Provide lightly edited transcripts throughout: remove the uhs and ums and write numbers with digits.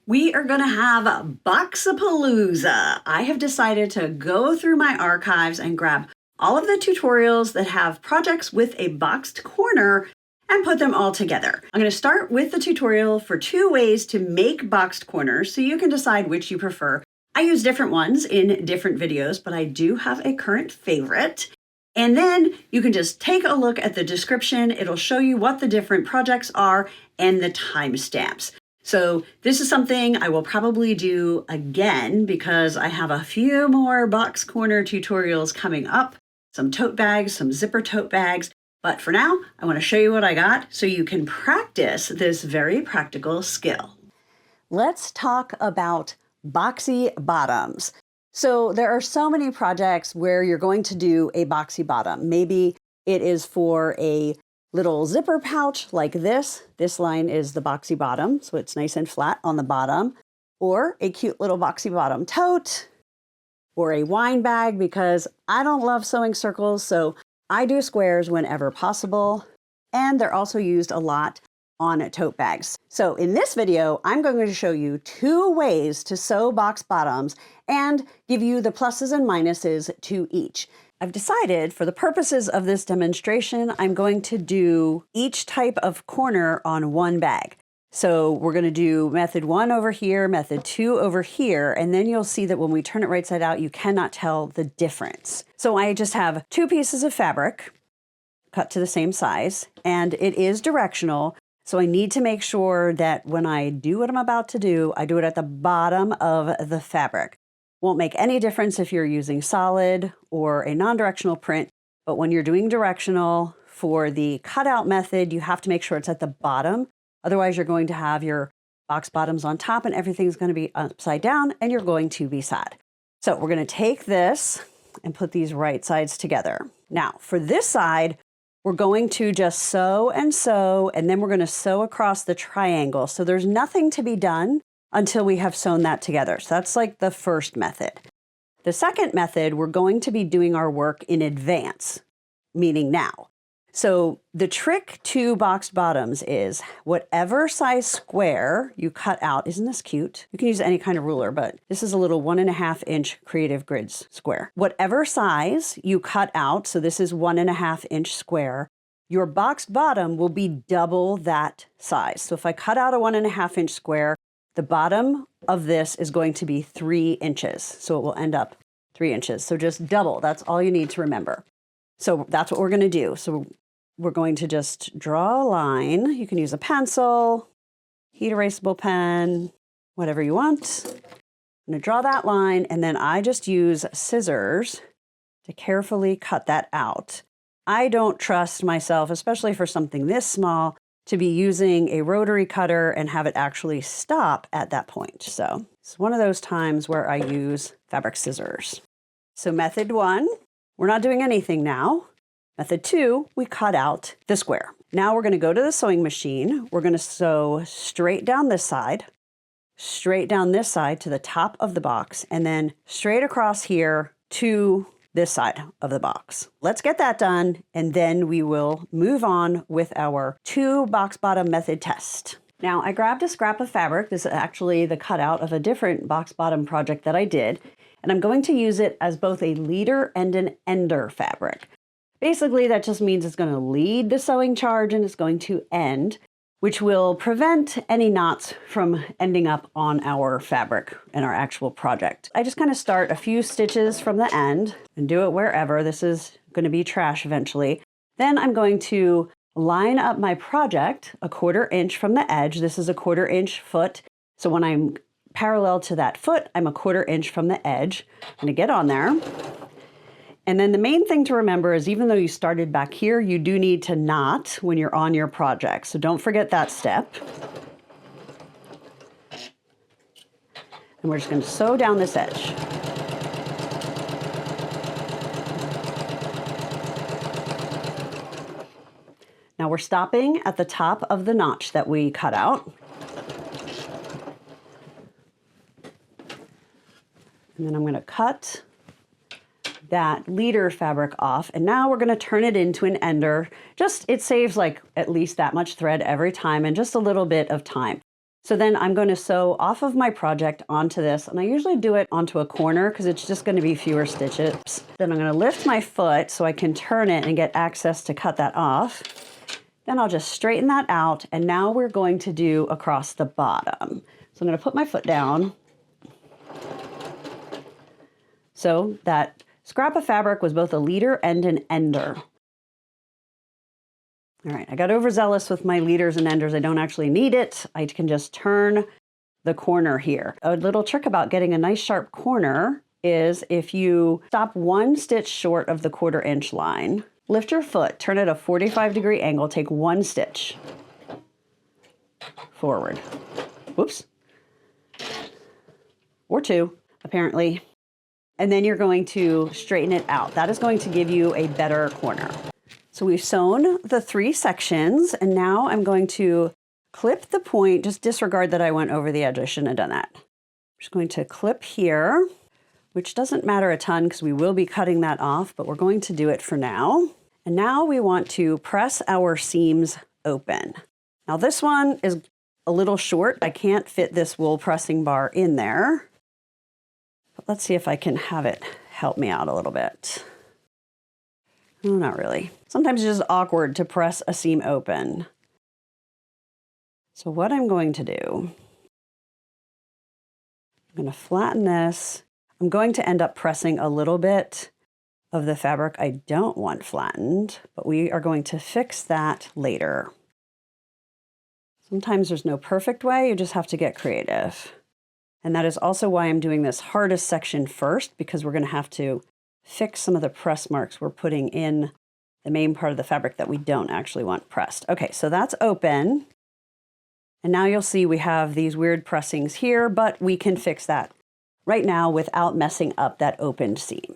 We are going to have Boxapalooza. I have decided to go through my archives and grab all of the tutorials that have projects with a boxed corner and put them all together. I'm going to start with the tutorial for 2 ways to make boxed corners so you can decide which you prefer. I use different ones in different videos, but I do have a current favorite. And then you can just take a look at the description. It'll show you what the different projects are and the timestamps. So this is something I will probably do again because I have a few more box corner tutorials coming up, some tote bags, some zipper tote bags. But for now, I want to show you what I got so you can practice this very practical skill. Let's talk about boxy bottoms. So there are so many projects where you're going to do a boxy bottom. Maybe it is for a little zipper pouch like this. This line is the boxy bottom, so it's nice and flat on the bottom, or a cute little boxy bottom tote, or a wine bag, because I don't love sewing circles, so I do squares whenever possible, and they're also used a lot on tote bags. So in this video, I'm going to show you 2 ways to sew box bottoms and give you the pluses and minuses to each. I've decided for the purposes of this demonstration, I'm going to do each type of corner on one bag. So we're going to do method 1 over here, method 2 over here, and then you'll see that when we turn it right side out, you cannot tell the difference. So I just have 2 pieces of fabric cut to the same size, and it is directional. So I need to make sure that when I do what I'm about to do, I do it at the bottom of the fabric. Won't make any difference if you're using solid or a non-directional print, but when you're doing directional for the cutout method, you have to make sure it's at the bottom. Otherwise, you're going to have your box bottoms on top and everything's going to be upside down and you're going to be sad. So we're going to take this and put these right sides together. Now, for this side, we're going to just sew, and then we're going to sew across the triangle. So there's nothing to be done until we have sewn that together. So that's like the first method. The second method, we're going to be doing our work in advance, meaning now. So the trick to boxed bottoms is whatever size square you cut out, isn't this cute? You can use any kind of ruler, but this is a little 1.5 inch Creative Grids square. Whatever size you cut out, so this is 1.5 inch square, your boxed bottom will be double that size. So if I cut out a 1.5 inch square, the bottom of this is going to be 3 inches. So it will end up 3 inches. So just double, that's all you need to remember. So that's what we're going to do. So we're going to just draw a line. You can use a pencil, heat erasable pen, whatever you want. I'm going to draw that line, and then I just use scissors to carefully cut that out. I don't trust myself, especially for something this small, to be using a rotary cutter and have it actually stop at that point. So it's one of those times where I use fabric scissors. So method 1, we're not doing anything now. Method 2, we cut out the square. Now we're going to go to the sewing machine. We're going to sew straight down this side to the top of the box, and then straight across here to this side of the box. Let's get that done, and then we will move on with our 2 box bottom method test. Now I grabbed a scrap of fabric. This is actually the cutout of a different box bottom project that I did, and I'm going to use it as both a leader and an ender fabric. Basically, that just means it's going to lead the sewing charge and it's going to end, which will prevent any knots from ending up on our fabric in our actual project. I just kind of start a few stitches from the end and do it wherever. This is going to be trash eventually. Then I'm going to line up my project 1/4 inch from the edge. This is a 1/4 inch foot. So when I'm parallel to that foot, I'm 1/4 inch from the edge. I'm going to get on there. And then the main thing to remember is even though you started back here, you do need to knot when you're on your project. So don't forget that step. And we're just going to sew down this edge. Now we're stopping at the top of the notch that we cut out. And then I'm going to cut that leader fabric off, and now we're going to turn it into an ender. Just, it saves like at least that much thread every time and just a little bit of time. So then I'm going to sew off of my project onto this, and I usually do it onto a corner because it's just going to be fewer stitches. Then I'm going to lift my foot so I can turn it and get access to cut that off. Then I'll just straighten that out, and now we're going to do across the bottom. So I'm going to put my foot down. So that scrap of fabric was both a leader and an ender. All right, I got overzealous with my leaders and enders. I don't actually need it. I can just turn the corner here. A little trick about getting a nice sharp corner is if you stop 1 stitch short of the 1/4 inch line, lift your foot, turn it a 45-degree angle, take 1 stitch forward. Whoops. Or 2, apparently. And then you're going to straighten it out. That is going to give you a better corner. So we've sewn the 3 sections, and now I'm going to clip the point. Just disregard that I went over the edge. I shouldn't have done that. I'm just going to clip here, which doesn't matter a ton because we will be cutting that off, but we're going to do it for now. And now we want to press our seams open. Now this one is a little short. I can't fit this wool pressing bar in there, but let's see if I can have it help me out a little bit. Oh, not really. Sometimes it's just awkward to press a seam open. So what I'm going to do, I'm going to flatten this. I'm going to end up pressing a little bit of the fabric I don't want flattened, but we are going to fix that later. Sometimes there's no perfect way, you just have to get creative. And that is also why I'm doing this hardest section first, because we're going to have to fix some of the press marks we're putting in the main part of the fabric that we don't actually want pressed. Okay, so that's open. And now you'll see we have these weird pressings here, but we can fix that right now without messing up that opened seam.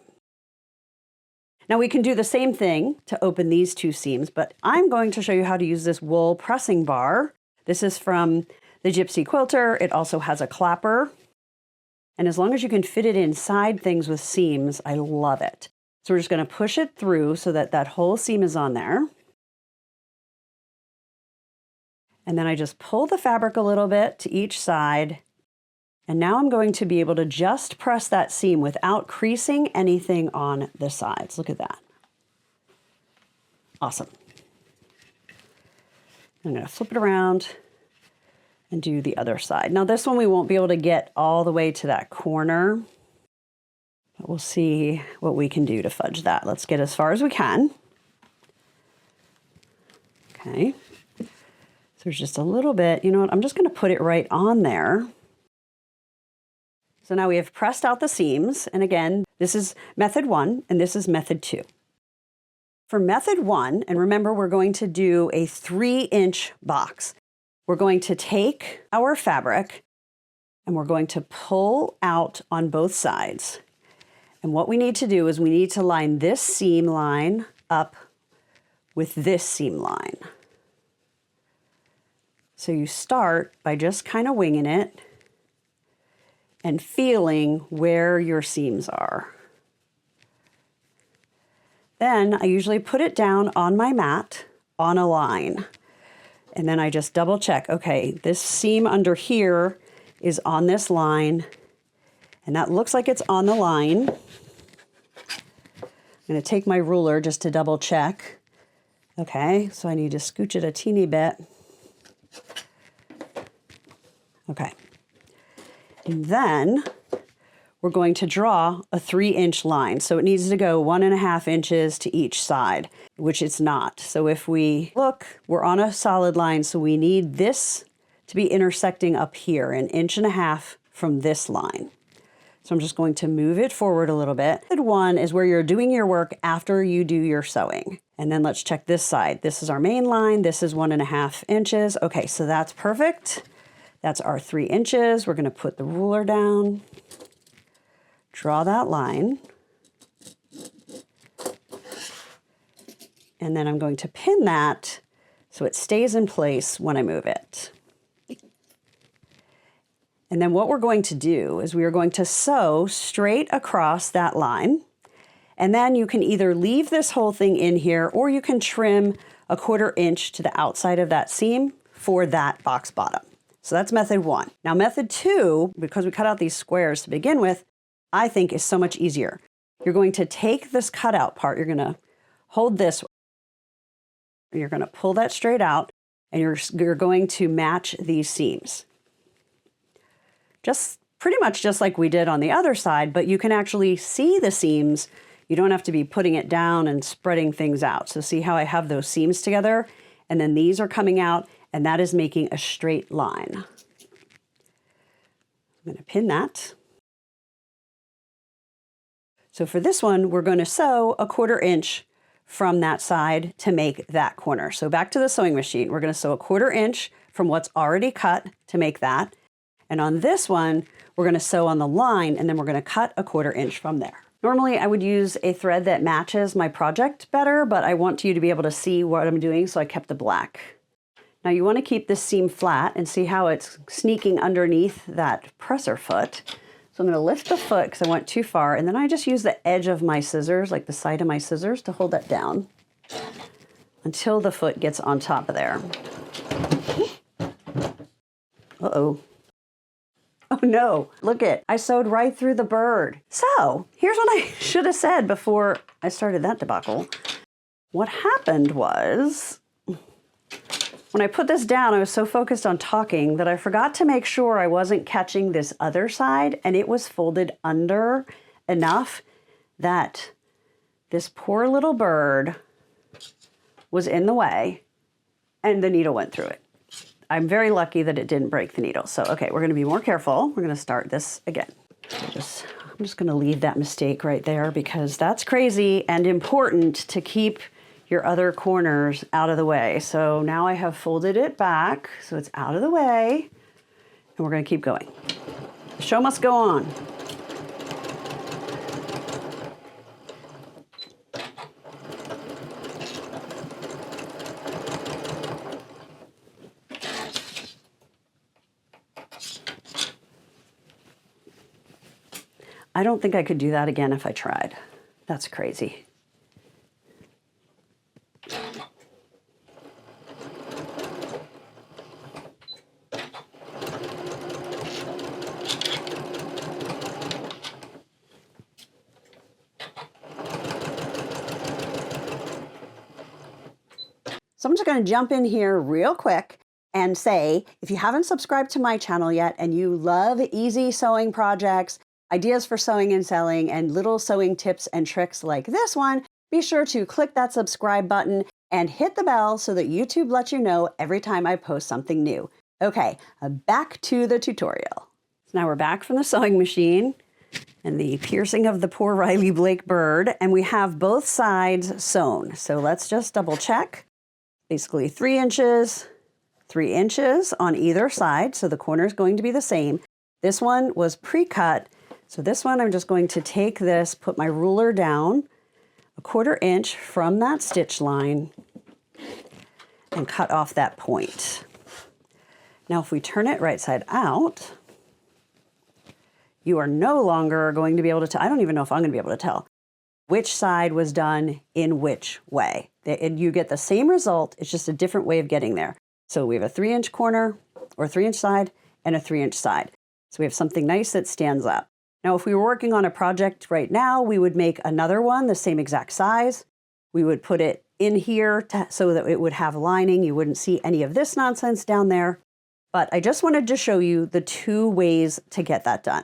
Now we can do the same thing to open these 2 seams, but I'm going to show you how to use this wool pressing bar. This is from the Gypsy Quilter. It also has a clapper. And as long as you can fit it inside things with seams, I love it. So we're just going to push it through so that that whole seam is on there. And then I just pull the fabric a little bit to each side. And now I'm going to be able to just press that seam without creasing anything on the sides. Look at that. Awesome. I'm going to flip it around and do the other side. Now this one we won't be able to get all the way to that corner, but we'll see what we can do to fudge that. Let's get as far as we can. Okay. So there's just a little bit, you know what, I'm just going to put it right on there. So now we have pressed out the seams. And again, this is method 1 and this is method 2. For method 1, and remember we're going to do a 3-inch box. We're going to take our fabric and we're going to pull out on both sides. And what we need to do is we need to line this seam line up with this seam line. So you start by just kind of winging it and feeling where your seams are. Then I usually put it down on my mat on a line. And then I just double check, okay, this seam under here is on this line, and that looks like it's on the line. I'm going to take my ruler just to double check. Okay, so I need to scooch it a teeny bit. Okay. And then we're going to draw a 3-inch line. So it needs to go 1.5 inches to each side, which it's not. So if we look, we're on a solid line. So we need this to be intersecting up here, 1.5 inches from this line. So I'm just going to move it forward a little bit. Method 1 is where you're doing your work after you do your sewing. And then let's check this side. This is our main line. This is 1.5 inches. Okay, so that's perfect. That's our 3 inches. We're going to put the ruler down, draw that line, and then I'm going to pin that so it stays in place when I move it. And then what we're going to do is we are going to sew straight across that line. And then you can either leave this whole thing in here or you can trim 1/4 inch to the outside of that seam for that box bottom. So that's method one. Now method two, because we cut out these squares to begin with, I think is so much easier. You're going to take this cutout part, you're going to hold this, you're going to pull that straight out, and you're going to match these seams. Just pretty much just like we did on the other side, but you can actually see the seams. You don't have to be putting it down and spreading things out. So see how I have those seams together, and then these are coming out, and that is making a straight line. I'm going to pin that. So for this one, we're going to sew a 1/4 inch from that side to make that corner. So back to the sewing machine, we're going to sew a 1/4 inch from what's already cut to make that. And on this one, we're going to sew on the line, and then we're going to cut a 1/4 inch from there. Normally I would use a thread that matches my project better, but I want you to be able to see what I'm doing, so I kept the black. Now you want to keep this seam flat and see how it's sneaking underneath that presser foot. So I'm going to lift the foot because I went too far, and then I just use the edge of my scissors, like the side of my scissors, to hold that down until the foot gets on top of there. Uh-oh. Oh no, look it, I sewed right through the bird. So here's what I should have said before I started that debacle. What happened was, when I put this down, I was so focused on talking that I forgot to make sure I wasn't catching this other side, and it was folded under enough that this poor little bird was in the way and the needle went through it. I'm very lucky that it didn't break the needle. So, okay, we're gonna be more careful. We're gonna start this again. I'm just gonna leave that mistake right there because that's crazy and important to keep your other corners out of the way. So now I have folded it back so it's out of the way, and we're going to keep going. The show must go on. I don't think I could do that again if I tried. That's crazy. So I'm just going to jump in here real quick and say, if you haven't subscribed to my channel yet and you love easy sewing projects, ideas for sewing and selling, and little sewing tips and tricks like this one, be sure to click that subscribe button and hit the bell so that YouTube lets you know every time I post something new. Okay, back to the tutorial. So now we're back from the sewing machine and the piercing of the poor Riley Blake bird, and we have both sides sewn. So let's just double check. Basically 3 inches, 3 inches on either side, so the corner is going to be the same. This one was pre-cut, so this one I'm just going to take this, put my ruler down a 1/4 inch from that stitch line and cut off that point. Now if we turn it right side out, you are no longer going to be able to tell, I don't even know if I'm going to be able to tell, which side was done in which way. And you get the same result, it's just a different way of getting there. So we have a 3 inch corner or 3 inch side and a 3 inch side. So we have something nice that stands up. Now, if we were working on a project right now, we would make another one the same exact size. We would put it in here so that it would have lining. You wouldn't see any of this nonsense down there. But I just wanted to show you the 2 ways to get that done.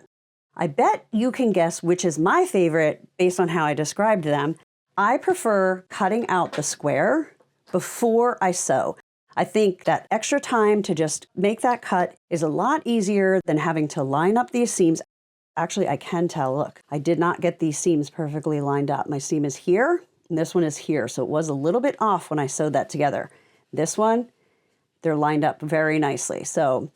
I bet you can guess which is my favorite based on how I described them. I prefer cutting out the square before I sew. I think that extra time to just make that cut is a lot easier than having to line up these seams. Actually, I can tell, look, I did not get these seams perfectly lined up. My seam is here and this one is here. So it was a little bit off when I sewed that together. This one, they're lined up very nicely. So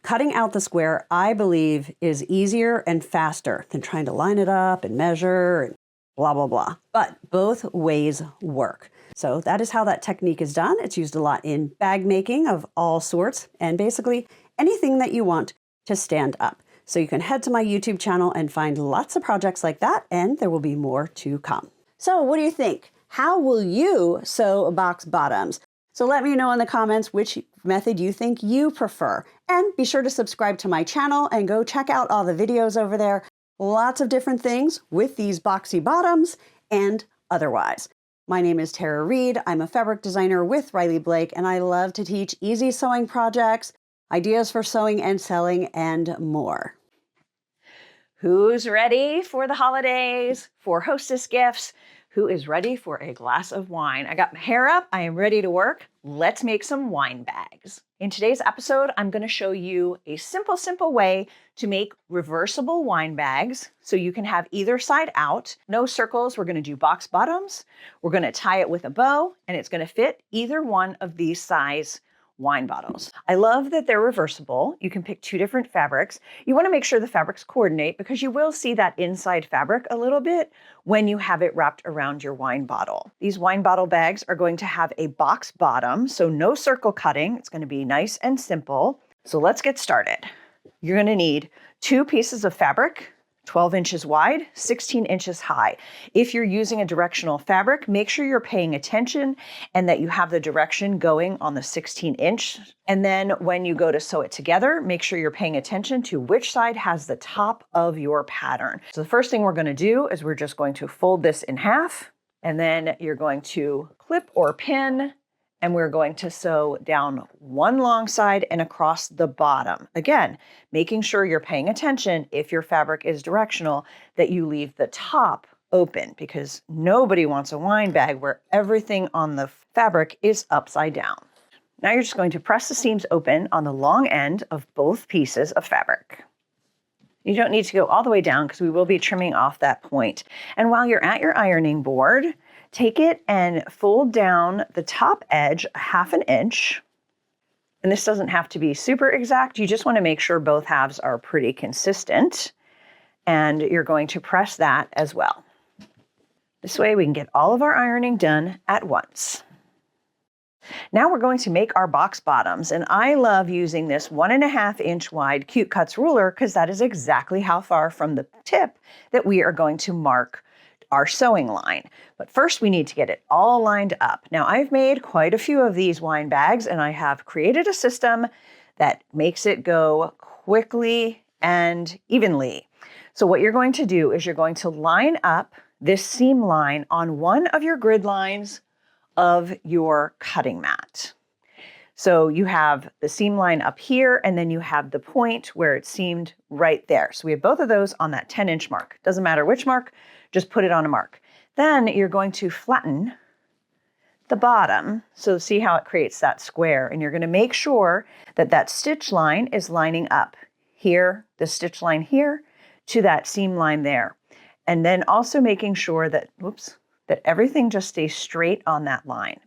cutting out the square, I believe, is easier and faster than trying to line it up and measure and blah, blah, blah. But both ways work. So that is how that technique is done. It's used a lot in bag making of all sorts and basically anything that you want to stand up. So you can head to my YouTube channel and find lots of projects like that, and there will be more to come. So what do you think? How will you sew box bottoms? So let me know in the comments which method you think you prefer. And be sure to subscribe to my channel and go check out all the videos over there. Lots of different things with these boxy bottoms and otherwise. My name is Tara Reed. I'm a fabric designer with Riley Blake, and I love to teach easy sewing projects, ideas for sewing and selling, and more. Who's ready for the holidays, for hostess gifts? Who is ready for a glass of wine? I got my hair up. I am ready to work. Let's make some wine bags. In today's episode, I'm going to show you a simple way to make reversible wine bags so you can have either side out. No circles. We're going to do box bottoms. We're going to tie it with a bow, and it's going to fit either one of these size wine bottles. I love that they're reversible. You can pick two different fabrics. You want to make sure the fabrics coordinate because you will see that inside fabric a little bit when you have it wrapped around your wine bottle. These wine bottle bags are going to have a box bottom, so no circle cutting. It's going to be nice and simple. So let's get started. You're going to need 2 pieces of fabric, 12 inches wide, 16 inches high. If you're using a directional fabric, make sure you're paying attention and that you have the direction going on the 16 inch. And then when you go to sew it together, make sure you're paying attention to which side has the top of your pattern. So the first thing we're going to do is we're just going to fold this in half, and then you're going to clip or pin, and we're going to sew down one long side and across the bottom. Again, making sure you're paying attention if your fabric is directional, that you leave the top open because nobody wants a wine bag where everything on the fabric is upside down. Now you're just going to press the seams open on the long end of both pieces of fabric. You don't need to go all the way down because we will be trimming off that point. And while you're at your ironing board, take it and fold down the top edge 1/2 inch. And this doesn't have to be super exact. You just want to make sure both halves are pretty consistent. And you're going to press that as well. This way we can get all of our ironing done at once. Now we're going to make our box bottoms. And I love using this 1.5 inch wide Cute Cuts ruler because that is exactly how far from the tip that we are going to mark our sewing line. But first we need to get it all lined up. Now I've made quite a few of these wine bags and I have created a system that makes it go quickly and evenly. So what you're going to do is you're going to line up this seam line on one of your grid lines of your cutting mat. So you have the seam line up here and then you have the point where it seamed right there. So we have both of those on that 10 inch mark. Doesn't matter which mark, just put it on a mark. Then you're going to flatten the bottom. So see how it creates that square. And you're going to make sure that that stitch line is lining up here, the stitch line here to that seam line there. And then also making sure that, that everything just stays straight on that line.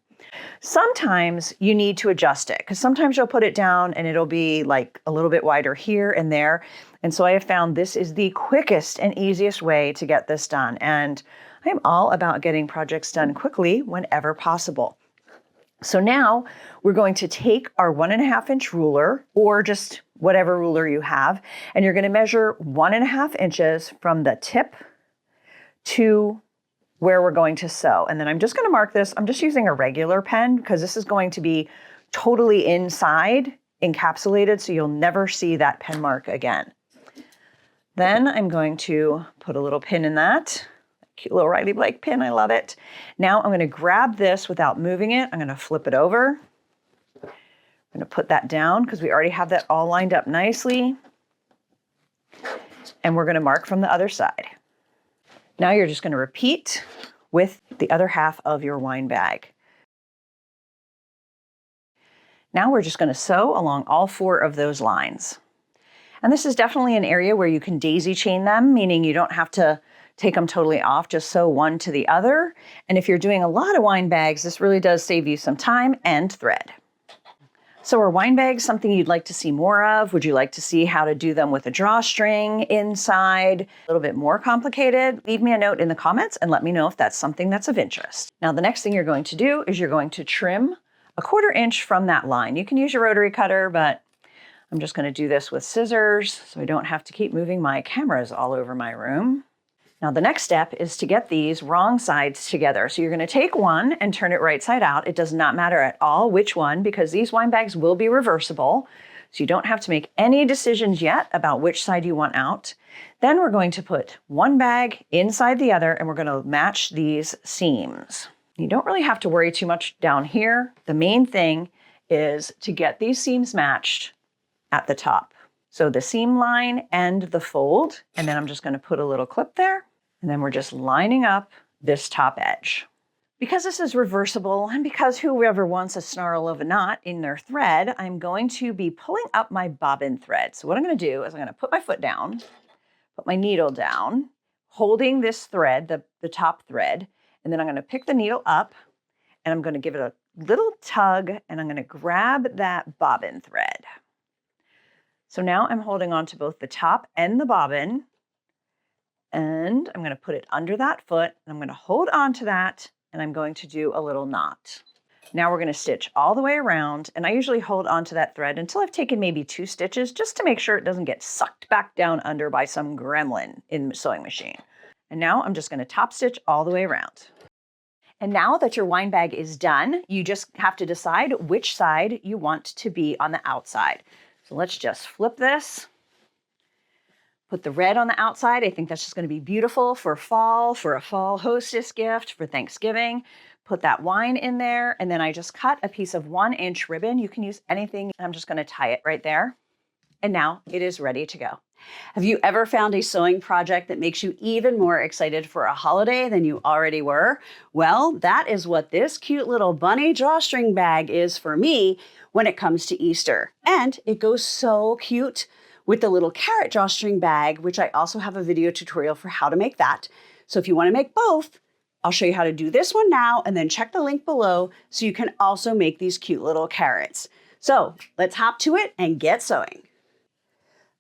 Sometimes you need to adjust it because sometimes you'll put it down and it'll be like a little bit wider here and there. And so I have found this is the quickest and easiest way to get this done. And I am all about getting projects done quickly whenever possible. So now we're going to take our 1.5 inch ruler or just whatever ruler you have, and you're going to measure 1.5 inches from the tip to where we're going to sew. And then I'm just going to mark this. I'm just using a regular pen because this is going to be totally inside, encapsulated, so you'll never see that pen mark again. Then I'm going to put a little pin in that. Cute little Riley Blake pin, I love it. Now I'm going to grab this without moving it. I'm going to flip it over. I'm going to put that down because we already have that all lined up nicely. And we're going to mark from the other side. Now you're just going to repeat with the other half of your wine bag. Now we're just going to sew along all 4 of those lines. And this is definitely an area where you can daisy chain them, meaning you don't have to take them totally off, just sew one to the other. And if you're doing a lot of wine bags, this really does save you some time and thread. So are wine bags something you'd like to see more of? Would you like to see how to do them with a drawstring inside? A little bit more complicated? Leave me a note in the comments and let me know if that's something that's of interest. Now the next thing you're going to do is you're going to trim 1/4 inch from that line. You can use your rotary cutter, but I'm just going to do this with scissors so I don't have to keep moving my cameras all over my room. Now the next step is to get these wrong sides together. So you're going to take one and turn it right side out. It does not matter at all which one because these wine bags will be reversible. So you don't have to make any decisions yet about which side you want out. Then we're going to put one bag inside the other and we're going to match these seams. You don't really have to worry too much down here. The main thing is to get these seams matched at the top. So the seam line and the fold, and then I'm just going to put a little clip there, and then we're just lining up this top edge. Because this is reversible, and because whoever wants a snarl of a knot in their thread, I'm going to be pulling up my bobbin thread. So what I'm going to do is I'm going to put my foot down, put my needle down, holding this thread, the top thread, and then I'm going to pick the needle up, and I'm going to give it a little tug, and I'm going to grab that bobbin thread. So now I'm holding on to both the top and the bobbin, and I'm going to put it under that foot, and I'm going to hold on to that, and I'm going to do a little knot. Now we're going to stitch all the way around, and I usually hold on to that thread until I've taken maybe 2 stitches just to make sure it doesn't get sucked back down under by some gremlin in the sewing machine. And now I'm just going to top stitch all the way around. And now that your wine bag is done, you just have to decide which side you want to be on the outside. So let's just flip this, put the red on the outside. I think that's just going to be beautiful for fall, for a fall hostess gift, for Thanksgiving. Put that wine in there, and then I just cut a piece of 1-inch ribbon. You can use anything. I'm just going to tie it right there. And now it is ready to go. Have you ever found a sewing project that makes you even more excited for a holiday than you already were? Well, that is what this cute little bunny drawstring bag is for me when it comes to Easter. And it goes so cute with the little carrot drawstring bag, which I also have a video tutorial for how to make that. So if you want to make both, I'll show you how to do this one now and then check the link below so you can also make these cute little carrots. So let's hop to it and get sewing.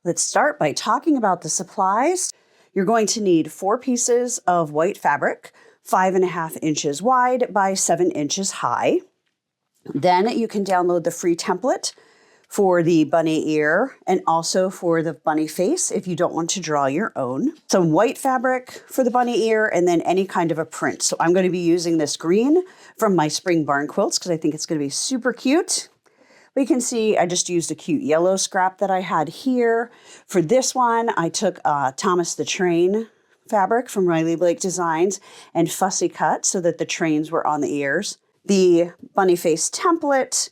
Let's start by talking about the supplies. You're going to need 4 pieces of white fabric, 5.5 inches wide by 7 inches high. Then you can download the free template for the bunny ear and also for the bunny face if you don't want to draw your own. Some white fabric for the bunny ear and then any kind of a print. So I'm going to be using this green from my spring barn quilts because I think it's going to be super cute. But you can see I just used a cute yellow scrap that I had here. For this one, I took Thomas the Train fabric from Riley Blake Designs and fussy cut so that the trains were on the ears. The bunny face template,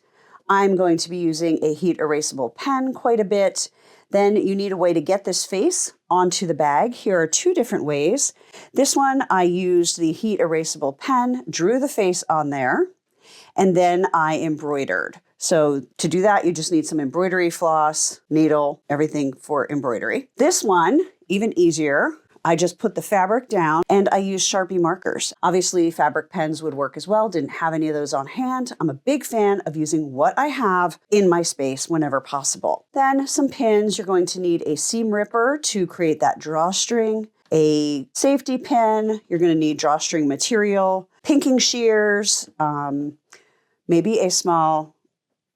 I'm going to be using a heat erasable pen quite a bit. Then you need a way to get this face onto the bag. Here are 2 different ways. This one, I used the heat erasable pen, drew the face on there, and then I embroidered. So to do that, you just need some embroidery floss, needle, everything for embroidery. This one, even easier. I just put the fabric down and I used Sharpie markers. Obviously, fabric pens would work as well. Didn't have any of those on hand. I'm a big fan of using what I have in my space whenever possible. Then some pins. You're going to need a seam ripper to create that drawstring, a safety pin. You're going to need drawstring material, pinking shears, maybe a small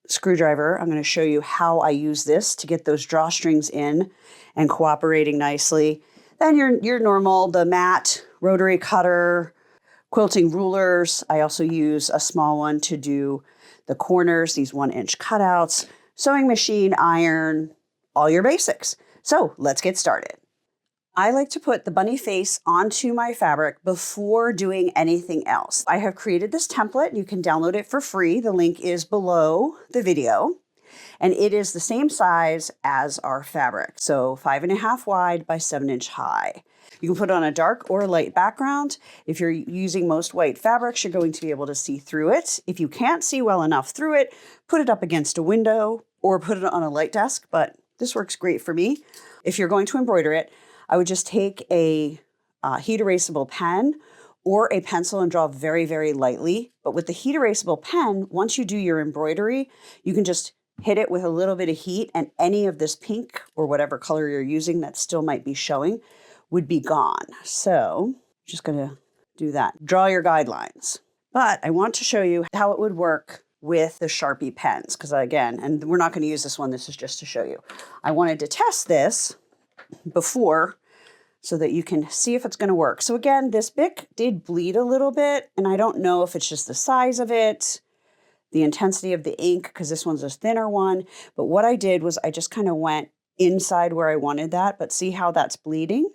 screwdriver. I'm going to show you how I use this to get those drawstrings in and cooperating nicely. Then your normal, the mat, rotary cutter, quilting rulers. I also use a small one to do the corners, these 1-inch cutouts, sewing machine, iron, all your basics. So let's get started. I like to put the bunny face onto my fabric before doing anything else. I have created this template. You can download it for free. The link is below the video. And it is the same size as our fabric. So 5.5 wide by 7-inch high. You can put it on a dark or a light background. If you're using most white fabrics, you're going to be able to see through it. If you can't see well enough through it, put it up against a window or put it on a light desk, but this works great for me. If you're going to embroider it, I would just take a heat erasable pen or a pencil and draw very, very lightly. But with the heat erasable pen, once you do your embroidery, you can just hit it with a little bit of heat and any of this pink or whatever color you're using that still might be showing would be gone. So just gonna do that. Draw your guidelines. But I want to show you how it would work with the Sharpie pens because again, and we're not gonna use this one, this is just to show you. I wanted to test this before so that you can see if it's going to work. So again, this Bic did bleed a little bit, and I don't know if it's just the size of it, the intensity of the ink, because this one's a thinner one. But what I did was I just kind of went inside where I wanted that, but see how that's bleeding?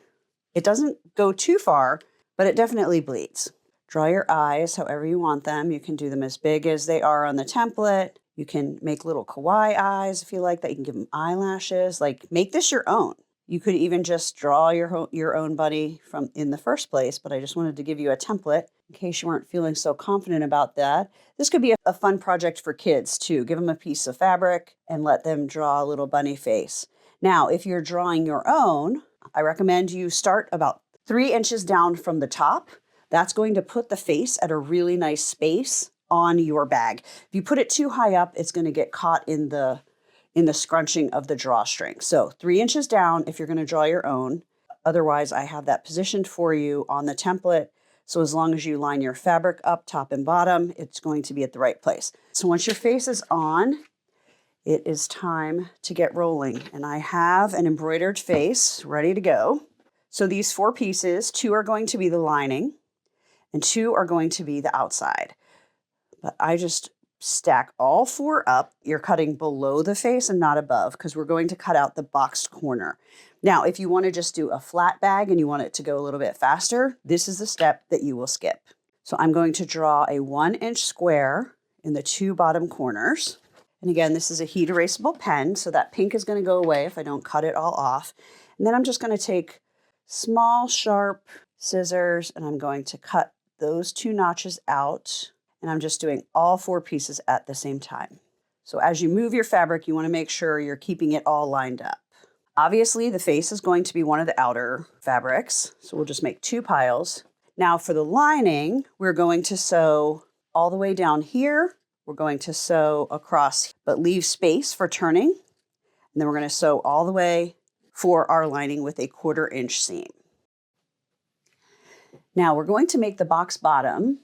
It doesn't go too far, but it definitely bleeds. Draw your eyes however you want them. You can do them as big as they are on the template. You can make little kawaii eyes if you like that. You can give them eyelashes. Like, make this your own. You could even just draw your own bunny from in the first place, but I just wanted to give you a template in case you weren't feeling so confident about that. This could be a fun project for kids too. Give them a piece of fabric and let them draw a little bunny face. Now, if you're drawing your own, I recommend you start about 3 inches down from the top. That's going to put the face at a really nice space on your bag. If you put it too high up, it's going to get caught in the scrunching of the drawstring. So 3 inches down if you're going to draw your own. Otherwise, I have that positioned for you on the template. So as long as you line your fabric up top and bottom, it's going to be at the right place. So once your face is on, it is time to get rolling. And I have an embroidered face ready to go. So these 4 pieces, 2 are going to be the lining and 2 are going to be the outside. But I just stack all 4 up. You're cutting below the face and not above because we're going to cut out the boxed corner. Now, if you want to just do a flat bag and you want it to go a little bit faster, this is the step that you will skip. So I'm going to draw a 1-inch square in the 2 bottom corners. And again, this is a heat erasable pen, so that pink is going to go away if I don't cut it all off. And then I'm just going to take small, sharp scissors and I'm going to cut those 2 notches out. And I'm just doing all 4 pieces at the same time. So as you move your fabric, you want to make sure you're keeping it all lined up. Obviously, the face is going to be one of the outer fabrics, so we'll just make 2 piles. Now for the lining, we're going to sew all the way down here. We're going to sew across, but leave space for turning. And then we're going to sew all the way for our lining with a 1/4 inch seam. Now we're going to make the box bottom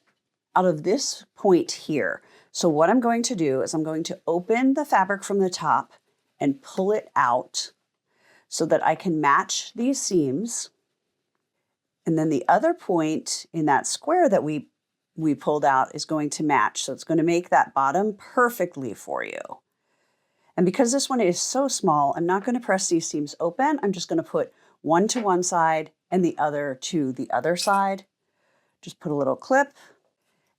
out of this point here. So what I'm going to do is I'm going to open the fabric from the top and pull it out so that I can match these seams. And then the other point in that square that we pulled out is going to match. So it's going to make that bottom perfectly for you. And because this one is so small, I'm not going to press these seams open. I'm just going to put one to one side and the other to the other side. Just put a little clip.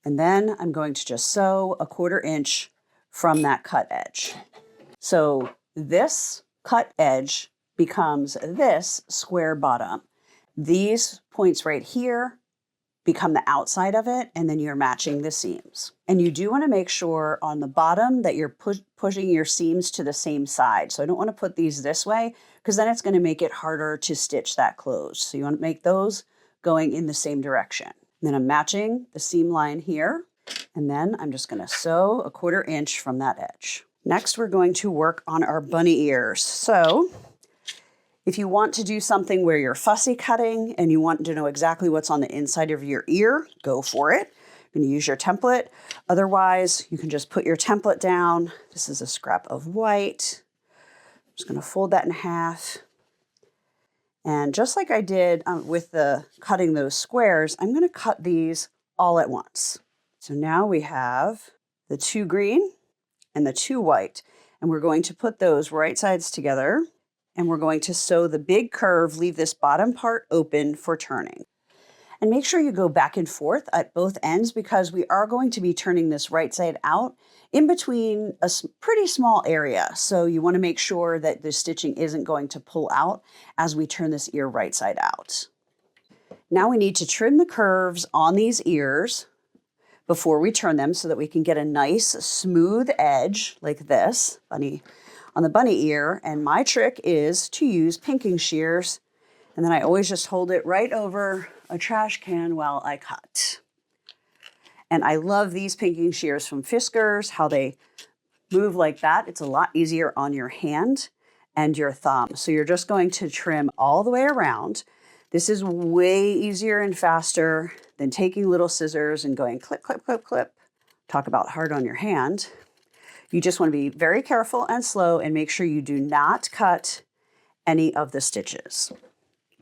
And then I'm going to just sew a 1/4 inch from that cut edge. So this cut edge becomes this square bottom. These points right here become the outside of it, and then you're matching the seams. And you do want to make sure on the bottom that you're pushing your seams to the same side. So I don't want to put these this way because then it's going to make it harder to stitch that closed. So you want to make those going in the same direction. And then I'm matching the seam line here, and then I'm just going to sew a 1/4 inch from that edge. Next, we're going to work on our bunny ears. So if you want to do something where you're fussy cutting and you want to know exactly what's on the inside of your ear, go for it. You're going to use your template. Otherwise, you can just put your template down. This is a scrap of white. I'm just going to fold that in half. And just like I did with the cutting those squares, I'm going to cut these all at once. So now we have the 2 green and the 2 white, and we're going to put those right sides together. And we're going to sew the big curve, leave this bottom part open for turning. And make sure you go back and forth at both ends because we are going to be turning this right side out in between a pretty small area. So you want to make sure that the stitching isn't going to pull out as we turn this ear right side out. Now we need to trim the curves on these ears before we turn them so that we can get a nice smooth edge like this on the bunny ear. And my trick is to use pinking shears. And then I always just hold it right over a trash can while I cut. And I love these pinking shears from Fiskars, how they move like that. It's a lot easier on your hand and your thumb. So you're just going to trim all the way around. This is way easier and faster than taking little scissors and going clip, clip, clip, clip. Talk about hard on your hand. You just want to be very careful and slow and make sure you do not cut any of the stitches.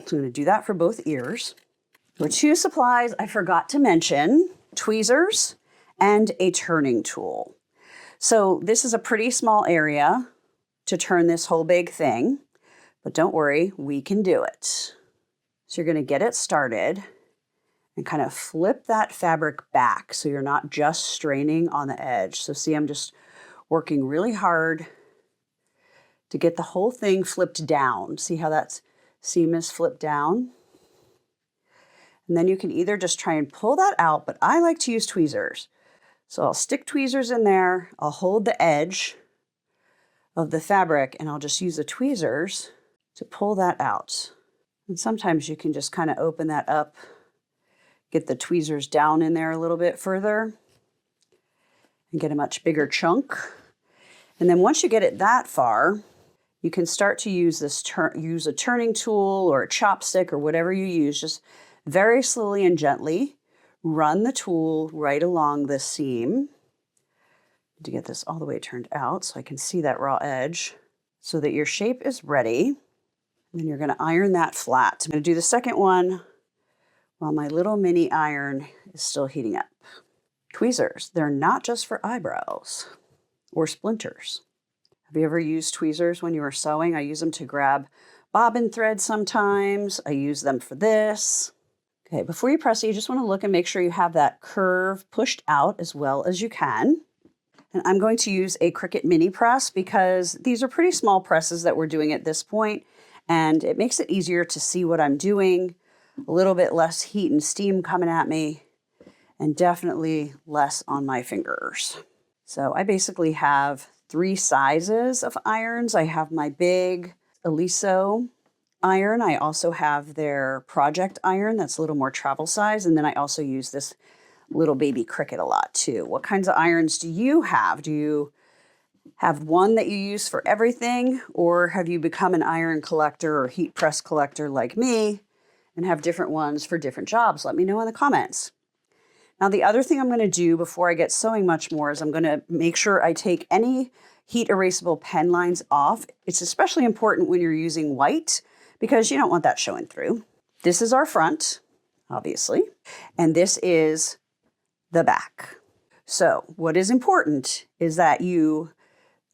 So I'm going to do that for both ears. There were two supplies I forgot to mention, tweezers and a turning tool. So this is a pretty small area to turn this whole big thing, but don't worry, we can do it. So you're going to get it started and kind of flip that fabric back so you're not just straining on the edge. So see, I'm just working really hard to get the whole thing flipped down. See how that seam is flipped down? And then you can either just try and pull that out, but I like to use tweezers. So I'll stick tweezers in there, I'll hold the edge of the fabric, and I'll just use the tweezers to pull that out. And sometimes you can just kind of open that up, get the tweezers down in there a little bit further, and get a much bigger chunk. And then once you get it that far, you can start to use use a turning tool or a chopstick or whatever you use. Just very slowly and gently run the tool right along the seam to get this all the way turned out so I can see that raw edge so that your shape is ready. And then you're going to iron that flat. I'm going to do the second one while my little mini iron is still heating up. Tweezers, they're not just for eyebrows or splinters. Have you ever used tweezers when you were sewing? I use them to grab bobbin thread sometimes. I use them for this. Okay, before you press it, you just want to look and make sure you have that curve pushed out as well as you can. And I'm going to use a Cricut mini press because these are pretty small presses that we're doing at this point, and it makes it easier to see what I'm doing, a little bit less heat and steam coming at me, and definitely less on my fingers. So I basically have 3 sizes of irons. I have my big Aliso iron. I also have their project iron that's a little more travel size. And then I also use this little baby Cricut a lot too. What kinds of irons do you have? Do you have one that you use for everything? Or have you become an iron collector or heat press collector like me and have different ones for different jobs? Let me know in the comments. Now, the other thing I'm going to do before I get sewing much more is I'm going to make sure I take any heat erasable pen lines off. It's especially important when you're using white because you don't want that showing through. This is our front, obviously, and this is the back. So what is important is that you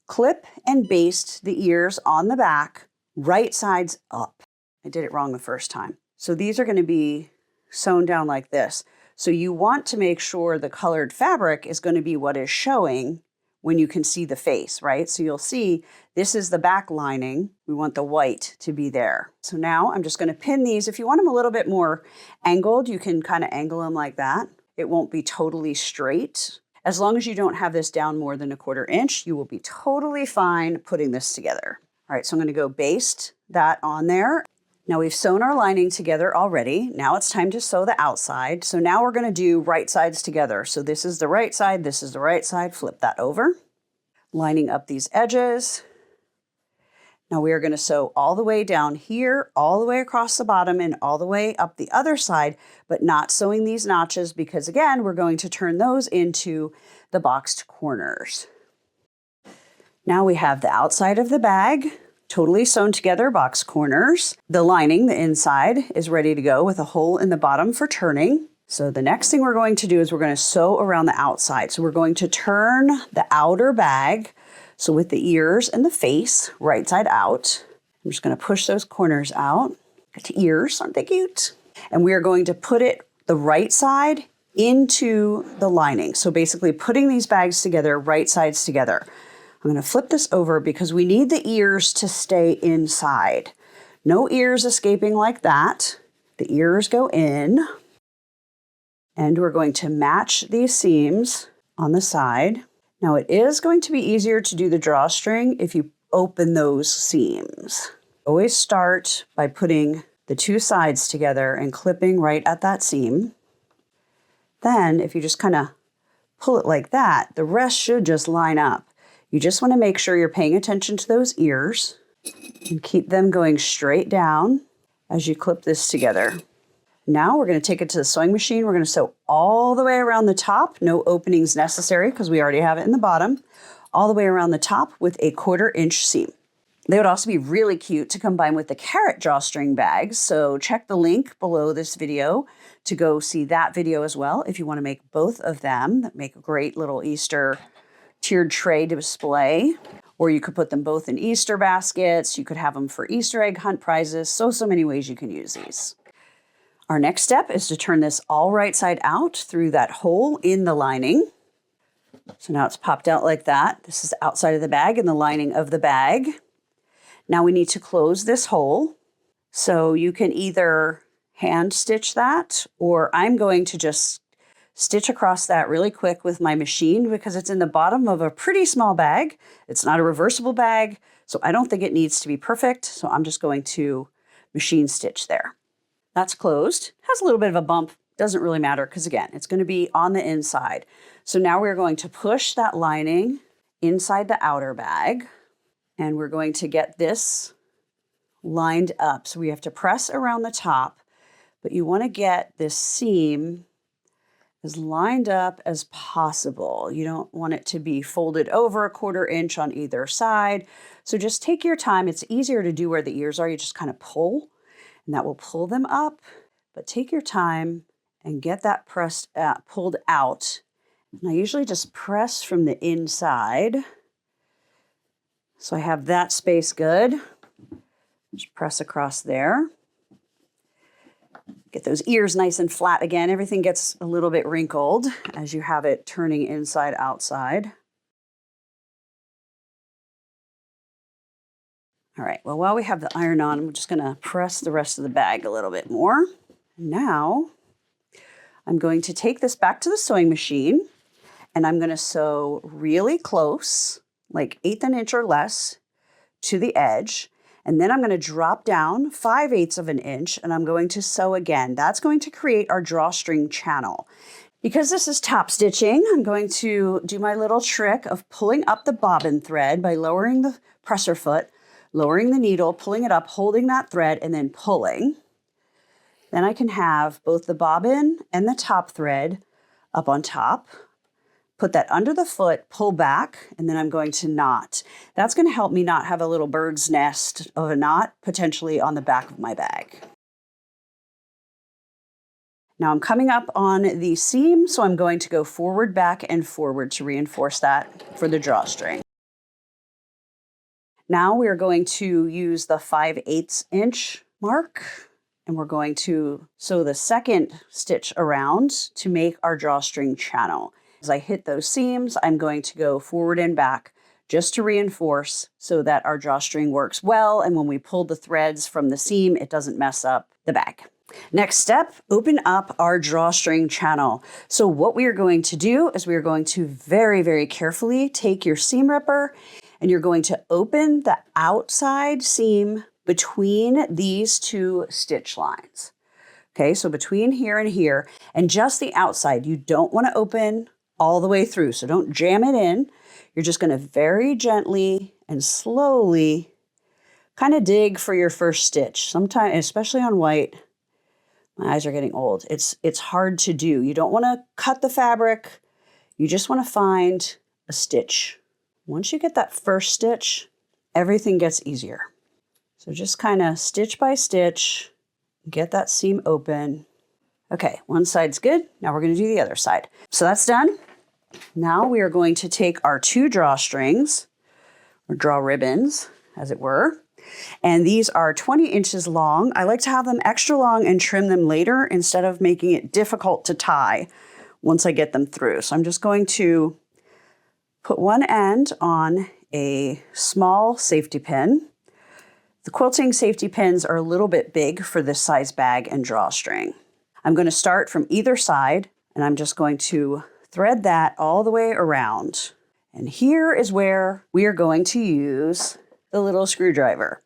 clip and baste the ears on the back, right sides up. I did it wrong the first time. So these are going to be sewn down like this. So you want to make sure the colored fabric is going to be what is showing when you can see the face, right? So you'll see this is the back lining. We want the white to be there. So now I'm just going to pin these. If you want them a little bit more angled, you can kind of angle them like that. It won't be totally straight. As long as you don't have this down more than 1/4 inch, you will be totally fine putting this together. All right, so I'm going to go baste that on there. Now we've sewn our lining together already. Now it's time to sew the outside. So now we're going to do right sides together. So this is the right side, this is the right side. Flip that over. Lining up these edges. Now we are going to sew all the way down here, all the way across the bottom, and all the way up the other side, but not sewing these notches because, again, we're going to turn those into the boxed corners. Now we have the outside of the bag, totally sewn together, box corners. The lining, the inside, is ready to go with a hole in the bottom for turning. So the next thing we're going to do is we're going to sew around the outside. So we're going to turn the outer bag, so with the ears and the face, right side out. I'm just going to push those corners out. Got ears, aren't they cute? And we are going to put it the right side into the lining. So basically putting these bags together, right sides together. I'm going to flip this over because we need the ears to stay inside. No ears escaping like that. The ears go in. And we're going to match these seams on the side. Now it is going to be easier to do the drawstring if you open those seams. Always start by putting the 2 sides together and clipping right at that seam. Then if you just kind of pull it like that, the rest should just line up. You just want to make sure you're paying attention to those ears and keep them going straight down as you clip this together. Now we're going to take it to the sewing machine. We're going to sew all the way around the top. No openings necessary because we already have it in the bottom. All the way around the top with a 1/4 inch seam. They would also be really cute to combine with the carrot drawstring bags. So check the link below this video to go see that video as well if you want to make both of them. That make a great little Easter tiered tray display. Or you could put them both in Easter baskets. You could have them for Easter egg hunt prizes. So many ways you can use these. Our next step is to turn this all right side out through that hole in the lining. So now it's popped out like that. This is the outside of the bag and the lining of the bag. Now we need to close this hole. So you can either hand stitch that, or I'm going to just stitch across that really quick with my machine because it's in the bottom of a pretty small bag. It's not a reversible bag, so I don't think it needs to be perfect. So I'm just going to machine stitch there. That's closed. Has a little bit of a bump. Doesn't really matter because again, it's going to be on the inside. So now we're going to push that lining inside the outer bag. And we're going to get this lined up. So we have to press around the top, but you want to get this seam as lined up as possible. You don't want it to be folded over 1/4 inch on either side. So just take your time. It's easier to do where the ears are. You just kind of pull, and that will pull them up. But take your time and get that pulled out. And I usually just press from the inside. So I have that space good. Just press across there. Get those ears nice and flat again. Everything gets a little bit wrinkled as you have it turning inside outside. All right, well, while we have the iron on, I'm just gonna press the rest of the bag a little bit more. Now, I'm going to take this back to the sewing machine and I'm gonna sew really close, like 1/8 an inch or less to the edge. And then I'm going to drop down 5/8 of an inch and I'm going to sew again. That's going to create our drawstring channel. Because this is top stitching, I'm going to do my little trick of pulling up the bobbin thread by lowering the presser foot, lowering the needle, pulling it up, holding that thread, and then pulling. Then I can have both the bobbin and the top thread up on top. Put that under the foot, pull back, and then I'm going to knot. That's going to help me not have a little bird's nest of a knot potentially on the back of my bag. Now I'm coming up on the seam, so I'm going to go forward, back, and forward to reinforce that for the drawstring. Now we're going to use the 5/8 inch mark, and we're going to sew the second stitch around to make our drawstring channel. As I hit those seams, I'm going to go forward and back just to reinforce so that our drawstring works well. And when we pull the threads from the seam, it doesn't mess up the bag. Next step, open up our drawstring channel. So what we are going to do is we are going to very, very carefully take your seam ripper and you're going to open the outside seam between these two stitch lines. Okay, so between here and here, and just the outside. You don't want to open all the way through, so don't jam it in. You're just going to very gently and slowly kind of dig for your first stitch. Sometimes, especially on white, my eyes are getting old. It's hard to do. You don't want to cut the fabric. You just want to find a stitch. Once you get that first stitch, everything gets easier. So just kind of stitch by stitch, get that seam open. Okay, one side's good. Now we're going to do the other side. So that's done. Now we are going to take our 2 drawstrings, or draw ribbons, as it were. And these are 20 inches long. I like to have them extra long and trim them later instead of making it difficult to tie once I get them through. So I'm just going to put one end on a small safety pin. The quilting safety pins are a little bit big for this size bag and drawstring. I'm going to start from either side and I'm just going to thread that all the way around. And here is where we are going to use the little screwdriver.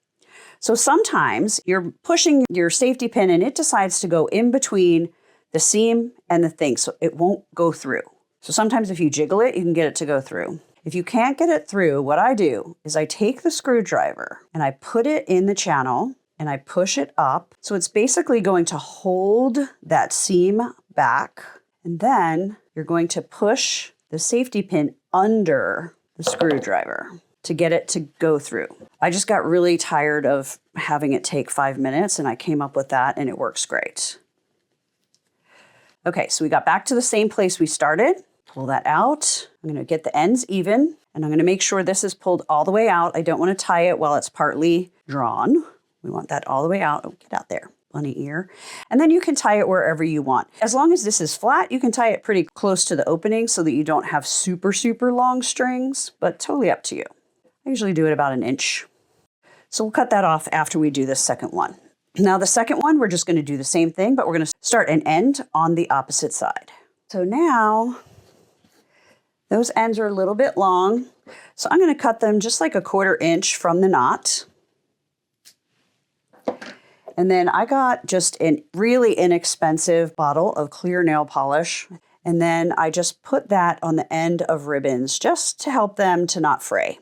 So sometimes you're pushing your safety pin and it decides to go in between the seam and the thing, so it won't go through. So sometimes if you jiggle it, you can get it to go through. If you can't get it through, what I do is I take the screwdriver and I put it in the channel and I push it up. So it's basically going to hold that seam back. And then you're going to push the safety pin under the screwdriver. to get it to go through. I just got really tired of having it take 5 minutes, and I came up with that, and it works great. Okay, so we got back to the same place we started. Pull that out. I'm going to get the ends even, and I'm going to make sure this is pulled all the way out. I don't want to tie it while it's partly drawn. We want that all the way out. Oh, get out there, bunny ear. And then you can tie it wherever you want. As long as this is flat, you can tie it pretty close to the opening so that you don't have super, super long strings, but totally up to you. I usually do it about 1 inch. So we'll cut that off after we do this second one. Now the second one, we're just going to do the same thing, but we're going to start and end on the opposite side. So now those ends are a little bit long. So I'm going to cut them just like 1/4 inch from the knot. And then I got just a really inexpensive bottle of clear nail polish. And then I just put that on the end of ribbons just to help them to not fray.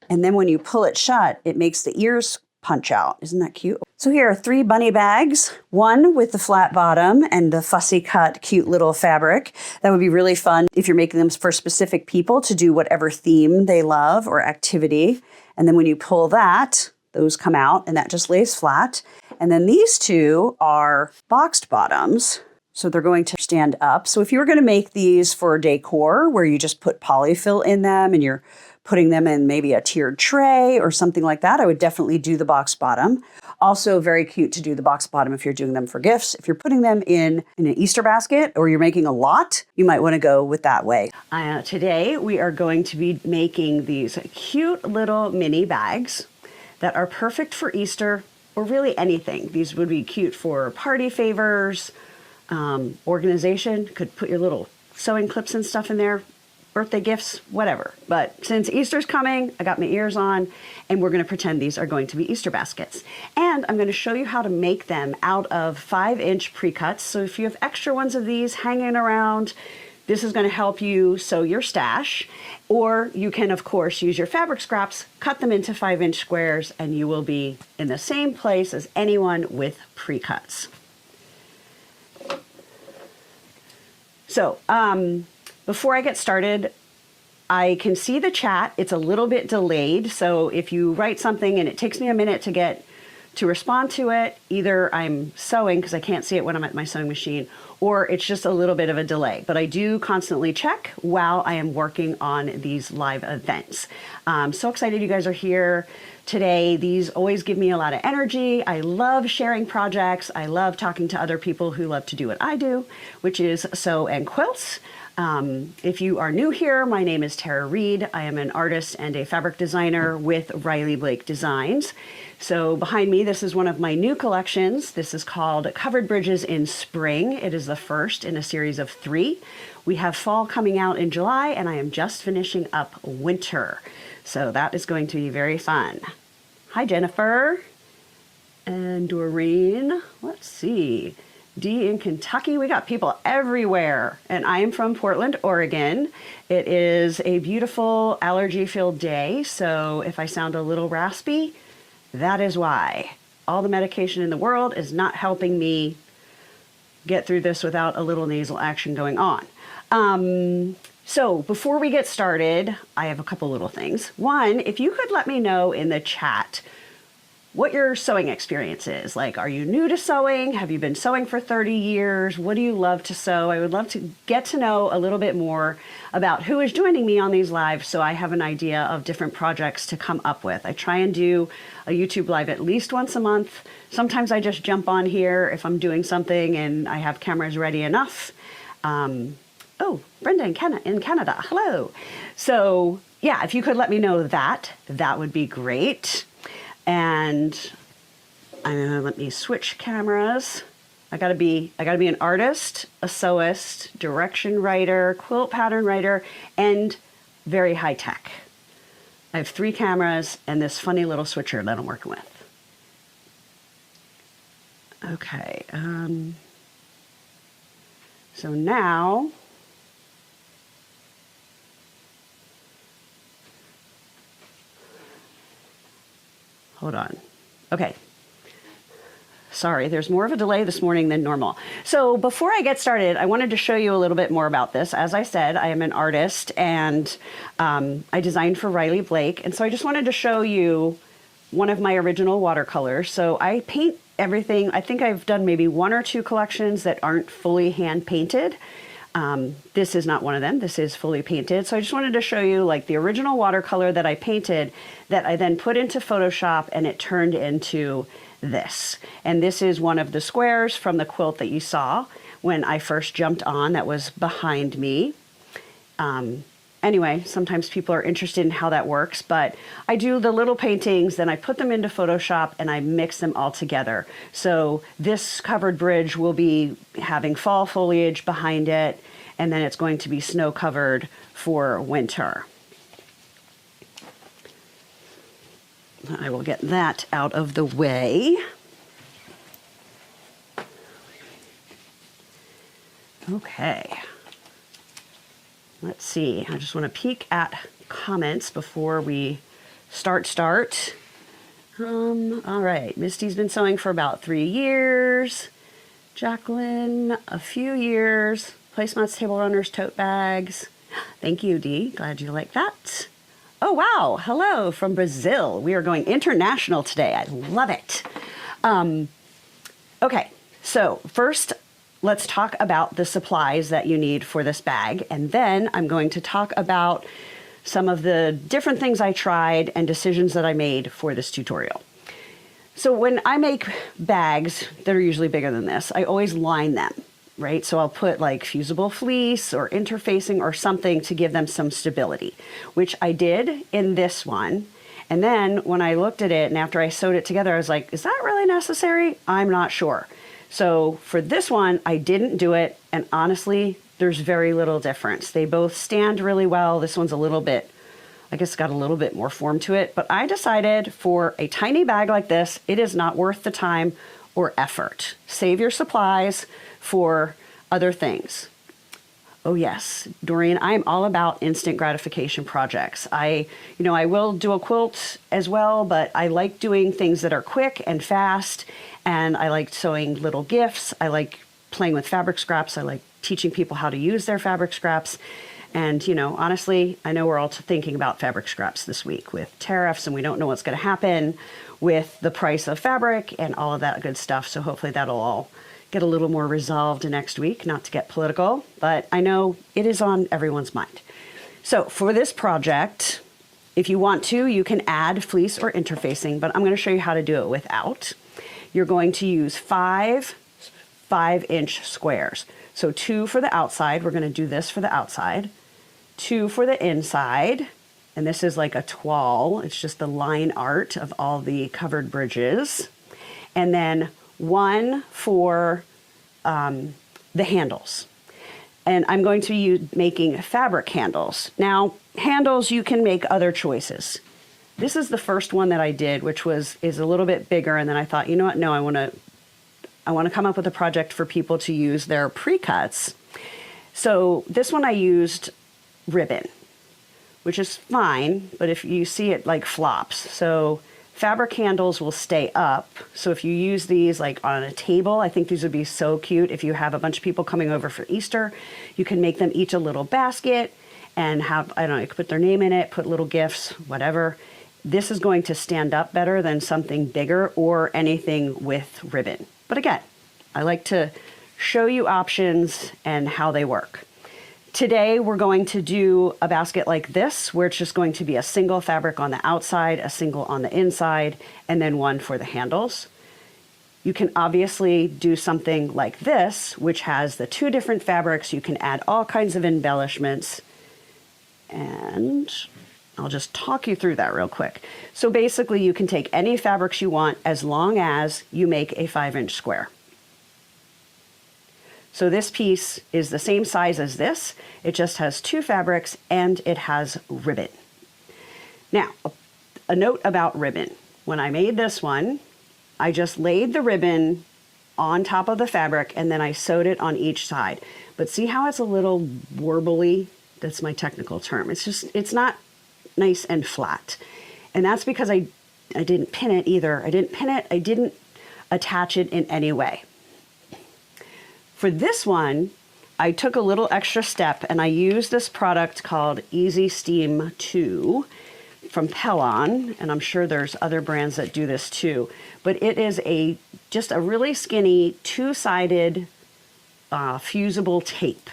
And then when you pull it shut, it makes the ears punch out. Isn't that cute? So here are 3 bunny bags, one with the flat bottom and the fussy cut cute little fabric. That would be really fun if you're making them for specific people to do whatever theme they love or activity. And then when you pull that, those come out and that just lays flat. And then these 2 are boxed bottoms. So they're going to stand up. So if you were going to make these for decor where you just put polyfill in them and you're putting them in maybe a tiered tray or something like that, I would definitely do the box bottom. Also very cute to do the box bottom if you're doing them for gifts. If you're putting them in an Easter basket or you're making a lot, you might want to go with that way. Today we are going to be making these cute little mini bags that are perfect for Easter or really anything. These would be cute for party favors, organization. Could put your little sewing clips and stuff in there, birthday gifts, whatever. But since Easter's coming, I got my ears on and we're going to pretend these are going to be Easter baskets. And I'm going to show you how to make them out of 5-inch pre-cuts. So if you have extra ones of these hanging around, this is going to help you sew your stash. Or you can, of course, use your fabric scraps, cut them into 5-inch squares, and you will be in the same place as anyone with pre-cuts. So, before I get started, I can see the chat. It's a little bit delayed. So if you write something and it takes me a minute to respond to it, either I'm sewing because I can't see it when I'm at my sewing machine, or it's just a little bit of a delay. But I do constantly check while I am working on these live events. I'm so excited you guys are here today. These always give me a lot of energy. I love sharing projects. I love talking to other people who love to do what I do, which is sew and quilt. If you are new here, my name is Tara Reed. I am an artist and a fabric designer with Riley Blake Designs. So behind me, this is one of my new collections. This is called Covered Bridges in Spring. It is the first in a series of 3. We have fall coming out in July, and I am just finishing up winter. So that is going to be very fun. Hi, Jennifer and Doreen. Let's see. D in Kentucky. We got people everywhere. And I am from Portland, Oregon. It is a beautiful allergy-filled day. So if I sound a little raspy, that is why. All the medication in the world is not helping me get through this without a little nasal action going on. So before we get started, I have a couple little things. One, if you could let me know in the chat what your sewing experience is. Like, are you new to sewing? Have you been sewing for 30 years? What do you love to sew? I would love to get to know a little bit more about who is joining me on these lives so I have an idea of different projects to come up with. I try and do a YouTube live at least once a month. Sometimes I just jump on here if I'm doing something and I have cameras ready enough. Oh, Brenda in Canada, hello. So yeah, if you could let me know that would be great. And let me switch cameras. I gotta be an artist, a sewist, direction writer, quilt pattern writer, and very high tech. I have 3 cameras and this funny little switcher that I'm working with. Okay, so now, hold on. Okay. Sorry, there's more of a delay this morning than normal. So before I get started, I wanted to show you a little bit more about this. As I said, I am an artist and I designed for Riley Blake. And so I just wanted to show you one of my original watercolors. So I paint everything. I think I've done maybe 1 or 2 collections that aren't fully hand painted. This is not one of them. This is fully painted. So I just wanted to show you like the original watercolor that I painted that I then put into Photoshop and it turned into this. And this is one of the squares from the quilt that you saw when I first jumped on that was behind me. Anyway, sometimes people are interested in how that works, but I do the little paintings, then I put them into Photoshop and I mix them all together. So this covered bridge will be having fall foliage behind it, and then it's going to be snow covered for winter. I will get that out of the way. Okay. Let's see. I just want to peek at comments before we start. All right. Misty's been sewing for about 3 years. Jacqueline, a few years. Placemats, table runners, tote bags. Thank you, Dee. Glad you like that. Oh, wow. Hello from Brazil. We are going international today. I love it. Okay, so first, let's talk about the supplies that you need for this bag. And then I'm going to talk about some of the different things I tried and decisions that I made for this tutorial. So when I make bags that are usually bigger than this, I always line them. Right? So I'll put like fusible fleece or interfacing or something to give them some stability, which I did in this one. And then when I looked at it and after I sewed it together, I was like, is that really necessary? I'm not sure. So for this one, I didn't do it. And honestly, there's very little difference. They both stand really well. This one's a little bit, I guess, got a little bit more form to it. But I decided for a tiny bag like this, it is not worth the time or effort. Save your supplies for other things. Oh yes, Doreen, I'm all about instant gratification projects. I will do a quilt as well, but I like doing things that are quick and fast, and I like sewing little gifts. I like playing with fabric scraps. I like teaching people how to use their fabric scraps. And, honestly, I know we're all thinking about fabric scraps this week with tariffs, and we don't know what's going to happen with the price of fabric and all of that good stuff. So hopefully that'll all get a little more resolved next week, not to get political, but I know it is on everyone's mind. So for this project, if you want to, you can add fleece or interfacing, but I'm going to show you how to do it without. You're going to use 5 5-inch squares. So 2 for the outside. We're going to do this for the outside. 2 for the inside. And this is like a toile. It's just the line art of all the covered bridges. And then 1 for the handles. And I'm going to be making fabric handles. Now, handles, you can make other choices. This is the first one that I did, which is a little bit bigger. And then I thought, you know what? No, I want to come up with a project for people to use their pre-cuts. So this one I used ribbon, which is fine, but if you see it like flops. So fabric handles will stay up. So if you use these like on a table, I think these would be so cute. If you have a bunch of people coming over for Easter, you can make them each a little basket and have, I don't know, you could put their name in it, put little gifts, whatever. This is going to stand up better than something bigger or anything with ribbon. But again, I like to show you options and how they work. Today, we're going to do a basket like this, where it's just going to be a single fabric on the outside, a single on the inside, and then 1 for the handles. You can obviously do something like this, which has the 2 different fabrics. You can add all kinds of embellishments. And I'll just talk you through that real quick. So basically, you can take any fabrics you want as long as you make a 5-inch square. So this piece is the same size as this. It just has 2 fabrics and it has ribbon. Now, a note about ribbon. When I made this one, I just laid the ribbon on top of the fabric and then I sewed it on each side. But see how it's a little warbly? That's my technical term. It's not nice and flat. And that's because I didn't pin it either. I didn't pin it. I didn't attach it in any way. For this one, I took a little extra step and I used this product called Easy Steam 2 from Pellon, and I'm sure there's other brands that do this too, but it is just a really skinny two-sided fusible tape.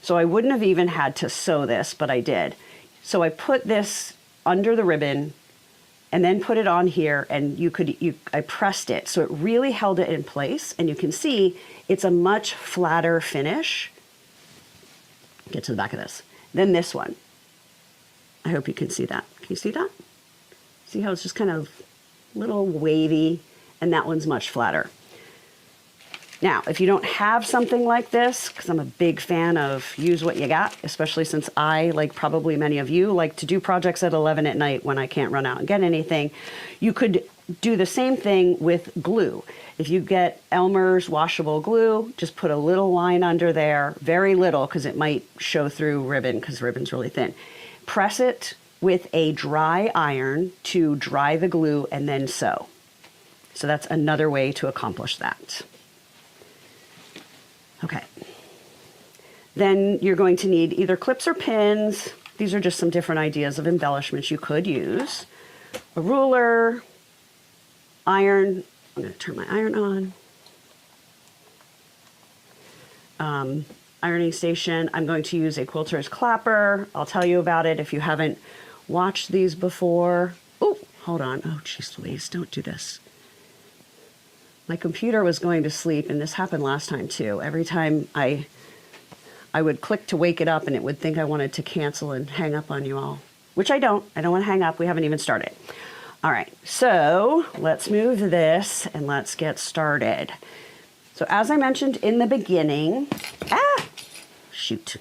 So I wouldn't have even had to sew this, but I did. So I put this under the ribbon and then put it on here, and I pressed it so it really held it in place, and you can see it's a much flatter finish. Get to the back of this. Then this one. I hope you can see that. Can you see that? See how it's just kind of little wavy, and that one's much flatter. Now, if you don't have something like this, because I'm a big fan of use what you got, especially since I, like probably many of you, like to do projects at 11 at night when I can't run out and get anything, you could do the same thing with glue. If you get Elmer's washable glue, just put a little line under there, very little, because it might show through ribbon, because ribbon's really thin. Press it with a dry iron to dry the glue and then sew. So that's another way to accomplish that. Okay. Then you're going to need either clips or pins. These are just some different ideas of embellishments you could use. A ruler, iron. I'm going to turn my iron on. Ironing station. I'm going to use a quilter's clapper. I'll tell you about it if you haven't watched these before. Oh, hold on. Oh, geez Louise, don't do this. My computer was going to sleep, and this happened last time too. Every time I would click to wake it up, and it would think I wanted to cancel and hang up on you all, which I don't. I don't want to hang up. We haven't even started. All right, so let's move this and let's get started. So as I mentioned in the beginning, shoot.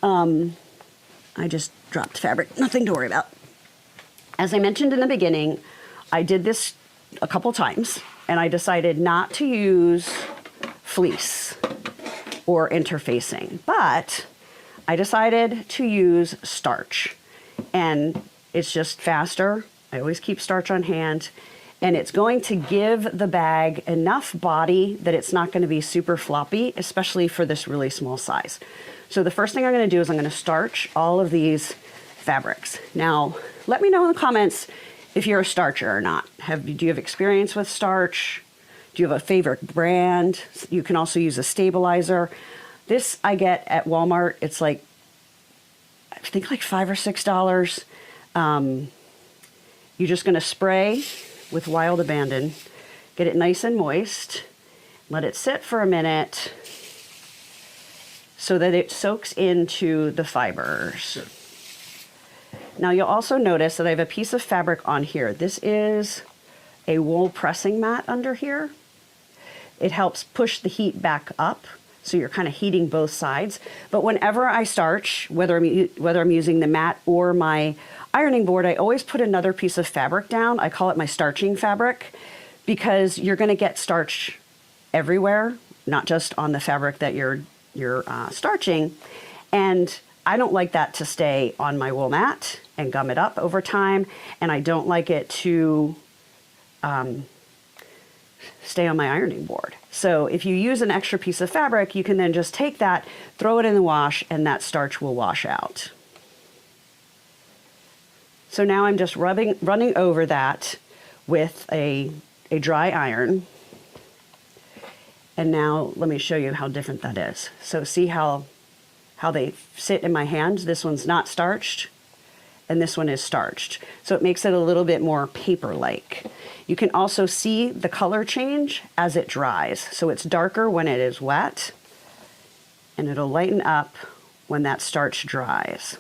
I just dropped fabric, nothing to worry about. As I mentioned in the beginning, I did this a couple times, and I decided not to use fleece or interfacing, but I decided to use starch, and it's just faster. I always keep starch on hand, and it's going to give the bag enough body that it's not going to be super floppy, especially for this really small size. So the first thing I'm going to do is I'm going to starch all of these fabrics. Now, let me know in the comments if you're a starcher or not. Do you have experience with starch? Do you have a favorite brand? You can also use a stabilizer. This I get at Walmart. It's like, I think like $5 or $6. You're just going to spray with Wild Abandon, get it nice and moist, let it sit for a minute so that it soaks into the fibers. Now you'll also notice that I have a piece of fabric on here. This is a wool pressing mat under here. It helps push the heat back up, so you're kind of heating both sides. But whenever I starch, whether I'm using the mat or my ironing board, I always put another piece of fabric down. I call it my starching fabric, because you're going to get starch everywhere, not just on the fabric that you're starching. And I don't like that to stay on my wool mat and gum it up over time, and I don't like it to stay on my ironing board. So if you use an extra piece of fabric, you can then just take that, throw it in the wash, and that starch will wash out. So now I'm just running over that with a dry iron. And now let me show you how different that is. So see how they sit in my hand? This one's not starched, and this one is starched. So it makes it a little bit more paper-like. You can also see the color change as it dries. So it's darker when it is wet, and it'll lighten up when that starch dries.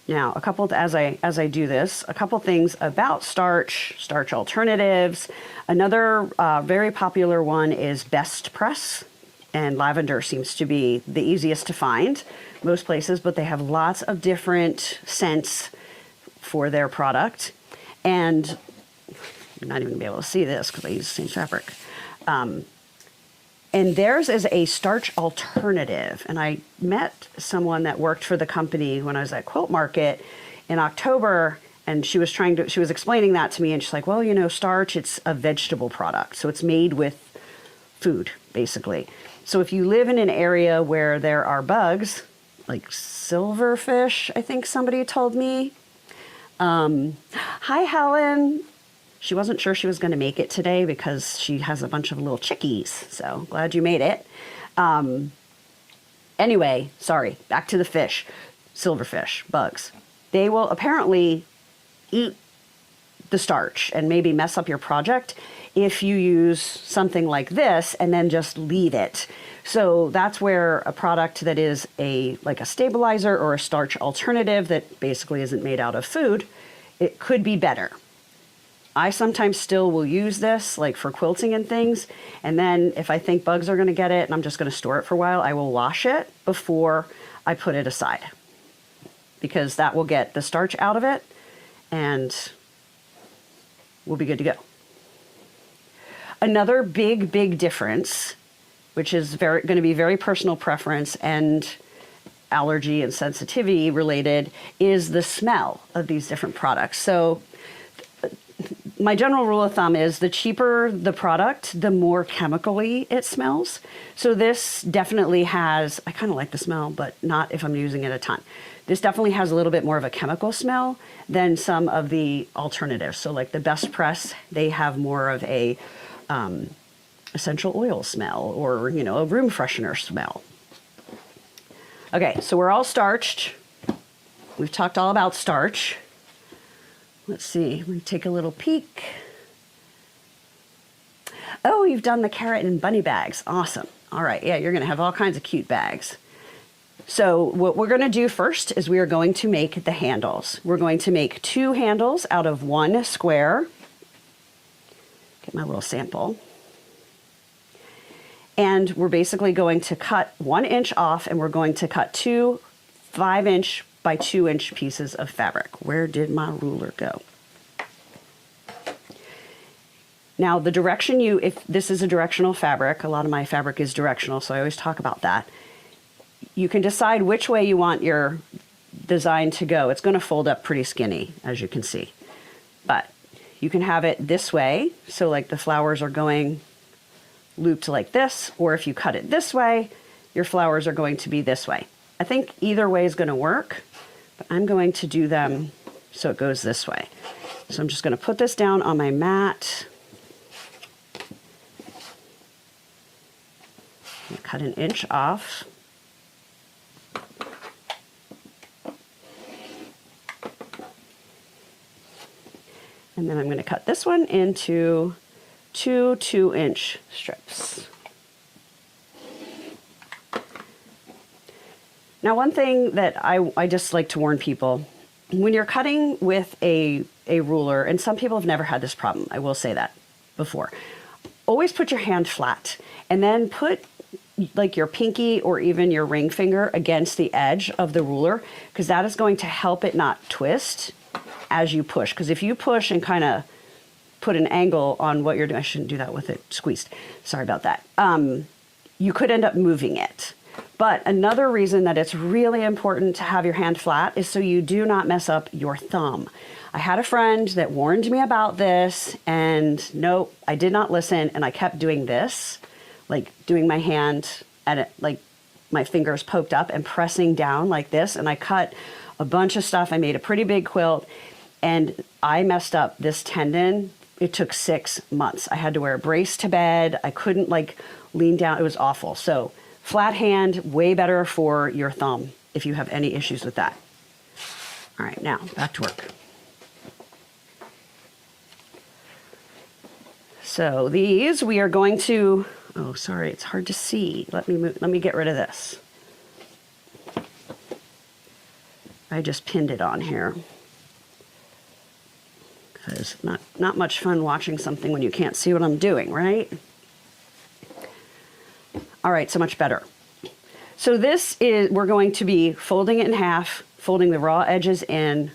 Now, as I do this, a couple things about starch alternatives. Another very popular one is Best Press, and lavender seems to be the easiest to find most places, but they have lots of different scents for their product. And you're not even gonna be able to see this because I use the same fabric. And theirs is a starch alternative. And I met someone that worked for the company when I was at Quilt Market in October, And she was explaining that to me, and she's like, well, you know, starch, it's a vegetable product. So it's made with food, basically. So if you live in an area where there are bugs, like silverfish, I think somebody told me. Hi, Helen. She wasn't sure she was going to make it today because she has a bunch of little chickies. So glad you made it. Anyway, sorry, back to the fish. Silverfish, bugs. They will apparently eat the starch and maybe mess up your project if you use something like this and then just leave it. So that's where a product that is like a stabilizer or a starch alternative that basically isn't made out of food, it could be better. I sometimes still will use this like for quilting and things. And then if I think bugs are going to get it and I'm just going to store it for a while, I will wash it before I put it aside, because that will get the starch out of it and we'll be good to go. Another big difference, which is going to be very personal preference and allergy and sensitivity related, is the smell of these different products. So my general rule of thumb is the cheaper the product, the more chemically it smells. So this definitely has, I kind of like the smell, but not if I'm using it a ton. This definitely has a little bit more of a chemical smell than some of the alternatives. So like the Best Press, they have more of a essential oil smell, or, you know, a room freshener smell. Okay, so we're all starched. We've talked all about starch. Let's see, let me take a little peek. Oh, you've done the carrot and bunny bags. Awesome. All right, yeah, you're gonna have all kinds of cute bags. So what we're gonna do first is we are going to make the handles. We're going to make 2 handles out of 1 square. Get my little sample. And we're basically going to cut 1 inch off, and we're going to cut 2 5-inch by 2-inch pieces of fabric. Where did my ruler go? Now the direction if this is a directional fabric, a lot of my fabric is directional, so I always talk about that. You can decide which way you want your design to go. It's going to fold up pretty skinny, as you can see. But you can have it this way, so like the flowers are going looped like this, or if you cut it this way, your flowers are going to be this way. I think either way is going to work, but I'm going to do them so it goes this way. So I'm just going to put this down on my mat. Cut 1 inch off. And then I'm going to cut this one into 2 2-inch strips. Now, one thing that I just like to warn people, when you're cutting with a ruler, and some people have never had this problem, I will say that before, always put your hand flat and then put like your pinky or even your ring finger against the edge of the ruler, because that is going to help it not twist as you push. Because if you push and kind of put an angle on what you're doing, I shouldn't do that with it squeezed, sorry about that, you could end up moving it. But another reason that it's really important to have your hand flat is so you do not mess up your thumb. I had a friend that warned me about this, and nope, I did not listen, and I kept doing this, like doing my hand at it, like my fingers poked up and pressing down like this, and I cut a bunch of stuff. I made a pretty big quilt, and I messed up this tendon. It took 6 months. I had to wear a brace to bed. I couldn't like lean down. It was awful. So flat hand, way better for your thumb if you have any issues with that. All right, now back to work. So these we are going to, oh, sorry, it's hard to see. Let me get rid of this. I just pinned it on here. Because not much fun watching something when you can't see what I'm doing, right? All right, so much better. So this is, we're going to be folding it in half, folding the raw edges in,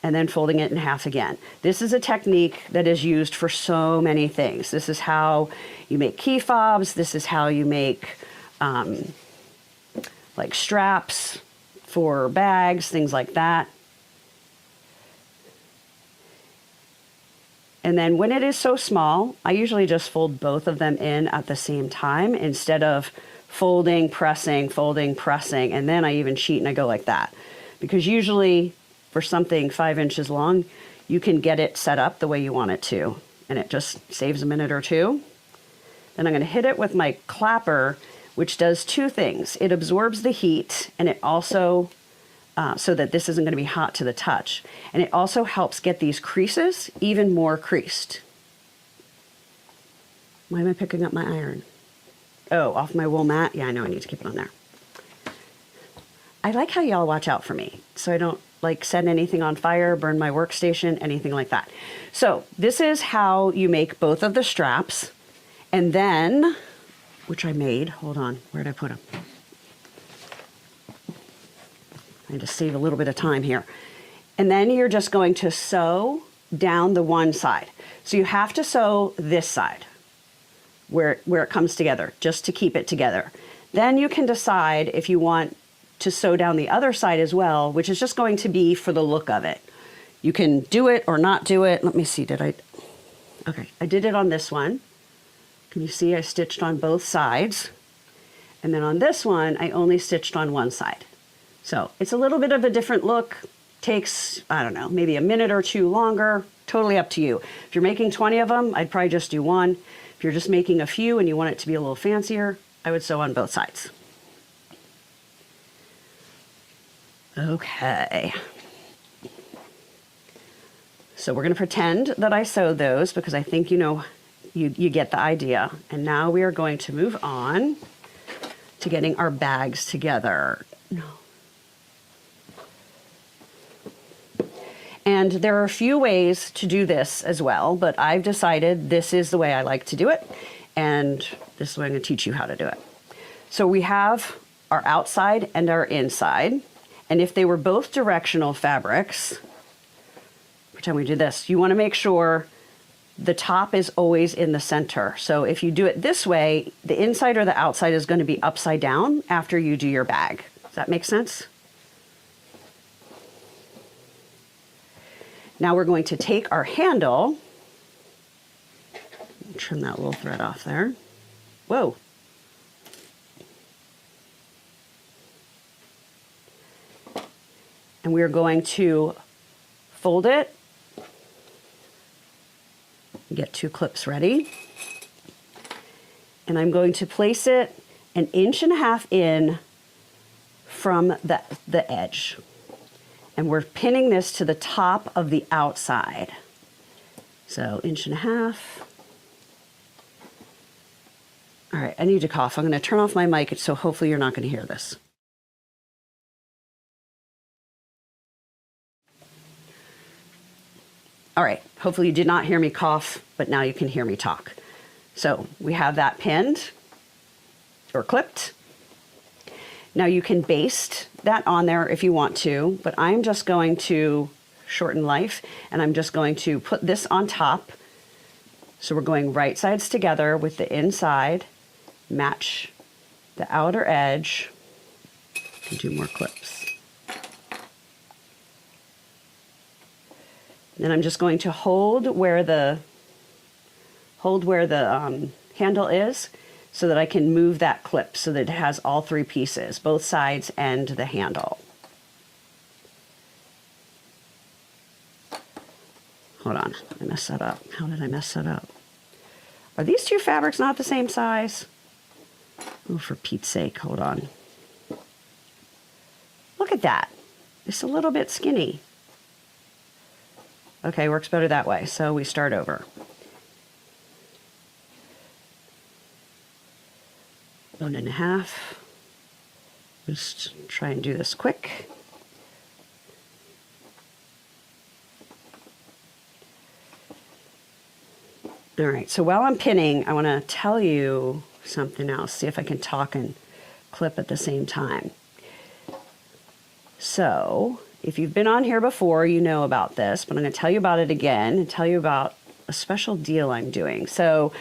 and then folding it in half again. This is a technique that is used for so many things. This is how you make key fobs. This is how you make like straps for bags, things like that. And then when it is so small, I usually just fold both of them in at the same time instead of folding, pressing, and then I even cheat and I go like that. Because usually for something 5 inches long, you can get it set up the way you want it to, and it just saves a minute or two. Then I'm going to hit it with my clapper, which does two things. It absorbs the heat, and it also, so that this isn't going to be hot to the touch. And it also helps get these creases even more creased. Why am I picking up my iron? Oh, off my wool mat? Yeah, I know I need to keep it on there. I like how y'all watch out for me, so I don't like set anything on fire, burn my workstation, anything like that. So this is how you make both of the straps. And then, which I made, hold on, where did I put them? I need to save a little bit of time here. And then you're just going to sew down the one side. So you have to sew this side where it comes together, just to keep it together. Then you can decide if you want to sew down the other side as well, which is just going to be for the look of it. You can do it or not do it. Let me see, okay, I did it on this one. Can you see I stitched on both sides? And then on this one, I only stitched on one side. So it's a little bit of a different look. Takes, I don't know, maybe a minute or two longer, totally up to you. If you're making 20 of them, I'd probably just do one. If you're just making a few and you want it to be a little fancier, I would sew on both sides. Okay. So we're going to pretend that I sewed those because I think you get the idea. And now we are going to move on to getting our bags together. No. And there are a few ways to do this as well, but I've decided this is the way I like to do it, and this is the way I'm going to teach you how to do it. So we have our outside and our inside, and if they were both directional fabrics, pretend we do this, you want to make sure the top is always in the center. So if you do it this way, the inside or the outside is going to be upside down after you do your bag. Does that make sense? Now we're going to take our handle, trim that little thread off there. Whoa. And we are going to fold it, get two clips ready. And I'm going to place it 1.5 inches in from the edge. And we're pinning this to the top of the outside. So 1.5 inches. All right, I need to cough. I'm going to turn off my mic, so hopefully you're not going to hear this. All right, hopefully you did not hear me cough, but now you can hear me talk. So we have that pinned or clipped. Now you can baste that on there if you want to, but I'm just going to shorten life, and I'm just going to put this on top. So we're going right sides together with the inside, match the outer edge, and do more clips. Then I'm just going to hold where the handle is, so that I can move that clip so that it has all three pieces, both sides and the handle. Hold on, I messed that up. How did I mess that up? Are these two fabrics not the same size? Oh, for Pete's sake, hold on. Look at that. It's a little bit skinny. Okay, works better that way, so we start over. 1.5. Just try and do this quick. All right, so while I'm pinning, I want to tell you something else. See if I can talk and clip at the same time. So, if you've been on here before, you know about this, but I'm going to tell you about it again and tell you about a special deal I'm doing. So,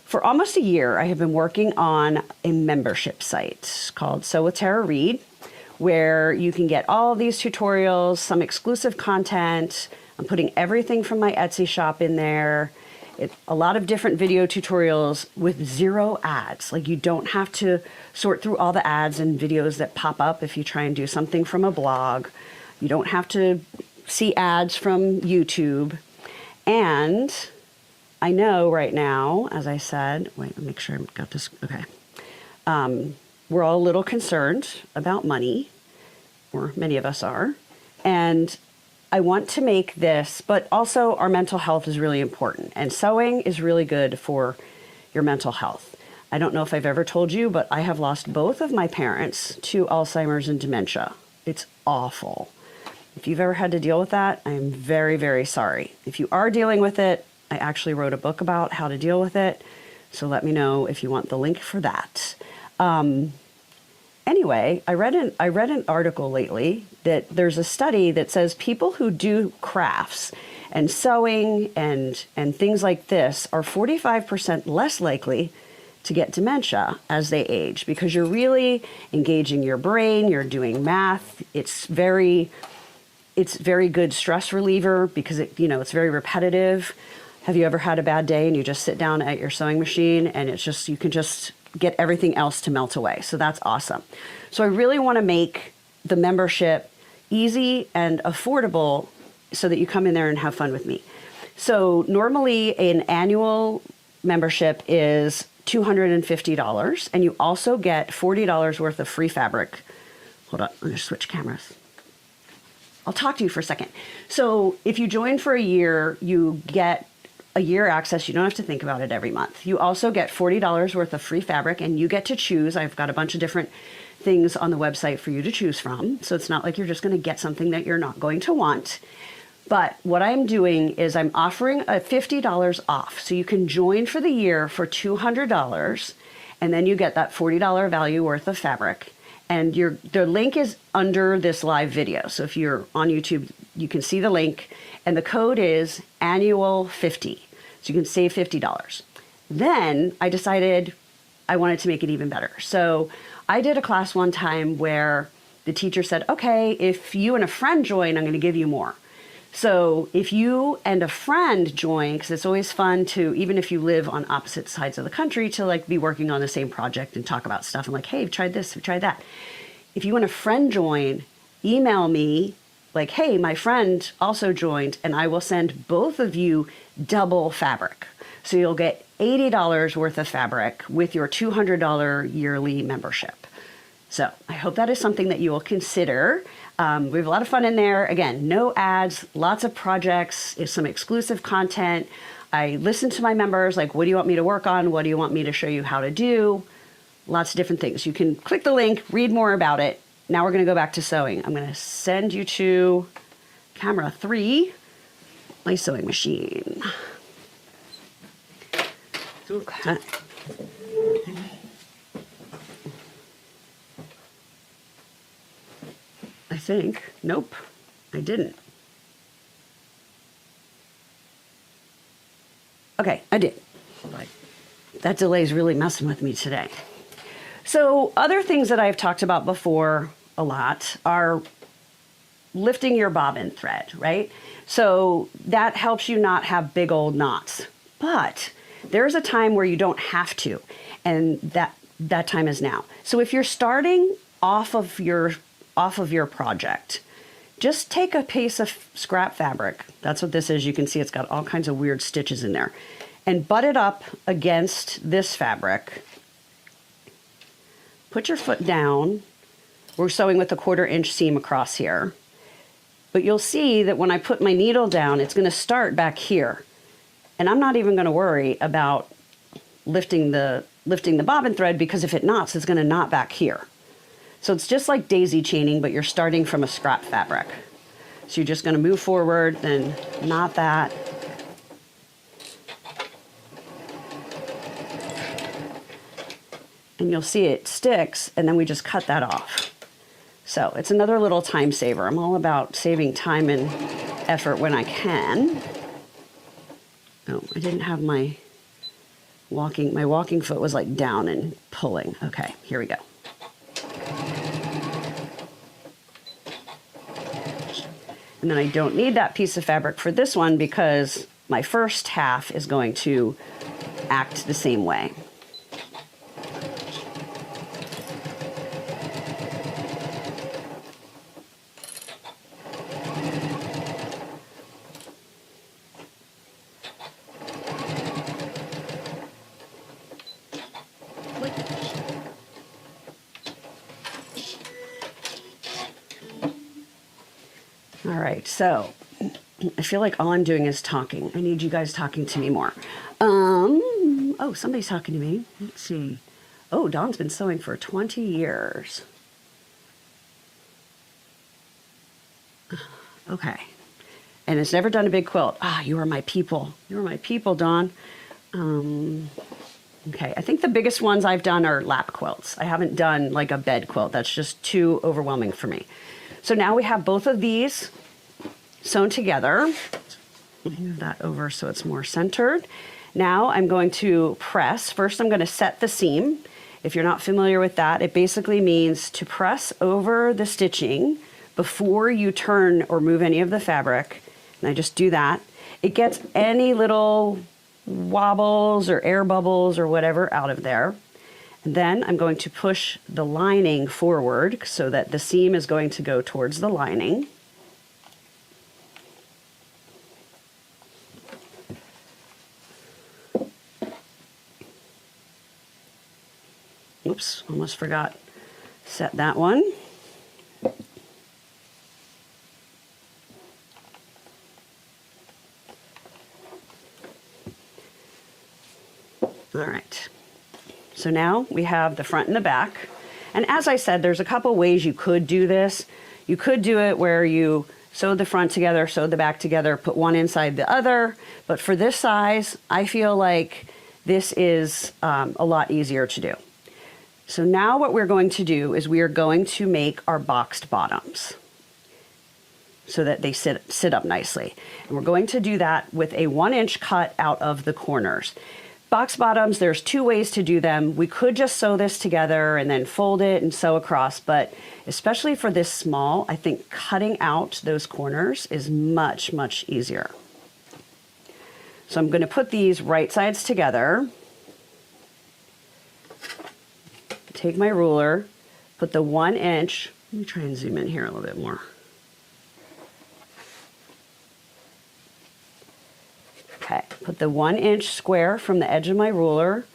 for almost a year, I have been working on a membership site called Sew with Tara Reid, where you can get all these tutorials, some exclusive content, I'm putting everything from my Etsy shop in there. A lot of different video tutorials with 0 ads. Like, you don't have to sort through all the ads and videos that pop up if you try and do something from a blog. You don't have to see ads from YouTube. And I know right now, as I said, wait, make sure I've got this, okay. We're all a little concerned about money, or many of us are. And I want to make this, but also our mental health is really important. And sewing is really good for your mental health. I don't know if I've ever told you, but I have lost both of my parents to Alzheimer's and dementia. It's awful. If you've ever had to deal with that, I am very, very sorry. If you are dealing with it, I actually wrote a book about how to deal with it. So let me know if you want the link for that. Anyway, I read an article lately that there's a study that says people who do crafts and sewing and things like this are 45% less likely to get dementia as they age, because you're really engaging your brain, you're doing math. It's very good stress reliever because it's very repetitive. Have you ever had a bad day and you just sit down at your sewing machine and you can just get everything else to melt away? So that's awesome. So I really want to make the membership easy and affordable so that you come in there and have fun with me. So normally an annual membership is $250, and you also get $40 worth of free fabric. Hold on, I'm gonna switch cameras. I'll talk to you for a second. So if you join for a year, you get a year access. You don't have to think about it every month. You also get $40 worth of free fabric, and you get to choose. I've got a bunch of different things on the website for you to choose from. So it's not like you're just going to get something that you're not going to want. But what I'm doing is I'm offering a $50 off. So you can join for the year for $200, and then you get that $40 value worth of fabric. And the link is under this live video. So if you're on YouTube, you can see the link. And the code is annual50. So you can save $50. Then I decided I wanted to make it even better. So I did a class one time where the teacher said, okay, if you and a friend join, I'm going to give you more. So if you and a friend join, because it's always fun to, even if you live on opposite sides of the country, to like be working on the same project and talk about stuff. I'm like, hey, we've tried this, we've tried that. If you and a friend join, email me like, hey, my friend also joined, and I will send both of you double fabric. So you'll get $80 worth of fabric with your $200 yearly membership. So I hope that is something that you will consider. We have a lot of fun in there. Again, no ads, lots of projects, some exclusive content. I listen to my members, like, what do you want me to work on? What do you want me to show you how to do? Lots of different things. You can click the link, read more about it. Now we're going to go back to sewing. I'm going to send you to camera 3, my sewing machine. Okay. I think. Nope, I didn't. Okay, I did. That delay is really messing with me today. So other things that I've talked about before a lot are lifting your bobbin thread, right? So that helps you not have big old knots. But there's a time where you don't have to, and that time is now. So if you're starting off of your project, just take a piece of scrap fabric. That's what this is. You can see it's got all kinds of weird stitches in there. And butt it up against this fabric. Put your foot down. We're sewing with a 1/4 inch seam across here. But you'll see that when I put my needle down, it's going to start back here. And I'm not even going to worry about lifting the bobbin thread, because if it knots, it's going to knot back here. So it's just like daisy chaining, but you're starting from a scrap fabric. So you're just going to move forward, then knot that. And you'll see it sticks, and then we just cut that off. So it's another little time saver. I'm all about saving time and effort when I can. Oh, I didn't have my walking foot was like down and pulling. Okay, here we go. And then I don't need that piece of fabric for this one because my first half is going to act the same way. All right, so I feel like all I'm doing is talking. I need you guys talking to me more. Oh, somebody's talking to me. Let's see. Oh, Dawn's been sewing for 20 years. Okay. And has never done a big quilt. Ah, you are my people. You are my people, Dawn. Okay, I think the biggest ones I've done are lap quilts. I haven't done like a bed quilt. That's just too overwhelming for me. So now we have both of these sewn together. Move that over so it's more centered. Now I'm going to press. First I'm going to set the seam. If you're not familiar with that, it basically means to press over the stitching before you turn or move any of the fabric. And I just do that. It gets any little wobbles or air bubbles or whatever out of there. And then I'm going to push the lining forward so that the seam is going to go towards the lining. Oops, almost forgot. Set that one. All right. So now we have the front and the back. And as I said, there's a couple ways you could do this. You could do it where you sew the front together, sew the back together, put one inside the other. But for this size, I feel like this is a lot easier to do. So now what we're going to do is we are going to make our boxed bottoms so that they sit up nicely. And we're going to do that with a 1-inch cut out of the corners. Box bottoms, there's two ways to do them. We could just sew this together and then fold it and sew across, but especially for this small, I think cutting out those corners is much, much easier. So I'm going to put these right sides together. Take my ruler, put the 1-inch, let me try and zoom in here a little bit more. Okay, put the 1-inch square from the edge of my ruler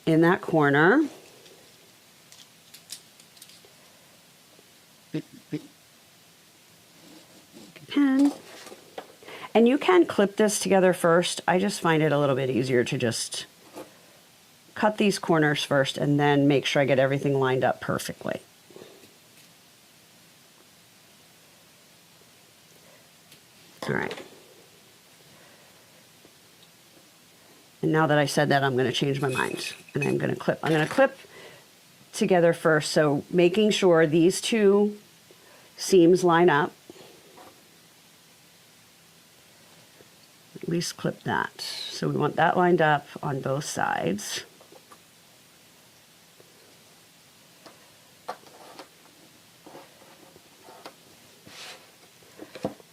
in that corner. Pen. And you can clip this together first. I just find it a little bit easier to just cut these corners first and then make sure I get everything lined up perfectly. All right. And now that I said that, I'm going to change my mind. And I'm going to clip. I'm going to clip together first. So making sure these two seams line up. At least clip that. So we want that lined up on both sides.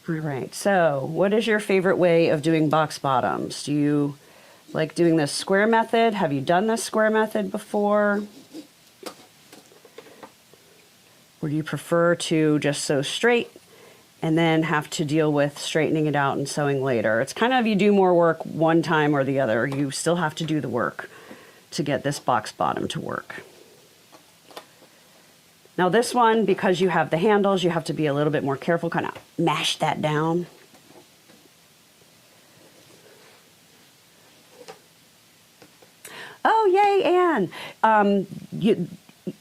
All right, so what is your favorite way of doing box bottoms? Do you like doing this square method? Have you done this square method before? Or do you prefer to just sew straight and then have to deal with straightening it out and sewing later? It's kind of, you do more work one time or the other. You still have to do the work to get this box bottom to work. Now this one, because you have the handles, you have to be a little bit more careful, kind of mash that down. Oh, yay, Anne.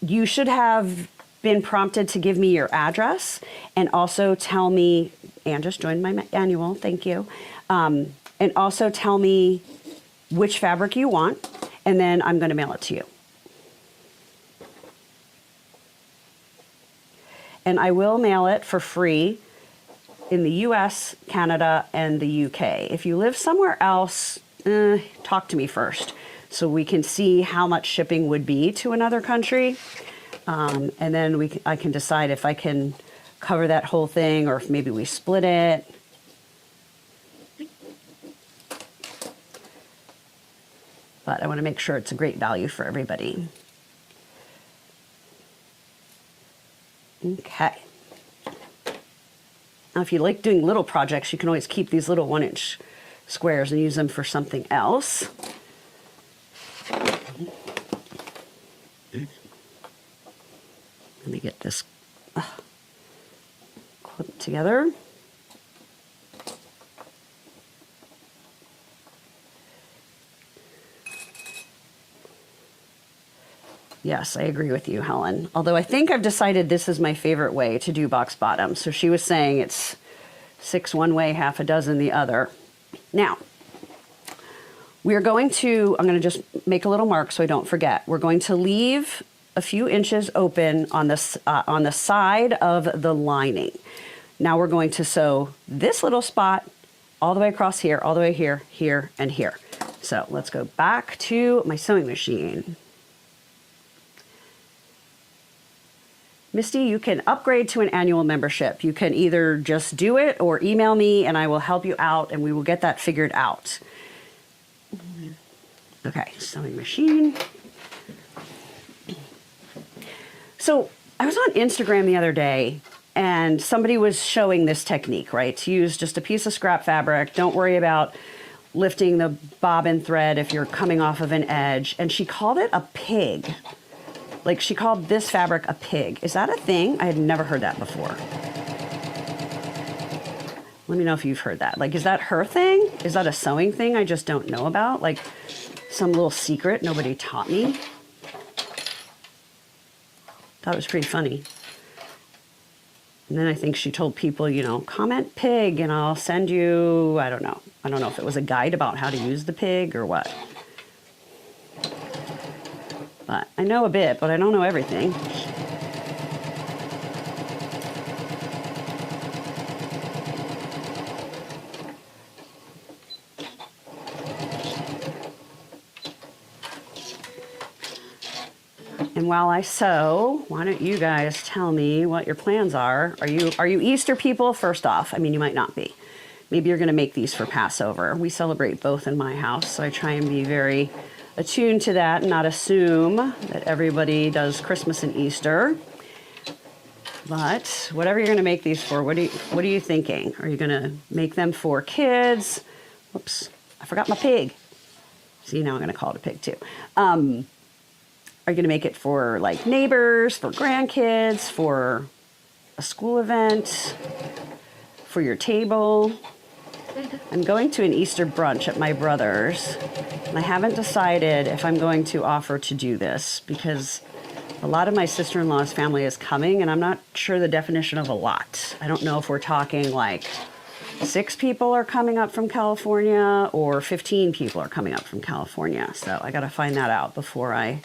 You should have been prompted to give me your address and also tell me, Anne just joined my annual, thank you. And also tell me which fabric you want, and then I'm going to mail it to you. And I will mail it for free in the US, Canada, and the UK. If you live somewhere else, talk to me first so we can see how much shipping would be to another country. And then I can decide if I can cover that whole thing, or if maybe we split it. But I want to make sure it's a great value for everybody. Okay. Now, if you like doing little projects, you can always keep these little 1-inch squares and use them for something else. Let me get this clip together. Yes, I agree with you, Helen. Although I think I've decided this is my favorite way to do box bottoms. So she was saying it's 6 one way, half a dozen the other. Now, I'm going to just make a little mark so I don't forget. We're going to leave a few inches open on the side of the lining. Now we're going to sew this little spot all the way across here, all the way here, here, and here. So let's go back to my sewing machine. Misty, you can upgrade to an annual membership. You can either just do it or email me and I will help you out and we will get that figured out. Okay, sewing machine. So I was on Instagram the other day and somebody was showing this technique, right? To use just a piece of scrap fabric. Don't worry about lifting the bobbin thread if you're coming off of an edge. And she called it a pig. Like, she called this fabric a pig. Is that a thing? I had never heard that before. Let me know if you've heard that. Like, is that her thing? Is that a sewing thing I just don't know about? Like, some little secret nobody taught me? Thought it was pretty funny. And then I think she told people, you know, comment pig and I'll send you, I don't know. I don't know if it was a guide about how to use the pig or what. But I know a bit, but I don't know everything. And while I sew, why don't you guys tell me what your plans are? Are you Easter people? First off, I mean, you might not be. Maybe you're going to make these for Passover. We celebrate both in my house, so I try and be very attuned to that and not assume that everybody does Christmas and Easter. But whatever you're going to make these for, what are you thinking? Are you going to make them for kids? Whoops, I forgot my pig. See, now I'm going to call it a pig too. Are you going to make it for like neighbors, for grandkids, for a school event, for your table? I'm going to an Easter brunch at my brother's, and I haven't decided if I'm going to offer to do this because a lot of my sister-in-law's family is coming, and I'm not sure the definition of a lot. I don't know if we're talking like 6 people are coming up from California or 15 people are coming up from California. So I got to find that out before I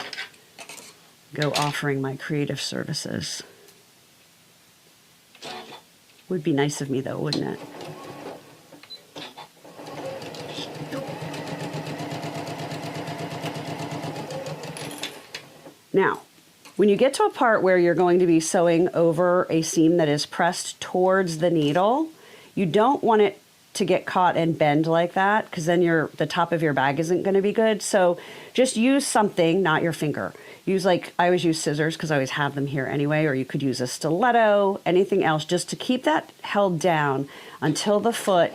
go offering my creative services. Would be nice of me though, wouldn't it? Now, when you get to a part where you're going to be sewing over a seam that is pressed towards the needle, you don't want it to get caught and bend like that because then the top of your bag isn't going to be good. So just use something, not your finger. I always use scissors because I always have them here anyway, or you could use a stiletto, anything else, just to keep that held down until the foot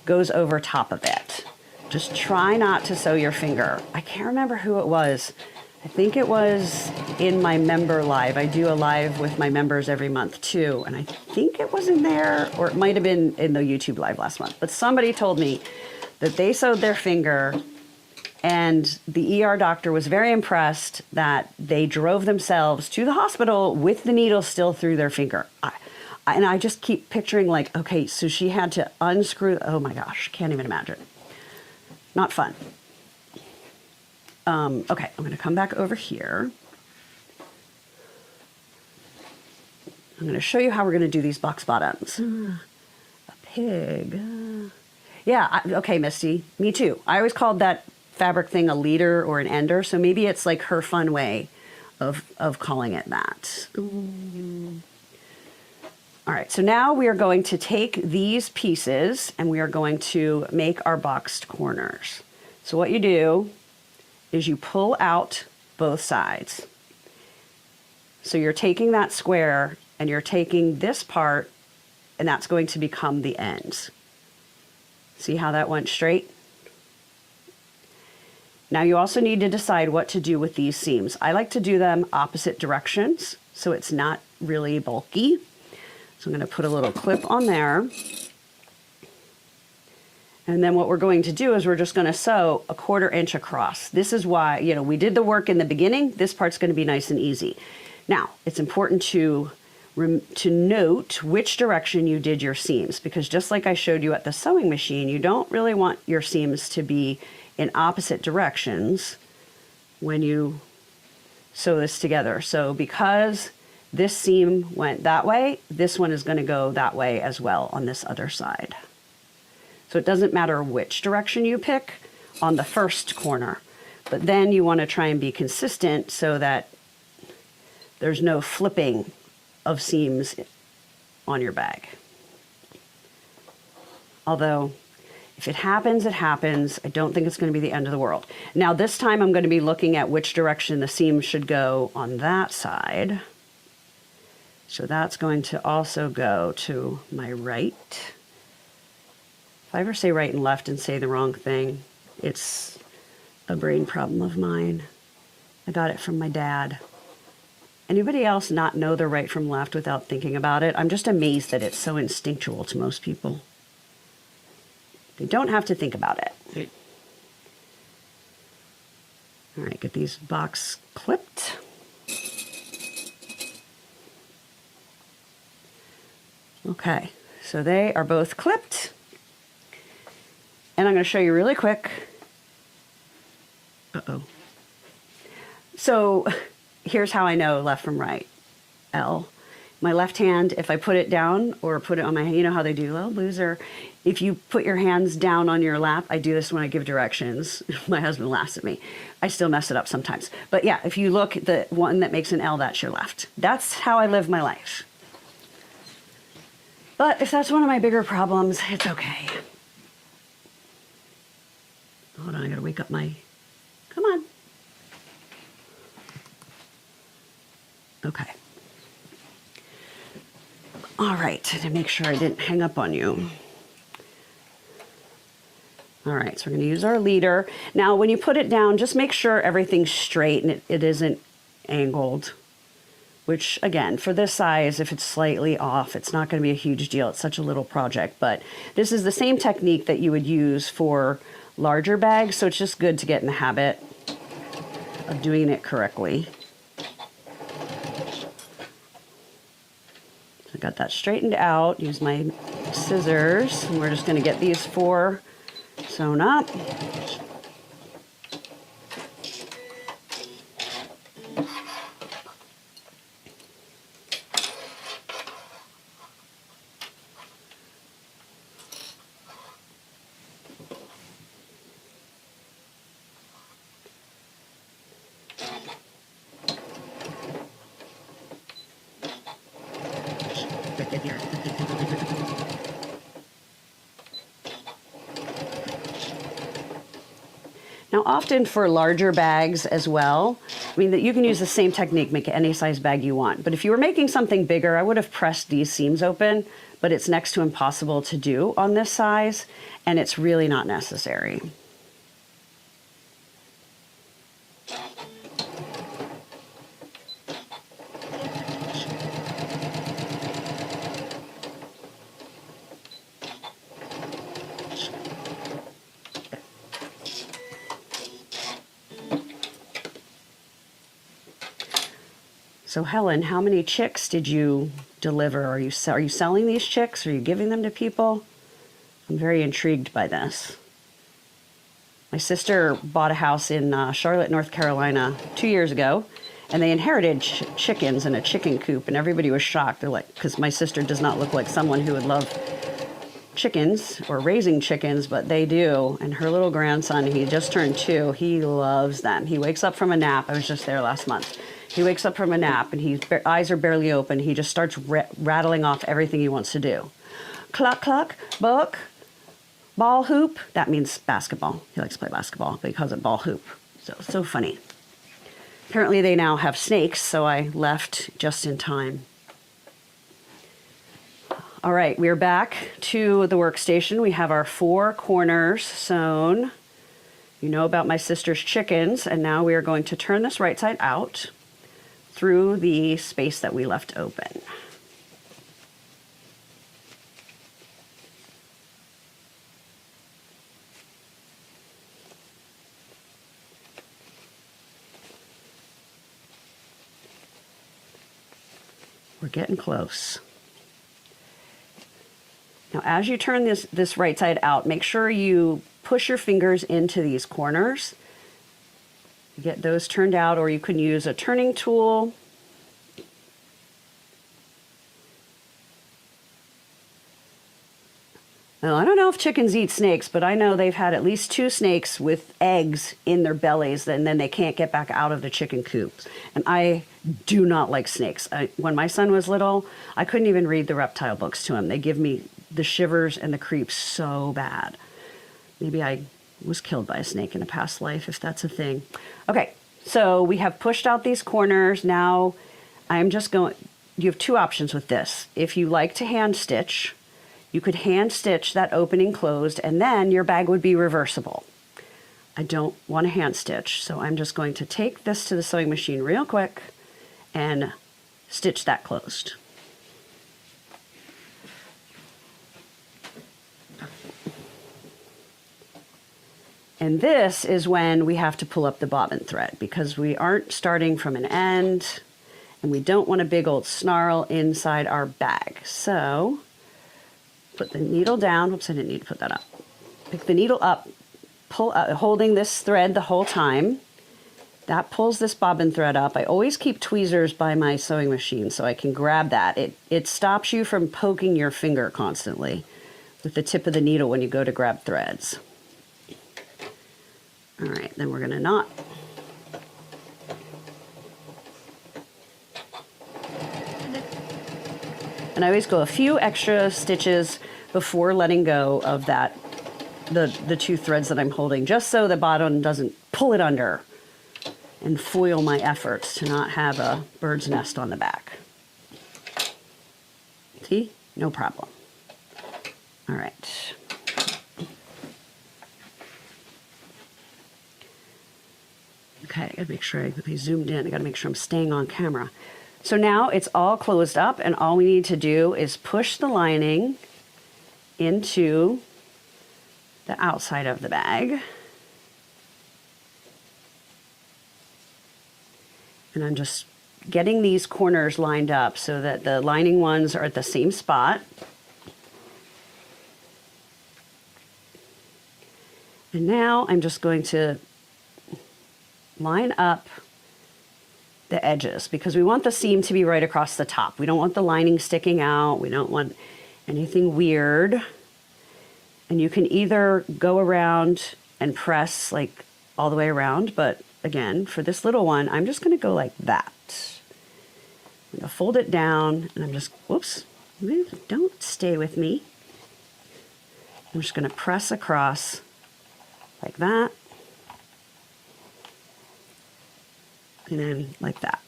goes over top of it. Just try not to sew your finger. I can't remember who it was. I think it was in my member live. I do a live with my members every month too. And I think it was in there, or it might have been in the YouTube live last month. But somebody told me that they sewed their finger and the ER doctor was very impressed that they drove themselves to the hospital with the needle still through their finger. And I just keep picturing like, okay, so she had to unscrew, oh my gosh, can't even imagine. Not fun. Okay, I'm going to come back over here. I'm going to show you how we're going to do these box bottoms. A pig. Yeah, okay, Misty, me too. I always called that fabric thing a leader or an ender, so maybe it's like her fun way of calling it that. All right, so now we are going to take these pieces and we are going to make our boxed corners. So what you do is you pull out both sides. So you're taking that square and you're taking this part and that's going to become the ends. See how that went straight? Now you also need to decide what to do with these seams. I like to do them opposite directions so it's not really bulky. So I'm going to put a little clip on there. And then what we're going to do is we're just going to sew a 1/4 inch across. This is why, you know, we did the work in the beginning. This part's going to be nice and easy. Now, it's important to note which direction you did your seams, because just like I showed you at the sewing machine, you don't really want your seams to be in opposite directions when you sew this together. So because this seam went that way, this one is going to go that way as well on this other side. So it doesn't matter which direction you pick on the first corner, but then you want to try and be consistent so that there's no flipping of seams on your bag. Although, if it happens, it happens. I don't think it's going to be the end of the world. Now this time I'm going to be looking at which direction the seam should go on that side. So that's going to also go to my right. If I ever say right and left and say the wrong thing, it's a brain problem of mine. I got it from my dad. Anybody else not know the right from left without thinking about it? I'm just amazed that it's so instinctual to most people. They don't have to think about it. All right, get these box clipped. Okay, so they are both clipped. And I'm going to show you really quick. Uh-oh. So here's how I know left from right. L. My left hand, if I put it down or put it on my, you know how they do, little loser. If you put your hands down on your lap, I do this when I give directions. My husband laughs at me. I still mess it up sometimes. But yeah, if you look, the one that makes an L, that's your left. That's how I live my life. But if that's one of my bigger problems, it's okay. Hold on, I gotta wake up my, come on. Okay. All right, to make sure I didn't hang up on you. All right, so we're gonna use our leader. Now, when you put it down, just make sure everything's straight and it isn't angled, which again, for this size, if it's slightly off, it's not gonna be a huge deal. It's such a little project, but this is the same technique that you would use for larger bags, so it's just good to get in the habit of doing it correctly. I got that straightened out, use my scissors, and we're just going to get these 4 sewn up. Now, often for larger bags as well, I mean, that you can use the same technique, make it any size bag you want. But if you were making something bigger, I would have pressed these seams open, but it's next to impossible to do on this size, and it's really not necessary. So Helen, how many chicks did you deliver? Are you selling these chicks? Are you giving them to people? I'm very intrigued by this. My sister bought a house in Charlotte, North Carolina 2 years ago, and they inherited chickens in a chicken coop, and everybody was shocked. They're like, because my sister does not look like someone who would love chickens or raising chickens, but they do. And her little grandson, he just turned 2, he loves them. He wakes up from a nap. I was just there last month. He wakes up from a nap and his eyes are barely open. He just starts rattling off everything he wants to do. Cluck, cluck, book, ball hoop. That means basketball. He likes to play basketball, but he calls it ball hoop. So funny. Apparently they now have snakes, so I left just in time. All right, we're back to the workstation. We have our 4 corners sewn. You know about my sister's chickens, and now we are going to turn this right side out through the space that we left open. We're getting close. Now, as you turn this right side out, make sure you push your fingers into these corners. Get those turned out, or you can use a turning tool. Now, I don't know if chickens eat snakes, but I know they've had at least 2 snakes with eggs in their bellies, and then they can't get back out of the chicken coops. And I do not like snakes. When my son was little, I couldn't even read the reptile books to him. They give me the shivers and the creeps so bad. Maybe I was killed by a snake in a past life, if that's a thing. Okay, so we have pushed out these corners. Now I'm just going, you have 2 options with this. If you like to hand stitch, you could hand stitch that opening closed, and then your bag would be reversible. I don't want to hand stitch, so I'm just going to take this to the sewing machine real quick and stitch that closed. And this is when we have to pull up the bobbin thread, because we aren't starting from an end and we don't want a big old snarl inside our bag. So put the needle down. Oops, I didn't need to put that up. Pick the needle up, pull up, holding this thread the whole time. That pulls this bobbin thread up. I always keep tweezers by my sewing machine so I can grab that. It stops you from poking your finger constantly with the tip of the needle when you go to grab threads. All right, then we're going to knot. And I always go a few extra stitches before letting go of that, the 2 threads that I'm holding, just so the bottom doesn't pull it under and foil my efforts to not have a bird's nest on the back. See? No problem. All right. Okay, I gotta make sure I zoomed in. I gotta make sure I'm staying on camera. So now it's all closed up, and all we need to do is push the lining into the outside of the bag. And I'm just getting these corners lined up so that the lining ones are at the same spot. And now I'm just going to line up the edges, because we want the seam to be right across the top. We don't want the lining sticking out. We don't want anything weird. And you can either go around and press like all the way around, but again, for this little one, I'm just going to go like that. I'm going to fold it down, and I'm just, whoops, don't stay with me. I'm just going to press across like that. And then like that.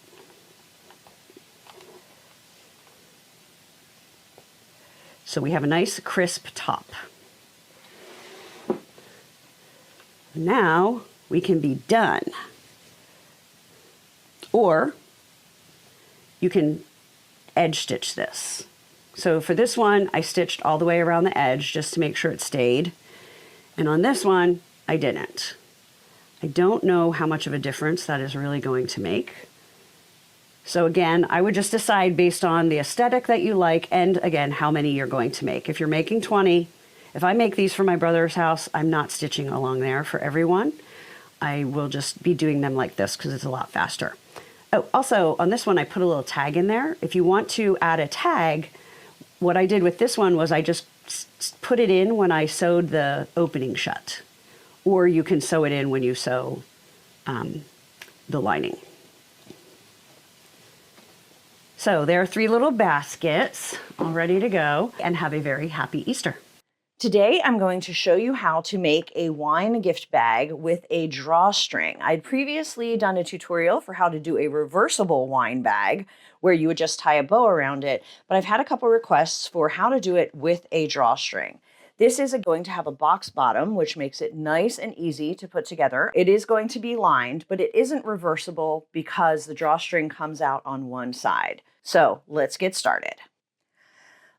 So we have a nice crisp top. Now we can be done. Or you can edge stitch this. So for this one, I stitched all the way around the edge just to make sure it stayed. And on this one, I didn't. I don't know how much of a difference that is really going to make. So again, I would just decide based on the aesthetic that you like, and again, how many you're going to make. If you're making 20, if I make these for my brother's house, I'm not stitching along there for everyone. I will just be doing them like this because it's a lot faster. Oh, also on this one, I put a little tag in there. If you want to add a tag, what I did with this one was I just put it in when I sewed the opening shut. Or you can sew it in when you sew the lining. So there are 3 little baskets all ready to go, and have a very happy Easter. Today, I'm going to show you how to make a wine gift bag with a drawstring. I'd previously done a tutorial for how to do a reversible wine bag where you would just tie a bow around it, but I've had a couple requests for how to do it with a drawstring. This is going to have a box bottom, which makes it nice and easy to put together. It is going to be lined, but it isn't reversible because the drawstring comes out on one side. So let's get started.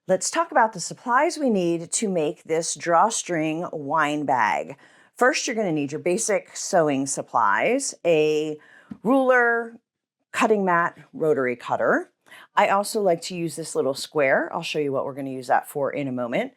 Let's talk about the supplies we need to make this drawstring wine bag. First, you're going to need your basic sewing supplies, a ruler, cutting mat, rotary cutter. I also like to use this little square. I'll show you what we're going to use that for in a moment.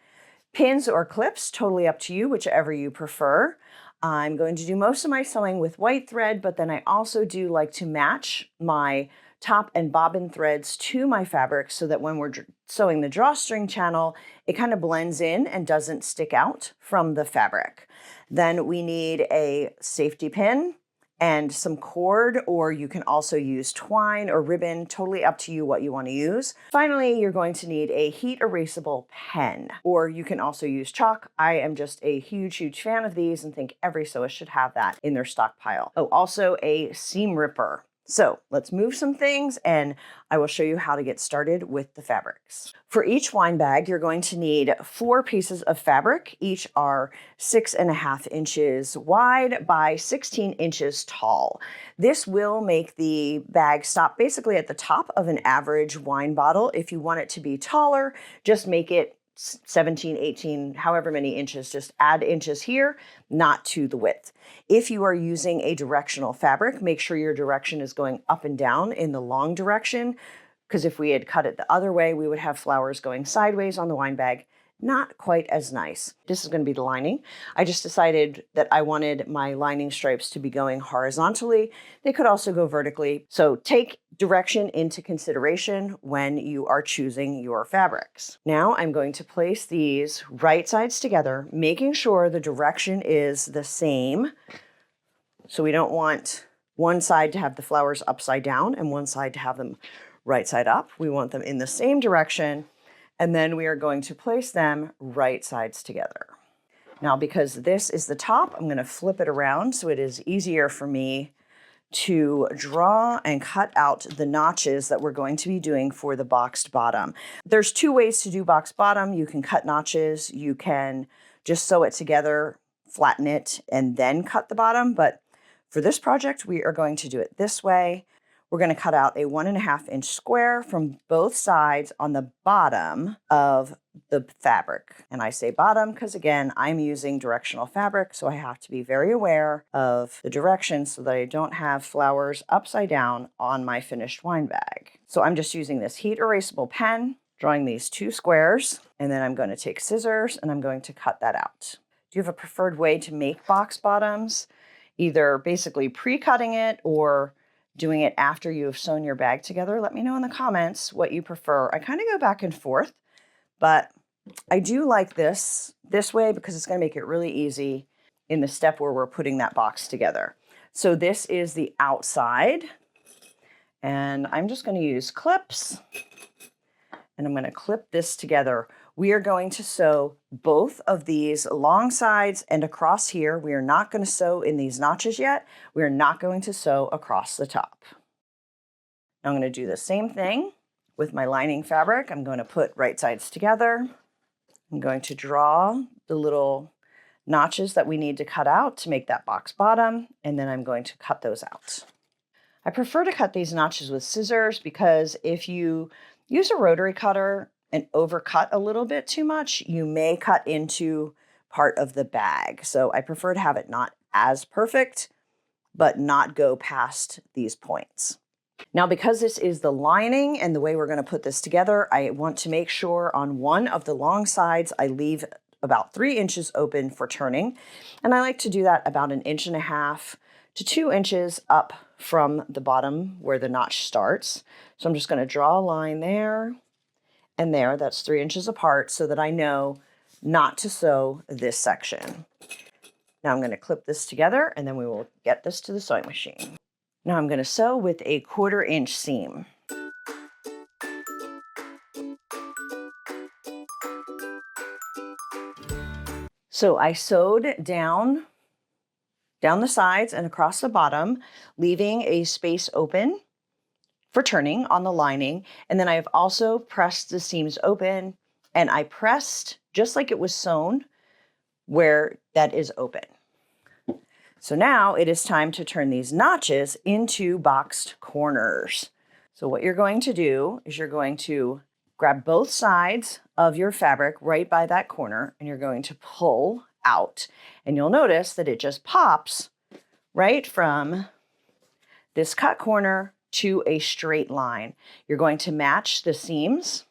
Pins or clips, totally up to you, whichever you prefer. I'm going to do most of my sewing with white thread, but then I also do like to match my top and bobbin threads to my fabric so that when we're sewing the drawstring channel, it kind of blends in and doesn't stick out from the fabric. Then we need a safety pin and some cord, or you can also use twine or ribbon, totally up to you what you want to use. Finally, you're going to need a heat erasable pen, or you can also use chalk. I am just a huge fan of these and think every sewist should have that in their stockpile. Oh, also a seam ripper. So let's move some things and I will show you how to get started with the fabrics. For each wine bag, you're going to need 4 pieces of fabric. Each are 6.5 inches wide by 16 inches tall. This will make the bag stop basically at the top of an average wine bottle. If you want it to be taller, just make it 17, 18, however many inches, just add inches here, not to the width. If you are using a directional fabric, make sure your direction is going up and down in the long direction, because if we had cut it the other way, we would have flowers going sideways on the wine bag. Not quite as nice. This is going to be the lining. I just decided that I wanted my lining stripes to be going horizontally. They could also go vertically. So take direction into consideration when you are choosing your fabrics. Now I'm going to place these right sides together, making sure the direction is the same. So we don't want one side to have the flowers upside down and one side to have them right side up. We want them in the same direction. And then we are going to place them right sides together. Now, because this is the top, I'm going to flip it around so it is easier for me to draw and cut out the notches that we're going to be doing for the boxed bottom. There's 2 ways to do boxed bottom. You can cut notches, you can just sew it together, flatten it, and then cut the bottom. But for this project, we are going to do it this way. We're going to cut out a 1.5 inch square from both sides on the bottom of the fabric. And I say bottom because, again, I'm using directional fabric, so I have to be very aware of the direction so that I don't have flowers upside down on my finished wine bag. So I'm just using this heat erasable pen, drawing these 2 squares, and then I'm going to take scissors and I'm going to cut that out. Do you have a preferred way to make box bottoms? Either basically pre-cutting it or doing it after you have sewn your bag together? Let me know in the comments what you prefer. I kind of go back and forth, but I do like this way because it's going to make it really easy in the step where we're putting that box together. So this is the outside, and I'm just going to use clips, and I'm going to clip this together. We are going to sew both of these long sides and across here. We are not going to sew in these notches yet. We are not going to sew across the top. Now I'm going to do the same thing with my lining fabric. I'm going to put right sides together. I'm going to draw the little notches that we need to cut out to make that box bottom, and then I'm going to cut those out. I prefer to cut these notches with scissors because if you use a rotary cutter and overcut a little bit too much, you may cut into part of the bag. So I prefer to have it not as perfect, but not go past these points. Now, because this is the lining and the way we're going to put this together, I want to make sure on one of the long sides, I leave about 3 inches open for turning. And I like to do that about 1.5 inches to 2 inches up from the bottom where the notch starts. So I'm just going to draw a line there and there. That's 3 inches apart so that I know not to sew this section. Now I'm going to clip this together and then we will get this to the sewing machine. Now I'm going to sew with a 1/4 inch seam. So I sewed down the sides and across the bottom, leaving a space open for turning on the lining. And then I have also pressed the seams open, and I pressed just like it was sewn where that is open. So now it is time to turn these notches into boxed corners. So what you're going to do is you're going to grab both sides of your fabric right by that corner, and you're going to pull out. And you'll notice that it just pops right from this cut corner to a straight line. You're going to match the seams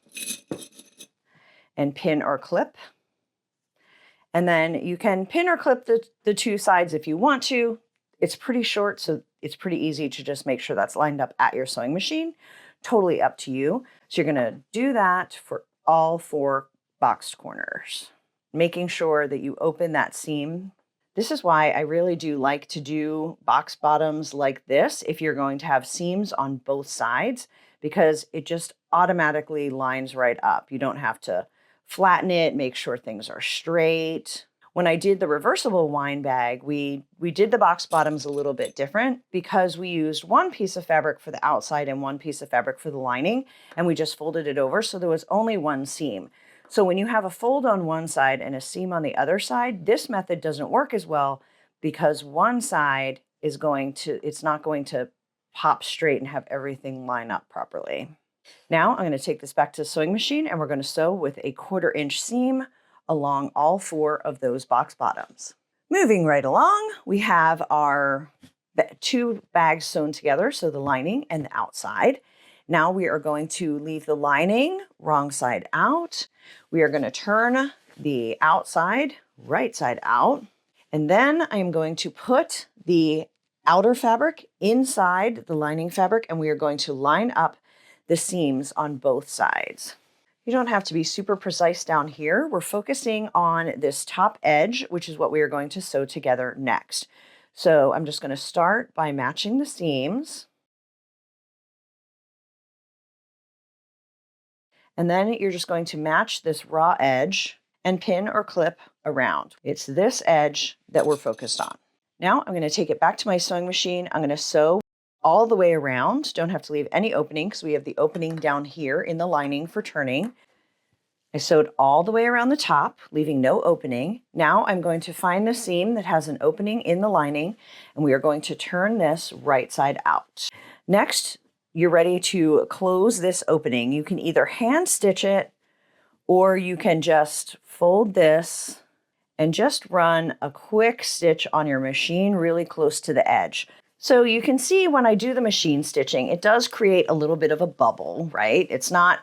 and pin or clip. And then you can pin or clip the two sides if you want to. It's pretty short, so it's pretty easy to just make sure that's lined up at your sewing machine. Totally up to you. So you're gonna do that for all 4 boxed corners, making sure that you open that seam. This is why I really do like to do box bottoms like this if you're going to have seams on both sides, because it just automatically lines right up. You don't have to flatten it, make sure things are straight. When I did the reversible wine bag, we did the box bottoms a little bit different because we used one piece of fabric for the outside and one piece of fabric for the lining, and we just folded it over, so there was only one seam. So when you have a fold on one side and a seam on the other side, this method doesn't work as well because one side is it's not going to pop straight and have everything line up properly. Now I'm going to take this back to the sewing machine, and we're going to sew with a 1/4 inch seam along all 4 of those box bottoms. Moving right along, we have our 2 bags sewn together, so the lining and the outside. Now we are going to leave the lining wrong side out. We are going to turn the outside right side out, and then I'm going to put the outer fabric inside the lining fabric, and we are going to line up the seams on both sides. You don't have to be super precise down here. We're focusing on this top edge, which is what we are going to sew together next. So I'm just going to start by matching the seams. And then you're just going to match this raw edge and pin or clip around. It's this edge that we're focused on. Now I'm going to take it back to my sewing machine. I'm going to sew all the way around. Don't have to leave any opening because we have the opening down here in the lining for turning. I sewed all the way around the top, leaving no opening. Now I'm going to find the seam that has an opening in the lining, and we are going to turn this right side out. Next, you're ready to close this opening. You can either hand stitch it, or you can just fold this and just run a quick stitch on your machine really close to the edge. So you can see when I do the machine stitching, it does create a little bit of a bubble, right? It's not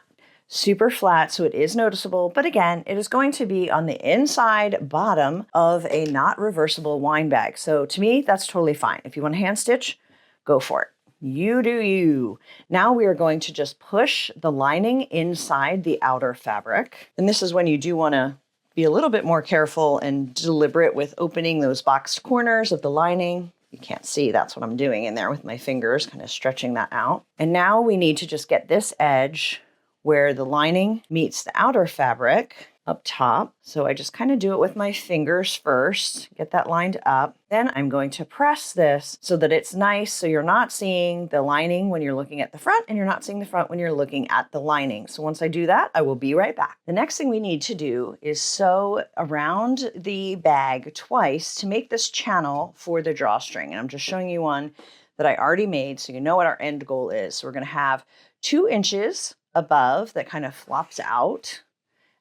super flat, so it is noticeable. But again, it is going to be on the inside bottom of a not reversible wine bag. So to me, that's totally fine. If you want to hand stitch, go for it. You do you. Now we are going to just push the lining inside the outer fabric. And this is when you do want to be a little bit more careful and deliberate with opening those boxed corners of the lining. You can't see, that's what I'm doing in there with my fingers, kind of stretching that out. And now we need to just get this edge where the lining meets the outer fabric up top. So I just kind of do it with my fingers first, get that lined up. Then I'm going to press this so that it's nice, so you're not seeing the lining when you're looking at the front, and you're not seeing the front when you're looking at the lining. So once I do that, I will be right back. The next thing we need to do is sew around the bag twice to make this channel for the drawstring. And I'm just showing you one that I already made so you know what our end goal is. So we're going to have 2 inches above that kind of flops out.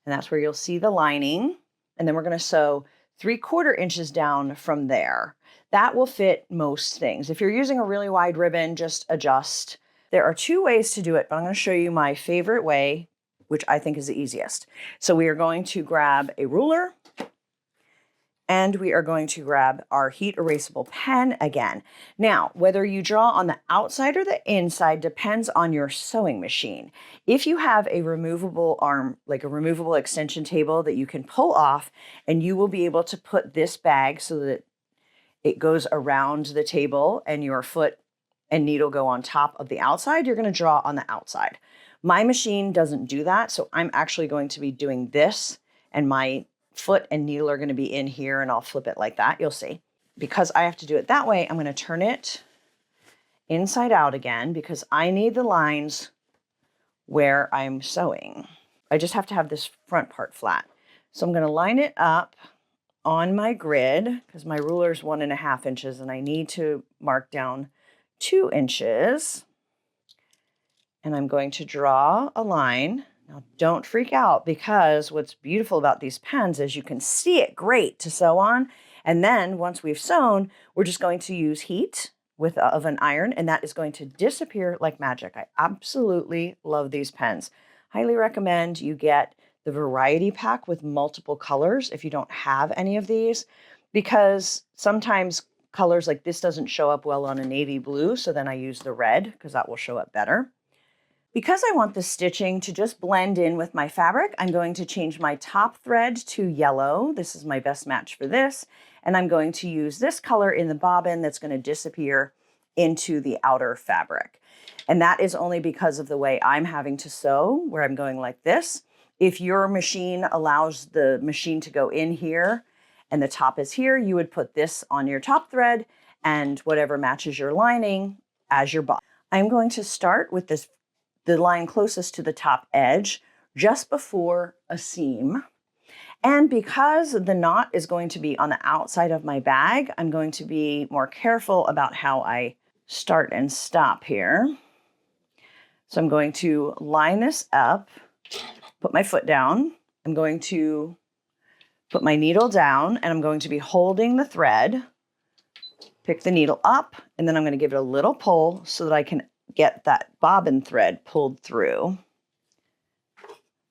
And that's where you'll see the lining. And then we're going to sew 3/4 inches down from there. That will fit most things. If you're using a really wide ribbon, just adjust. There are 2 ways to do it, but I'm going to show you my favorite way, which I think is the easiest. So we are going to grab a ruler, and we are going to grab our heat erasable pen again. Now, whether you draw on the outside or the inside depends on your sewing machine. If you have a removable arm, like a removable extension table that you can pull off, and you will be able to put this bag so that it goes around the table and your foot and needle go on top of the outside, you're going to draw on the outside. My machine doesn't do that, so I'm actually going to be doing this, and my foot and needle are going to be in here, and I'll flip it like that. You'll see. Because I have to do it that way, I'm going to turn it inside out again because I need the lines where I'm sewing. I just have to have this front part flat. So I'm going to line it up on my grid because my ruler is 1.5 inches and I need to mark down 2 inches. And I'm going to draw a line. Now don't freak out because what's beautiful about these pens is you can see it great to sew on. And then once we've sewn, we're just going to use heat of an iron and that is going to disappear like magic. I absolutely love these pens. Highly recommend you get the variety pack with multiple colors if you don't have any of these, because sometimes colors like this doesn't show up well on a navy blue. So then I use the red because that will show up better. Because I want the stitching to just blend in with my fabric, I'm going to change my top thread to yellow. This is my best match for this. And I'm going to use this color in the bobbin that's going to disappear into the outer fabric. And that is only because of the way I'm having to sew, where I'm going like this. If your machine allows the machine to go in here and the top is here, you would put this on your top thread and whatever matches your lining as your bobbin. I'm going to start with the line closest to the top edge, just before a seam. And because the knot is going to be on the outside of my bag, I'm going to be more careful about how I start and stop here. So I'm going to line this up, put my foot down. I'm going to put my needle down and I'm going to be holding the thread, pick the needle up, and then I'm going to give it a little pull so that I can get that bobbin thread pulled through.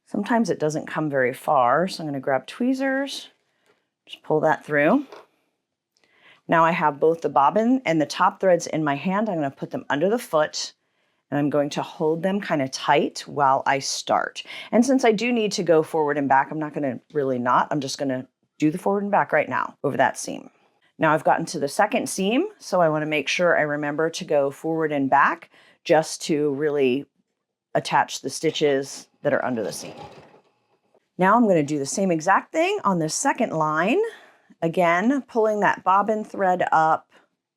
Sometimes it doesn't come very far, so I'm going to grab tweezers, just pull that through. Now I have both the bobbin and the top threads in my hand. I'm going to put them under the foot and I'm going to hold them kind of tight while I start. And since I do need to go forward and back, I'm not going to really knot. I'm just going to do the forward and back right now over that seam. Now I've gotten to the second seam, so I want to make sure I remember to go forward and back just to really attach the stitches that are under the seam. Now I'm going to do the same exact thing on the second line. Again, pulling that bobbin thread up,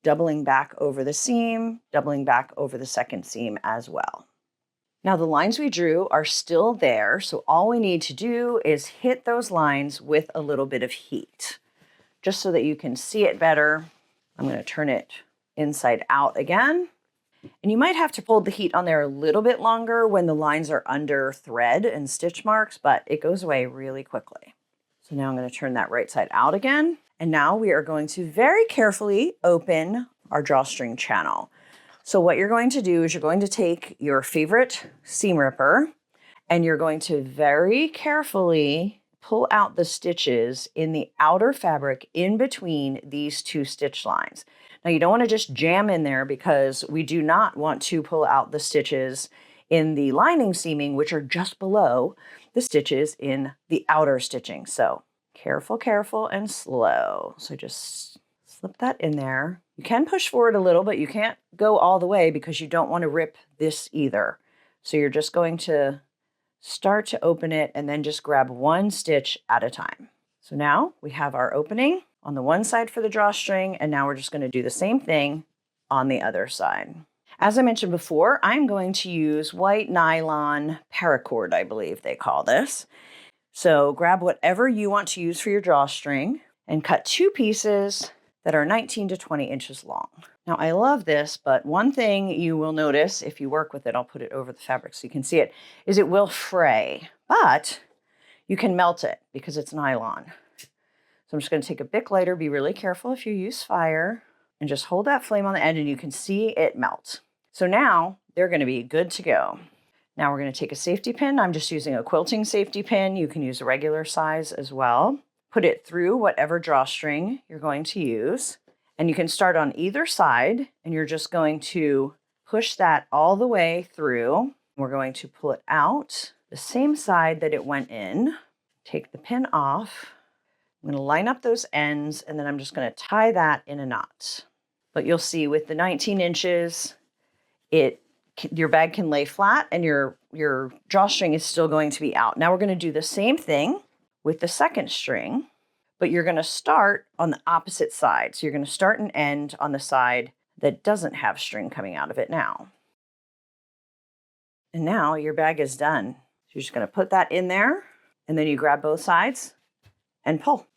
doubling back over the seam, doubling back over the second seam as well. Now the lines we drew are still there, so all we need to do is hit those lines with a little bit of heat, just so that you can see it better. I'm going to turn it inside out again. And you might have to hold the heat on there a little bit longer when the lines are under thread and stitch marks, but it goes away really quickly. So now I'm going to turn that right side out again. And now we are going to very carefully open our drawstring channel. So what you're going to do is you're going to take your favorite seam ripper and you're going to very carefully pull out the stitches in the outer fabric in between these two stitch lines. Now you don't want to just jam in there because we do not want to pull out the stitches in the lining seaming, which are just below the stitches in the outer stitching. So careful, careful, and slow. So just slip that in there. You can push forward a little, but you can't go all the way because you don't want to rip this either. So you're just going to start to open it and then just grab one stitch at a time. So now we have our opening on the one side for the drawstring, and now we're just going to do the same thing on the other side. As I mentioned before, I'm going to use white nylon paracord, I believe they call this. So grab whatever you want to use for your drawstring and cut 2 pieces that are 19 to 20 inches long. Now I love this, but one thing you will notice if you work with it, I'll put it over the fabric so you can see it, is it will fray, but you can melt it because it's nylon. So I'm just going to take a Bic lighter, be really careful if you use fire, and just hold that flame on the end and you can see it melt. So now they're going to be good to go. Now we're going to take a safety pin. I'm just using a quilting safety pin. You can use a regular size as well. Put it through whatever drawstring you're going to use. And you can start on either side and you're just going to push that all the way through. We're going to pull it out the same side that it went in. Take the pin off. I'm going to line up those ends and then I'm just going to tie that in a knot. But you'll see with the 19 inches, your bag can lay flat and your drawstring is still going to be out. Now we're going to do the same thing with the second string, but you're going to start on the opposite side. So you're going to start and end on the side that doesn't have string coming out of it now. And now your bag is done. So you're just going to put that in there, and then you grab both sides and pull.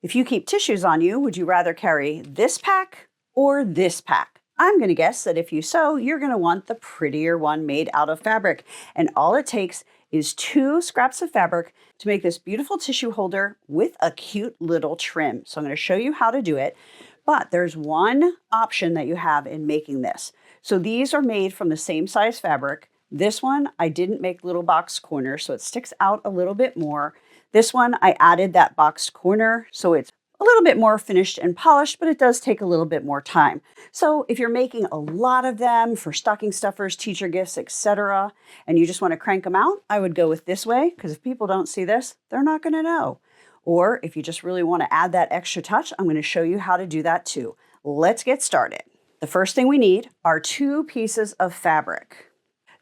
If you keep tissues on you, would you rather carry this pack or this pack? I'm going to guess that if you sew, you're going to want the prettier one made out of fabric. And all it takes is 2 scraps of fabric to make this beautiful tissue holder with a cute little trim. So I'm going to show you how to do it, but there's one option that you have in making this. So these are made from the same size fabric. This one, I didn't make little box corners, so it sticks out a little bit more. This one, I added that boxed corner, so it's a little bit more finished and polished, but it does take a little bit more time. So if you're making a lot of them for stocking stuffers, teacher gifts, etc., and you just want to crank them out, I would go with this way, because if people don't see this, they're not going to know. Or if you just really want to add that extra touch, I'm going to show you how to do that too. Let's get started. The first thing we need are 2 pieces of fabric.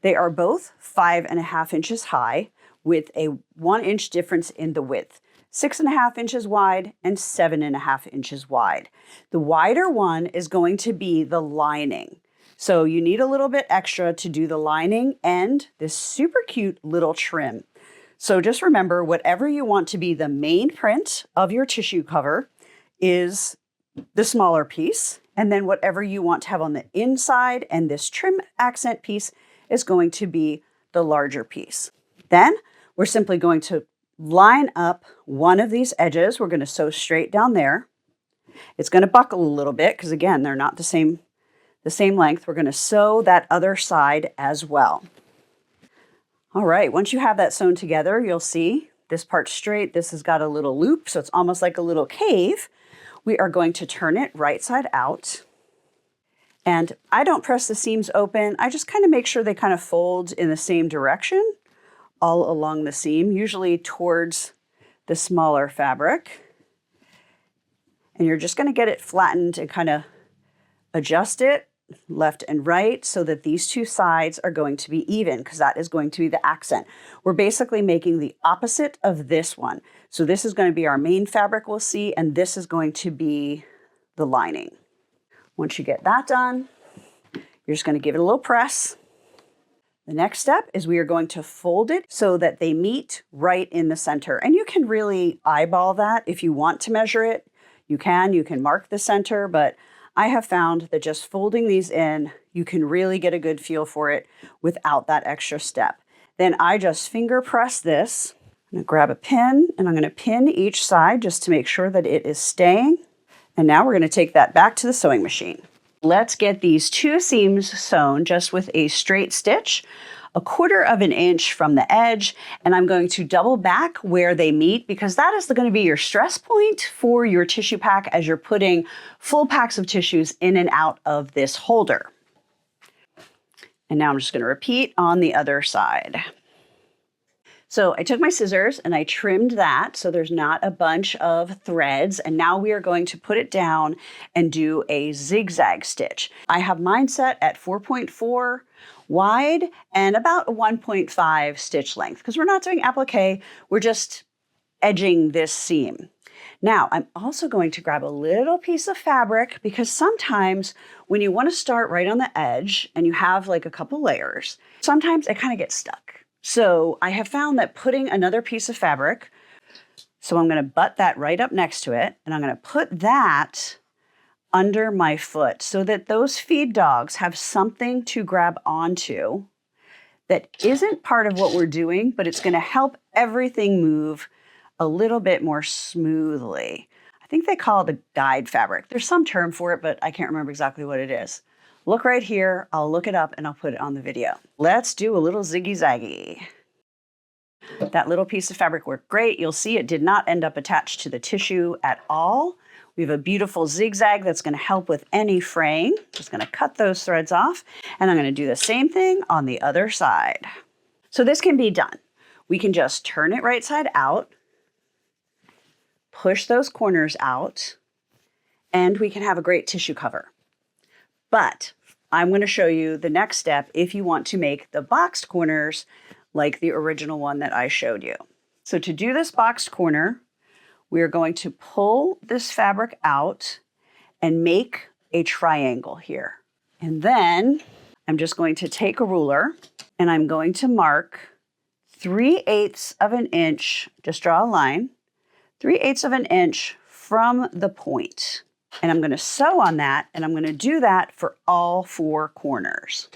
They are both 5.5 inches high with a 1 inch difference in the width. 6.5 inches wide and 7.5 inches wide. The wider one is going to be the lining. So you need a little bit extra to do the lining and this super cute little trim. So just remember, whatever you want to be the main print of your tissue cover is the smaller piece. And then whatever you want to have on the inside and this trim accent piece is going to be the larger piece. Then we're simply going to line up one of these edges. We're going to sew straight down there. It's going to buckle a little bit because again, they're not the same length. We're going to sew that other side as well. All right, once you have that sewn together, you'll see this part's straight. This has got a little loop, so it's almost like a little cave. We are going to turn it right side out. And I don't press the seams open. I just kind of make sure they kind of fold in the same direction all along the seam, usually towards the smaller fabric. And you're just going to get it flattened and kind of adjust it left and right so that these 2 sides are going to be even, because that is going to be the accent. We're basically making the opposite of this one. So this is going to be our main fabric we'll see, and this is going to be the lining. Once you get that done, you're just going to give it a little press. The next step is we are going to fold it so that they meet right in the center. And you can really eyeball that if you want to measure it. You can mark the center, but I have found that just folding these in, you can really get a good feel for it without that extra step. Then I just finger press this. I'm going to grab a pin and I'm going to pin each side just to make sure that it is staying. And now we're going to take that back to the sewing machine. Let's get these 2 seams sewn just with a straight stitch, 1/4 inch from the edge, and I'm going to double back where they meet because that is going to be your stress point for your tissue pack as you're putting full packs of tissues in and out of this holder. And now I'm just going to repeat on the other side. So I took my scissors and I trimmed that so there's not a bunch of threads. And now we are going to put it down and do a zigzag stitch. I have mine set at 4.4 wide and about a 1.5 stitch length because we're not doing applique, we're just edging this seam. Now, I'm also going to grab a little piece of fabric because sometimes when you want to start right on the edge and you have like a couple layers, sometimes it kind of gets stuck. So I have found that putting another piece of fabric, so I'm going to butt that right up next to it, and I'm going to put that under my foot so that those feed dogs have something to grab onto that isn't part of what we're doing, but it's going to help everything move a little bit more smoothly. I think they call it a guide fabric. There's some term for it, but I can't remember exactly what it is. Look right here, I'll look it up and I'll put it on the video. Let's do a little ziggy zaggy. That little piece of fabric worked great. You'll see it did not end up attached to the tissue at all. We have a beautiful zigzag that's going to help with any fraying. Just going to cut those threads off and I'm going to do the same thing on the other side. So this can be done. We can just turn it right side out, push those corners out, and we can have a great tissue cover. But I'm going to show you the next step if you want to make the boxed corners like the original one that I showed you. So to do this boxed corner, we're going to pull this fabric out and make a triangle here. And then I'm just going to take a ruler and I'm going to mark 3/8 of an inch, just draw a line, 3/8 of an inch from the point. And I'm going to sew on that, and I'm going to do that for all 4 corners.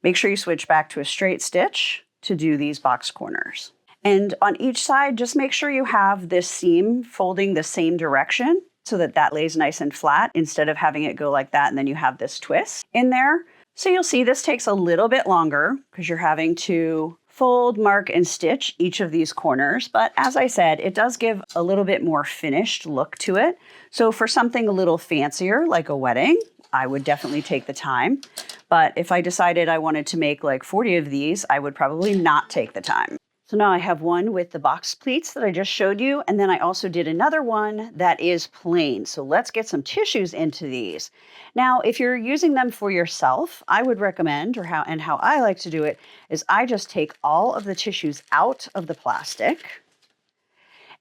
Make sure you switch back to a straight stitch to do these box corners. And on each side, just make sure you have this seam folding the same direction so that that lays nice and flat instead of having it go like that and then you have this twist in there. So you'll see this takes a little bit longer because you're having to fold, mark, and stitch each of these corners. But as I said, it does give a little bit more finished look to it. So for something a little fancier, like a wedding, I would definitely take the time. But if I decided I wanted to make like 40 of these, I would probably not take the time. So now I have one with the box pleats that I just showed you, and then I also did another one that is plain. So let's get some tissues into these. Now, if you're using them for yourself, I would recommend, how I like to do it, is I just take all of the tissues out of the plastic,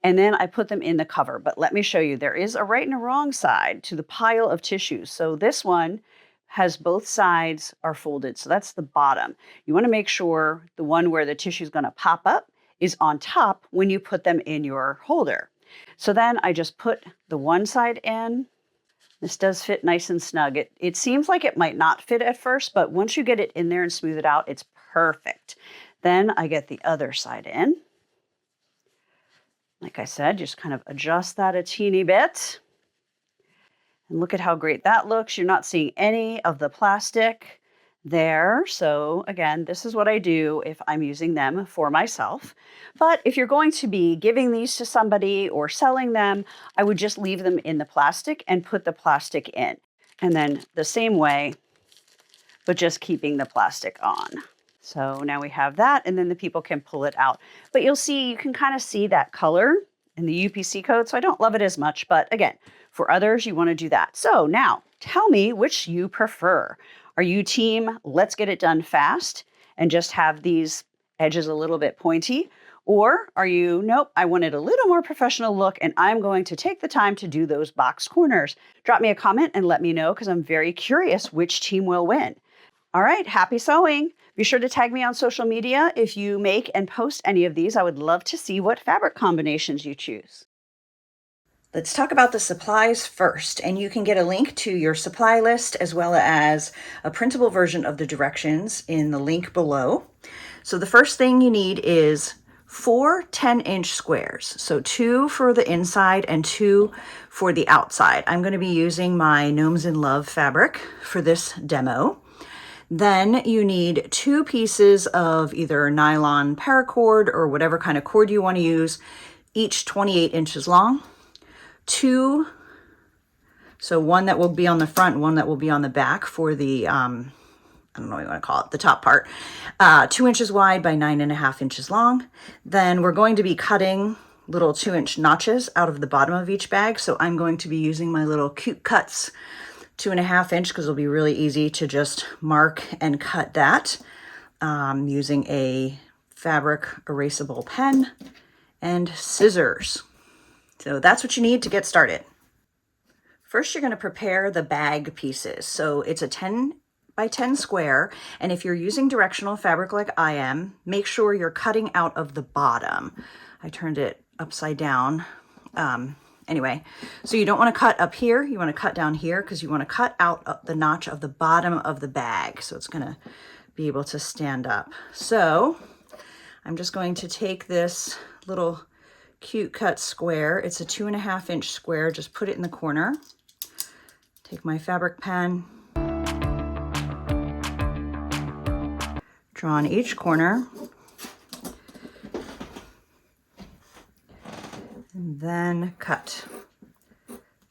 and then I put them in the cover. But let me show you, there is a right and a wrong side to the pile of tissues. So this one has both sides are folded. So that's the bottom. You want to make sure the one where the tissue is going to pop up is on top when you put them in your holder. So then I just put the one side in. This does fit nice and snug. It seems like it might not fit at first, but once you get it in there and smooth it out, it's perfect. Then I get the other side in. Like I said, just kind of adjust that a teeny bit. And look at how great that looks. You're not seeing any of the plastic there. So again, this is what I do if I'm using them for myself. But if you're going to be giving these to somebody or selling them, I would just leave them in the plastic and put the plastic in. And then the same way, but just keeping the plastic on. So now we have that, and then the people can pull it out. But you'll see, you can kind of see that color in the UPC code. So I don't love it as much, but again, for others, you want to do that. So now tell me which you prefer. Are you team, let's get it done fast and just have these edges a little bit pointy? Or are you, nope, I wanted a little more professional look and I'm going to take the time to do those box corners. Drop me a comment and let me know because I'm very curious which team will win. All right, happy sewing. Be sure to tag me on social media if you make and post any of these. I would love to see what fabric combinations you choose. Let's talk about the supplies first, and you can get a link to your supply list as well as a printable version of the directions in the link below. So the first thing you need is 4 10-inch squares. So 2 for the inside and 2 for the outside. I'm going to be using my Gnomes in Love fabric for this demo. Then you need 2 pieces of either nylon paracord or whatever kind of cord you want to use, each 28 inches long. 2, so one that will be on the front, one that will be on the back for the, I don't know what you want to call it, the top part, 2 inches wide by 9.5 inches long. Then we're going to be cutting little 2-inch notches out of the bottom of each bag. So I'm going to be using my little Cute Cuts 2.5 inch because it'll be really easy to just mark and cut that using a fabric erasable pen and scissors. So that's what you need to get started. First, you're going to prepare the bag pieces. So it's a 10 by 10 square. And if you're using directional fabric like I am, make sure you're cutting out of the bottom. I turned it upside down. Anyway, so you don't want to cut up here. You want to cut down here because you want to cut out the notch of the bottom of the bag. So it's going to be able to stand up. So I'm just going to take this little Cute Cut square. It's a 2.5 inch square. Just put it in the corner. Take my fabric pen. Draw on each corner. And then cut.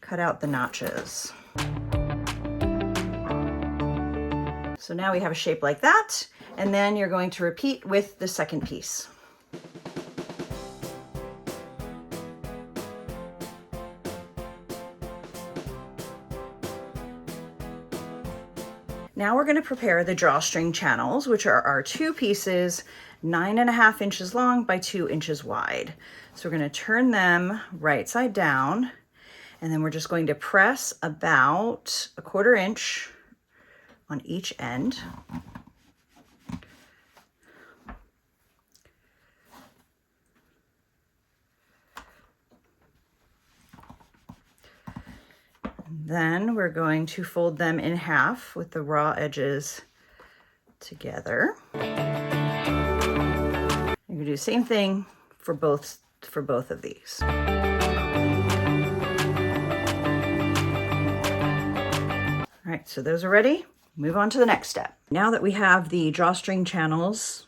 Cut out the notches. So now we have a shape like that. And then you're going to repeat with the second piece. Now we're going to prepare the drawstring channels, which are our 2 pieces, 9.5 inches long by 2 inches wide. So we're going to turn them right side down, and then we're just going to press about 1/4 inch on each end. Then we're going to fold them in half with the raw edges together. You're going to do the same thing for both of these. All right, so those are ready. Move on to the next step. Now that we have the drawstring channels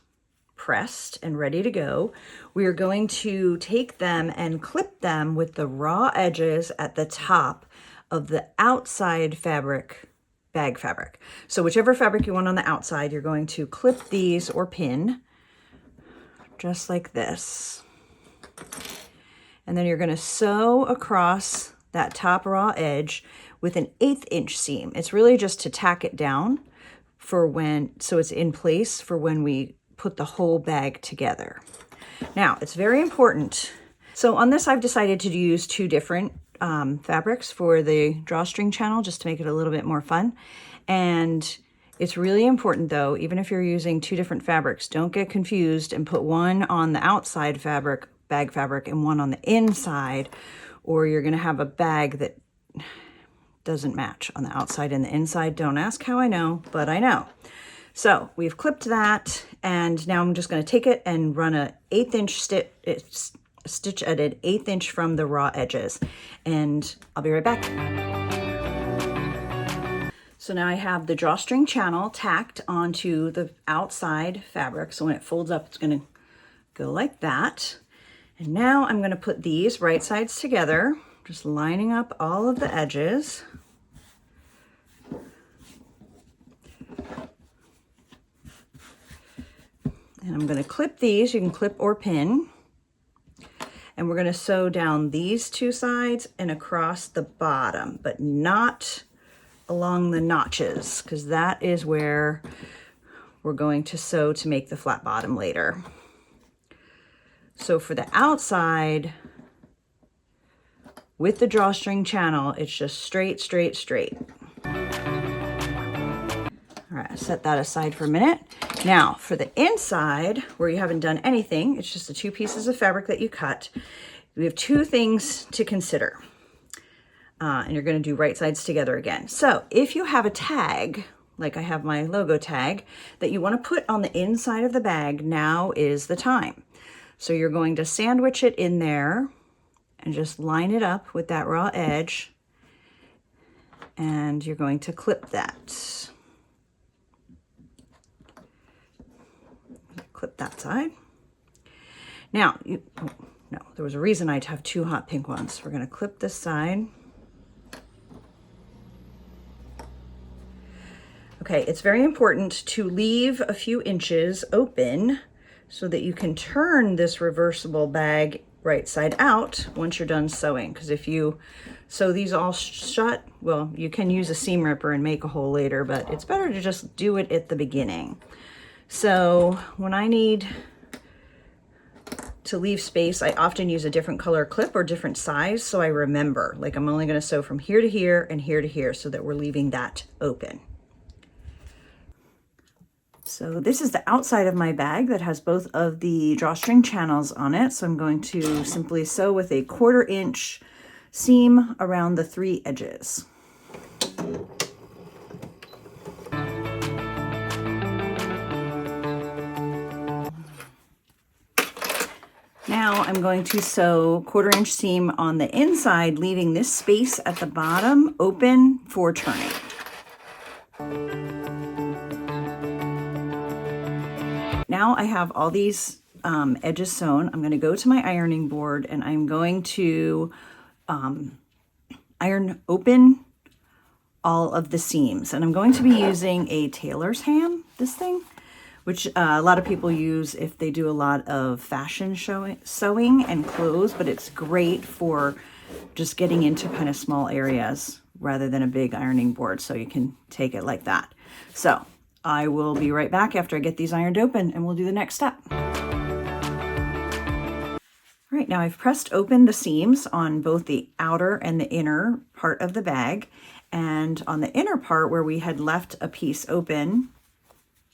pressed and ready to go, we are going to take them and clip them with the raw edges at the top of the outside fabric, bag fabric. So whichever fabric you want on the outside, you're going to clip these or pin just like this. And then you're going to sew across that top raw edge with an 1/8 inch seam. It's really just to tack it down for when, so it's in place for when we put the whole bag together. Now, it's very important. So on this, I've decided to use 2 different fabrics for the drawstring channel just to make it a little bit more fun. And it's really important though, even if you're using 2 different fabrics, don't get confused and put one on the outside fabric, bag fabric, and one on the inside, or you're going to have a bag that doesn't match on the outside and the inside. Don't ask how I know, but I know. So we've clipped that, and now I'm just going to take it and run a 1/8 inch stitch at an 1/8 inch from the raw edges, and I'll be right back. So now I have the drawstring channel tacked onto the outside fabric. So when it folds up, it's going to go like that. And now I'm going to put these right sides together, just lining up all of the edges. And I'm going to clip these. You can clip or pin. And we're going to sew down these 2 sides and across the bottom, but not along the notches, because that is where we're going to sew to make the flat bottom later. So for the outside, with the drawstring channel, it's just straight, straight, straight. All right, set that aside for a minute. Now for the inside, where you haven't done anything, it's just the 2 pieces of fabric that you cut. We have 2 things to consider. And you're going to do right sides together again. So if you have a tag, like I have my logo tag, that you want to put on the inside of the bag, now is the time. So you're going to sandwich it in there and just line it up with that raw edge. And you're going to clip that. Clip that side. Now, no, there was a reason I'd have 2 hot pink ones. We're going to clip this side. Okay, it's very important to leave a few inches open so that you can turn this reversible bag right side out once you're done sewing. Because if you sew these all shut, well, you can use a seam ripper and make a hole later, but it's better to just do it at the beginning. So when I need to leave space, I often use a different color clip or different size, so I remember, like I'm only going to sew from here to here and here to here, so that we're leaving that open. So this is the outside of my bag that has both of the drawstring channels on it. So I'm going to simply sew with a 1/4 inch seam around the 3 edges. Now I'm going to sew 1/4 inch seam on the inside, leaving this space at the bottom open for turning. Now I have all these edges sewn. I'm going to go to my ironing board and I'm going to iron open all of the seams. And I'm going to be using a tailor's ham, this thing, which a lot of people use if they do a lot of fashion sewing and clothes, but it's great for just getting into kind of small areas rather than a big ironing board, so you can take it like that. So I will be right back after I get these ironed open and we'll do the next step. All right, now I've pressed open the seams on both the outer and the inner part of the bag. And on the inner part where we had left a piece open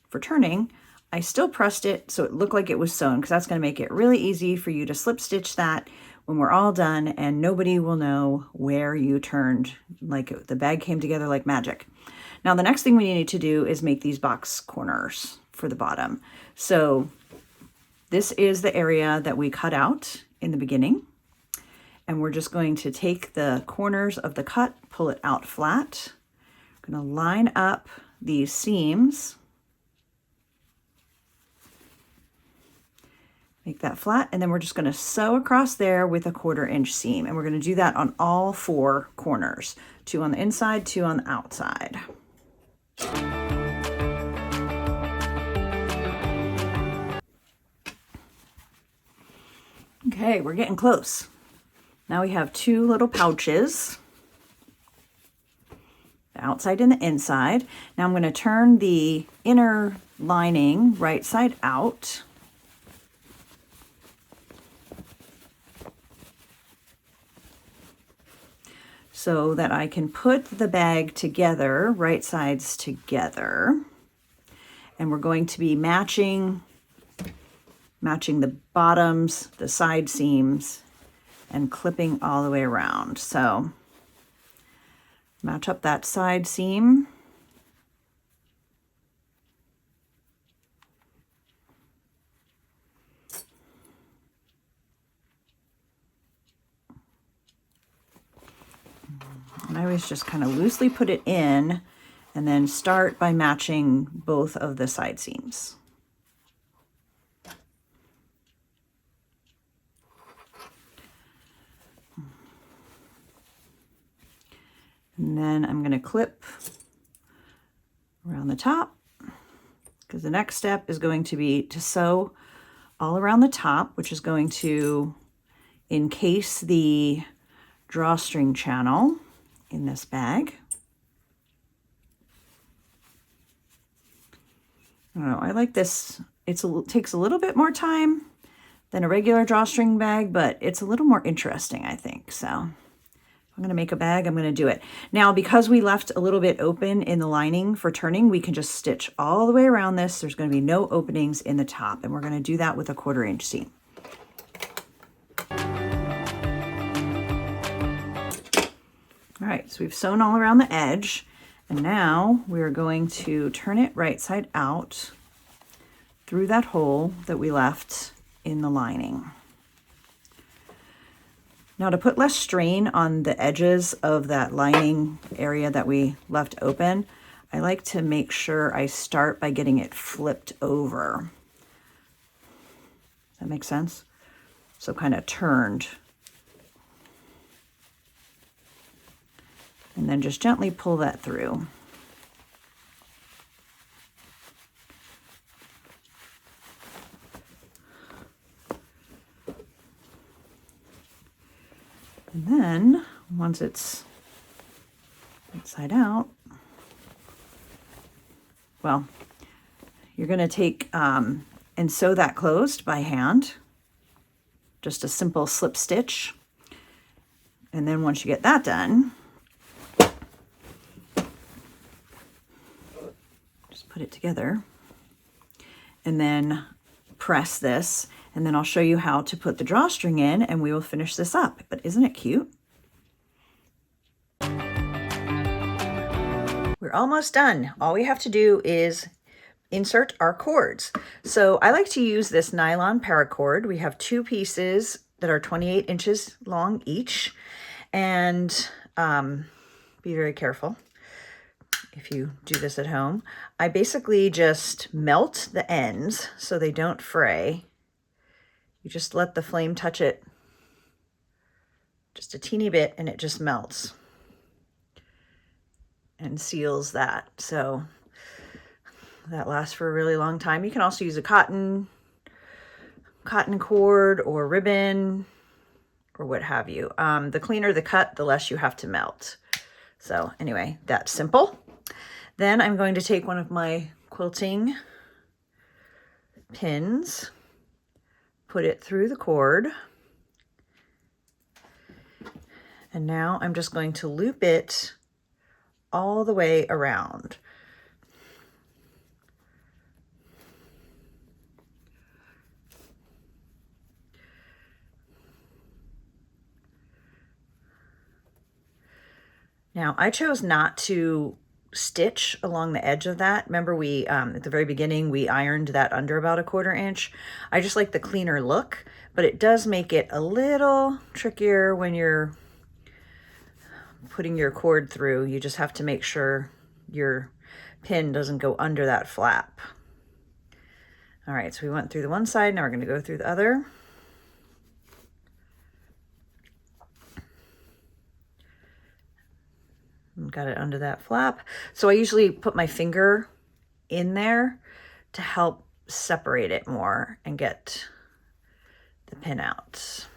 for turning, I still pressed it so it looked like it was sewn, because that's going to make it really easy for you to slip stitch that when we're all done and nobody will know where you turned, like the bag came together like magic. Now the next thing we need to do is make these box corners for the bottom. So this is the area that we cut out in the beginning, and we're just going to take the corners of the cut, pull it out flat. I'm going to line up these seams, make that flat, and then we're just going to sew across there with a 1/4 inch seam. And we're going to do that on all 4 corners, 2 on the inside, 2 on the outside. Okay, we're getting close. Now we have 2 little pouches, the outside and the inside. Now I'm going to turn the inner lining right side out. So that I can put the bag together, right sides together. And we're going to be matching the bottoms, the side seams, and clipping all the way around. So match up that side seam. And I always just kind of loosely put it in and then start by matching both of the side seams. And then I'm going to clip around the top, because the next step is going to be to sew all around the top, which is going to encase the drawstring channel in this bag. I don't know, I like this. It takes a little bit more time than a regular drawstring bag, but it's a little more interesting, I think. So I'm going to make a bag, I'm going to do it. Now, because we left a little bit open in the lining for turning, we can just stitch all the way around this. There's going to be no openings in the top, and we're going to do that with a 1/4 inch seam. All right, so we've sewn all around the edge, and now we're going to turn it right side out through that hole that we left in the lining. Now, to put less strain on the edges of that lining area that we left open, I like to make sure I start by getting it flipped over. Does that make sense? So kind of turned. And then just gently pull that through. And then once it's inside out, well, you're going to take and sew that closed by hand, just a simple slip stitch. And then once you get that done, just put it together and then press this. And then I'll show you how to put the drawstring in and we will finish this up. But isn't it cute? We're almost done. All we have to do is insert our cords. So I like to use this nylon paracord. We have 2 pieces that are 28 inches long each. And be very careful if you do this at home. I basically just melt the ends so they don't fray. You just let the flame touch it just a teeny bit and it just melts and seals that. So that lasts for a really long time. You can also use a cotton cord or ribbon or what have you. The cleaner the cut, the less you have to melt. So anyway, that's simple. Then I'm going to take one of my quilting pins, put it through the cord, and now I'm just going to loop it all the way around. Now I chose not to stitch along the edge of that. Remember we, at the very beginning, we ironed that under about 1/4 inch. I just like the cleaner look, but it does make it a little trickier when you're putting your cord through. You just have to make sure your pin doesn't go under that flap. All right, so we went through the one side, now we're going to go through the other. Got it under that flap. So I usually put my finger in there to help separate it more and get the pin out.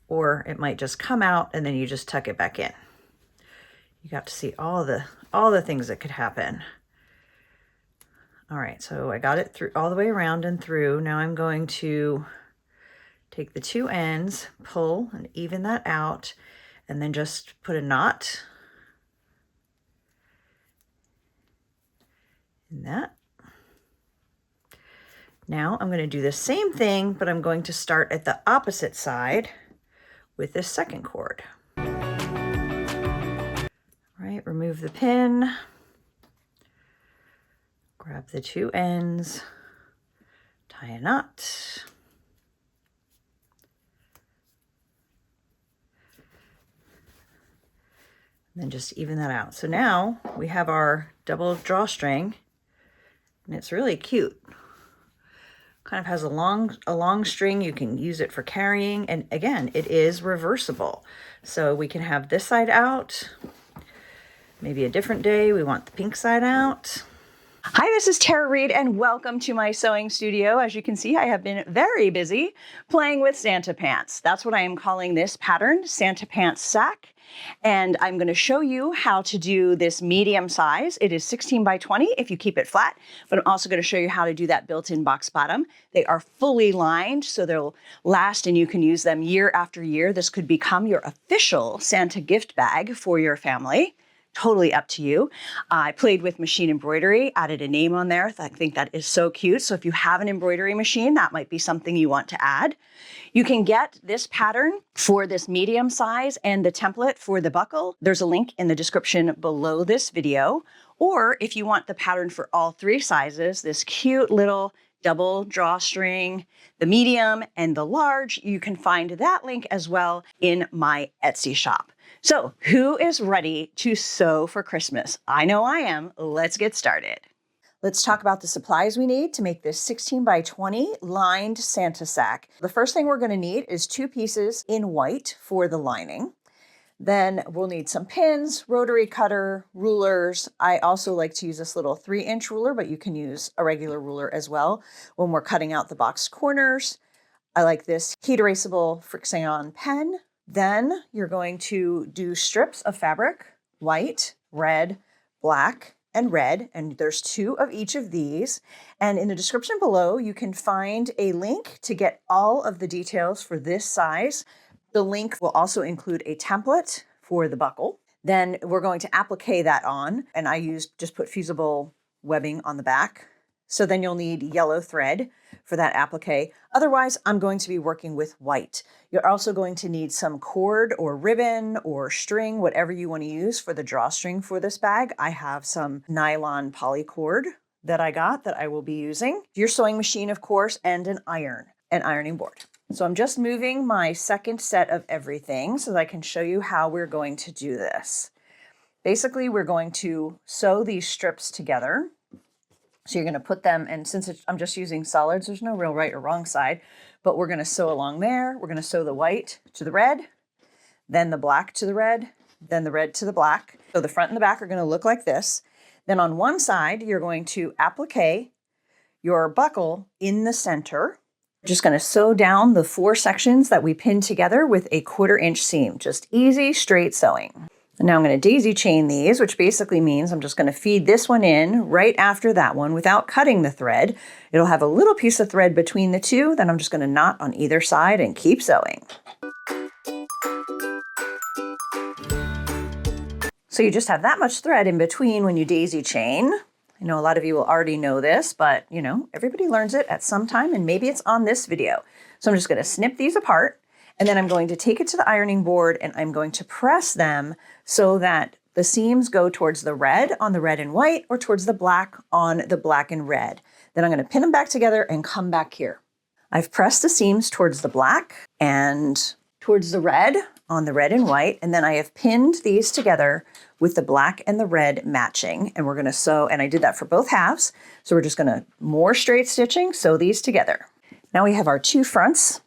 Or it might just come out and then you just tuck it back in. You got to see all the things that could happen. All right, so I got it through all the way around and through. Now I'm going to take the two ends, pull and even that out, and then just put a knot in that. Now I'm going to do the same thing, but I'm going to start at the opposite side with this second cord. All right, remove the pin, grab the two ends, tie a knot. And then just even that out. So now we have our double drawstring, and it's really cute. Kind of has a long string. You can use it for carrying, and again, it is reversible. So we can have this side out. Maybe a different day we want the pink side out. Hi, this is Tara Reed and welcome to my sewing studio. As you can see, I have been very busy playing with Santa pants. That's what I am calling this pattern, Santa Pants Sack. And I'm going to show you how to do this medium size. It is 16 by 20 if you keep it flat, but I'm also going to show you how to do that built-in box bottom. They are fully lined, so they'll last and you can use them year after year. This could become your official Santa gift bag for your family. Totally up to you. I played with machine embroidery, added a name on there. I think that is so cute. So if you have an embroidery machine, that might be something you want to add. You can get this pattern for this medium size and the template for the buckle. There's a link in the description below this video. Or if you want the pattern for all three sizes, this cute little double drawstring, the medium and the large, you can find that link as well in my Etsy shop. So who is ready to sew for Christmas? I know I am. Let's get started. Let's talk about the supplies we need to make this 16 by 20 lined Santa sack. The first thing we're going to need is 2 pieces in white for the lining. Then we'll need some pins, rotary cutter, rulers. I also like to use this little 3-inch ruler, but you can use a regular ruler as well when we're cutting out the boxed corners. I like this heat erasable Frixion pen. Then you're going to do strips of fabric, white, red, black, and red. And there's 2 of each of these. And in the description below, you can find a link to get all of the details for this size. The link will also include a template for the buckle. Then we're going to applique that on. And I just put fusible webbing on the back. So then you'll need yellow thread for that applique. Otherwise, I'm going to be working with white. You're also going to need some cord or ribbon or string, whatever you want to use for the drawstring for this bag. I have some nylon poly cord that I got that I will be using. Your sewing machine, of course, and an ironing board. So I'm just moving my second set of everything so that I can show you how we're going to do this. Basically, we're going to sew these strips together. So you're going to put them, and since I'm just using solids, there's no real right or wrong side, but we're going to sew along there. We're going to sew the white to the red, then the black to the red, then the red to the black. So the front and the back are going to look like this. Then on one side, you're going to applique your buckle in the center. Just going to sew down the 4 sections that we pinned together with a 1/4 inch seam. Just easy, straight sewing. And now I'm going to daisy chain these, which basically means I'm just going to feed this one in right after that one without cutting the thread. It'll have a little piece of thread between the two, then I'm just going to knot on either side and keep sewing. So you just have that much thread in between when you daisy chain. I know a lot of you will already know this, but you know, everybody learns it at some time, and maybe it's on this video. So I'm just going to snip these apart, and then I'm going to take it to the ironing board and I'm going to press them so that the seams go towards the red on the red and white, or towards the black on the black and red. Then I'm going to pin them back together and come back here. I've pressed the seams towards the black and towards the red on the red and white, and then I have pinned these together with the black and the red matching, and we're going to sew, and I did that for both halves, so we're just going to, more straight stitching, sew these together. Now we have our two fronts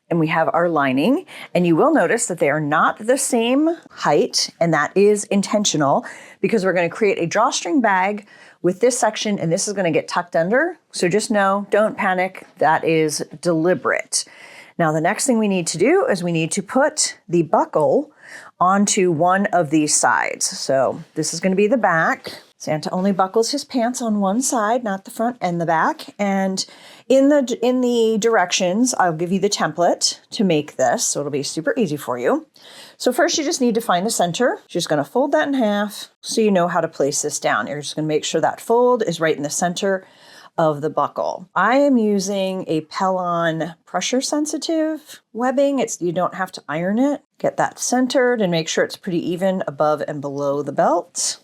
and we have our lining, and you will notice that they are not the same height, and that is intentional because we're going to create a drawstring bag with this section, and this is going to get tucked under, so just know, don't panic, that is deliberate. Now the next thing we need to do is we need to put the buckle onto one of these sides. So this is going to be the back. Santa only buckles his pants on one side, not the front and the back. And in the directions, I'll give you the template to make this, so it'll be super easy for you. So first you just need to find the center. You're just going to fold that in half so you know how to place this down. You're just going to make sure that fold is right in the center of the buckle. I am using a Pellon pressure sensitive webbing. You don't have to iron it. Get that centered and make sure it's pretty even above and below the belt.